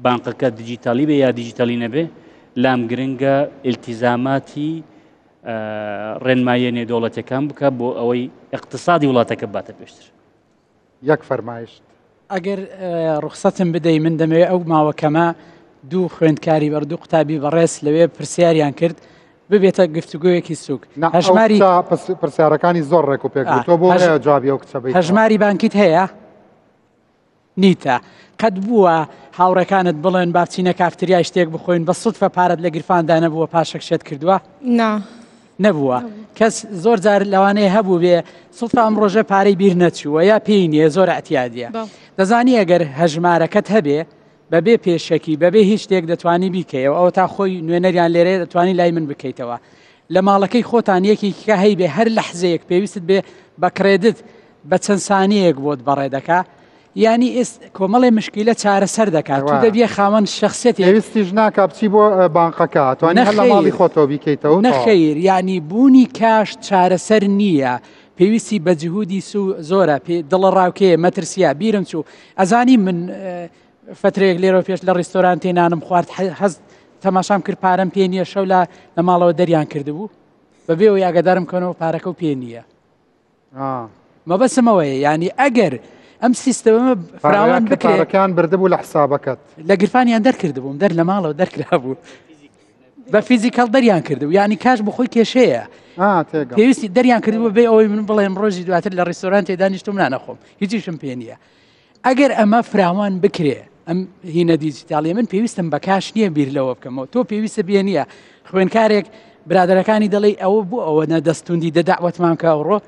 بانقەکە دیجیتالی بێ یا دیجیتالی نەبێ لام گرنگە ئیلتیزاماتی ڕێنمایە نێودەوڵەتیەکان بکە بۆ ئەوەی اقتصادی وڵاتەکە باتە پێشتر یەک فەرمایشت ئەگەر ڕوخسەتم بدەی من دەمەوێت ئەو ماوەکەمە دوو خوێندکاری بەردوو قوتابی بەڕێز لەوێ پرسیاریان کرد ببێتە گفتوگویەکی سوک هەژماری پرسیارەکانی زۆر ڕێک و پێک تۆ بۆ جوابی ئەو کچە هەژماری بانکیت هەیە نیتە قەت بووە هاوڕەکانت بڵێن باچینە کافتریای شتێک بخۆین بە سوتفە پارەت لە گرفاندا نەبووە پاشەک شێت کردووە نەبووە کەس زۆر جار لەوانەیە هەبوو بێ سوتفە ئەم ڕۆژە پارەی بیر نەچووە یا پێی نییە زۆر ئەتیادیە دەزانی ئەگەر هەژمارەکەت هەبێ بەبێ پێشەکی بەبێ هیچ شتێک دەتوانی بیکەیەوە ئەوە تا خۆی نوێنەریان لێرێ دەتوانی لای من بکەیتەوە لە ماڵەکەی خۆتان یەکێکیکە هەی بێ هەر لەحزەیەک پێویست بێ بە کرێدت بە چەند سانیەک بۆت بەڕێ دەکا ینی کۆمەڵی مشکلە چارەسەر دەکات تو دەبێ خاوەن شخصێت پێویستیش ناکات بچی بۆ بانقەکە توانی هەر لە ماڵی خۆتەوە بیکەیتەوە نەخەیر ینی بوونی کاش چارەسەر نییە پێویستی بە جهودی زۆرە دڵە ڕاوکەیە مەترسیا بیرم چوو ئەزانی من فترێک لێرە پێش لە ڕیستۆران تێنانم خوارد هەست تەماشام کرد پارەم پێ نییە شەو لە ماڵەوە دەریان کردبوو بەبێ و یاگەدارم کەنەوە پارەکە و پێ نییە مەبەسمەوەیە ینی ئەگەر ئەم سیستەمە فراوان بکرێتەکان بردبوو لە حسابەکەت لە گرفانیان دەرکردبووم دەر لە ماڵەوە دەرکرابوو بە فیزیکال دەریان کردو ینی کاش بخۆی کێشەیە پێویستی دەریان کردبوو بێ ئەوەی من بڵێم ڕۆژی دواتر لە ڕیستۆران تێدا نیشتم نانەخۆم هیچیشم پێ نییە ئەگەر ئەمە فراوان بکرێ ئەم هینە دیجیتاڵی من پێویستم بە کاش نییە بیر لەوە بکەمەوە تۆ پێویستە بێ نییە خوێنکارێک برادەرەکانی دەڵێ ئەوە بوو ئەوە نەدەستوندی دەداوەتمان کە ئەوڕۆ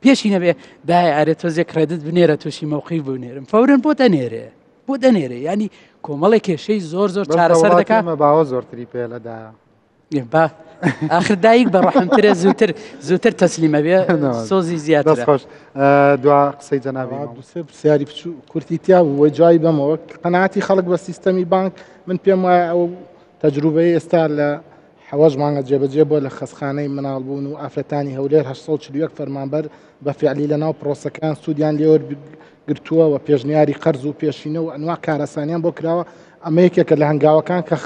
پێشی نەبێ دای ئارێت تۆزێ کرێدت بنێرە تووشی مەوقی بنێرم فورن بۆ دەنێرێ ینی کۆمەڵی کێشەی زۆر چارەسەر دەکات باوە زۆرتری پێ لەدایە آخر دایک بە ڕەحمترە زووتر تەسلیمە بێ سۆزی زیاتر خۆش دوا قسەی جەنابی پرسیاری بچوو کورتی تیا بوو جای بەمەوە قەناعەتی خەڵک بە سیستەمی بانک من پێم وایە ئەو تەجروبەی ئێستا لە حەوەژ مانگە جێبەجێ بۆ لە خەسخانەی مناڵبوون و ئافرەتانی هەولێر 841 فەرمانبەر بە فعلی لەناو پرۆسەکان سوودیان لێوە گرتووە و پێشنیاری قەرز و پێشینە و ئەنواع کارەسانیان بۆ کراوە ئەمە یەکێکە لە هەنگاوەکان کە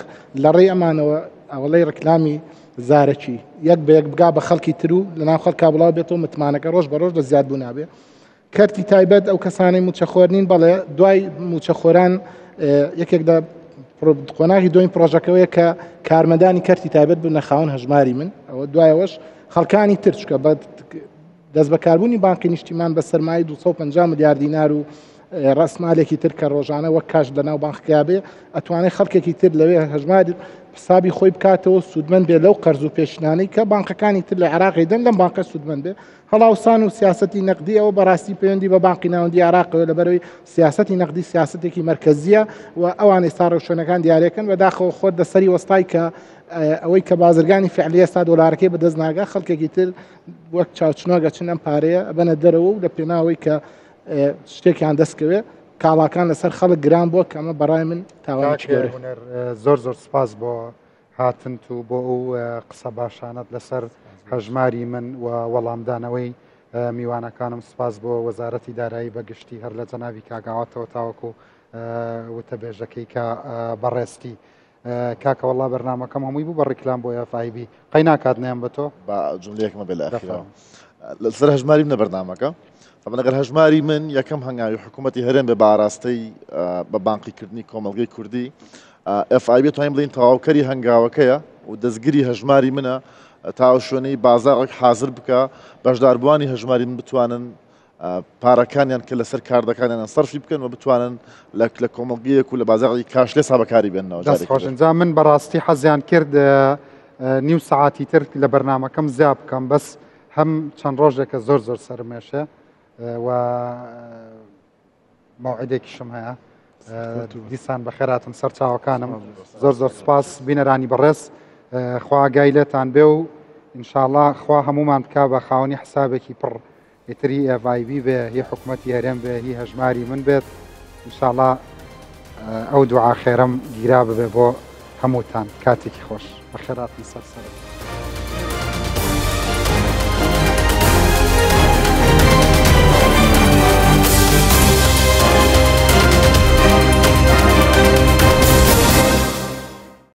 لە ڕێی ئەمانەوە ئەوڵەی ڕکلامی زارەکی یەک بە یەک بگا بە خەڵکی تر و لەناو خەڵکا بڵاو بێتەوە متمانەکە ڕۆژ بە ڕۆژ لە زیاد بوو نابێ کەرتی تایبەت ئەو کەسانەی موچەخۆر نین بەڵێ دوای موچەخۆران یەکێک قۆناغی دوین پرۆژەکەوەیە کە کارمەندانی کەرتی تایبەت بوونە خاوەن هەژماری من ئەوە دوایەوەش خەڵکانی تر چکە بە دەست بەکاربوونی بانکی نیشتیمان بە سەرمای 250 ملیار دینار و ڕسمالێکی تر کە ڕۆژانە وەک کاش لەناو بانکیا بێ ئەتوانێت خەڵکێکی تر لەوێ هەژماری حسابی خۆی بکاتەوە سوودمەند بێ لەو قەرز و پێشنانەی کە بانکەکانی تر لە عراقی دەن لەم بانکە سوودمەند بێ هەڵاوسان و سیاسەتی نەقدی ئەوە بەڕاستی پەیوەندی بە بانکی ناوەندی عراقەوە لەبەرەوەی سیاسەتی نەقدی سیاسەتێکی مرکزیە و ئەوانەی ساڕەوشێنەکان دیارەکەن بەداخەوە خۆت لەسەری وەستای کە ئەوەی کە بازرگانی فعلی ئێستا دۆلارەکەی بەدەست ناگا خەڵکێکی تر وەک چاوچنۆگە چن ئەم پارەیە ئەبەنە دەرەوە و لە پێناوەی کە شتێکیان دەستکەوێ کاڵاکان لەسەر خەڵک گران بووە کە ئەمە بەڕای من تاوانێکی گەورەیە. زۆر سپاس بۆ هاتنت و بۆ ئەو قسە باشانت لەسەر هەژماری من و وەڵامدانەوەی میوانەکانم سپاس بۆ وەزارەتی دارایی بەگشتی هەر لە جەناوی کاگاواتەوە تاوەکو وتەبێژەکەی کە بەڕێستی کاکە وەڵا بەرنامەکەم هەمووی بوو بە ڕیکلام بۆ FIB قەی ناکات نێم بە تۆ بە جملەیەکمە بێ لە ئەخیرەوە لەسەر هەژماری منە بەرنامەکە ئەگەر هەژماری من یەکەم هەنگاوی حکوومەتی هەرێم بە باڕاستەی بە بانقیکردنی کۆمەڵگەی کوردی FIB توانین بڵین تەواوکەری هەنگاوەکەیە و دەستگیری هەژماری منە تا شوێنەی بازاڕێک حاضر بکە بەشداربووانی هەژماری من بتوانن پارەکانیان کە لەسەر کاردەکانیان سەرفی بکەن و بتوانن لە کۆمەڵگەیەک و لە بازاڕی کاشلێ سابەکاری بێنەوە. دەستخۆشنجا من بەڕاستی حەزیان کرد نیو سعاتی تر لە بەرنامەکەم زیاب بکەم بەس هەم چەند ڕۆژێکە زۆر سەرمێشە و موعدێکیشم هەیە دیسان بەخێراتن سەر چاوەکانم زۆر سپاس بینەرانی بەڕێز خوا ئاگای لێتان بێ و ئینشاءڵڵا خوا هەمومان بکا بە خاوەنی حسابێکی پڕ ئیتری FIB بێ هی حکوومەتی هەرێم بێ هی هەژماری من بێت ئینشاءڵڵا ئەو دوعا خێرم گیرا ببێ بۆ هەمووتان کاتێکی خۆش بەخێراتن سەر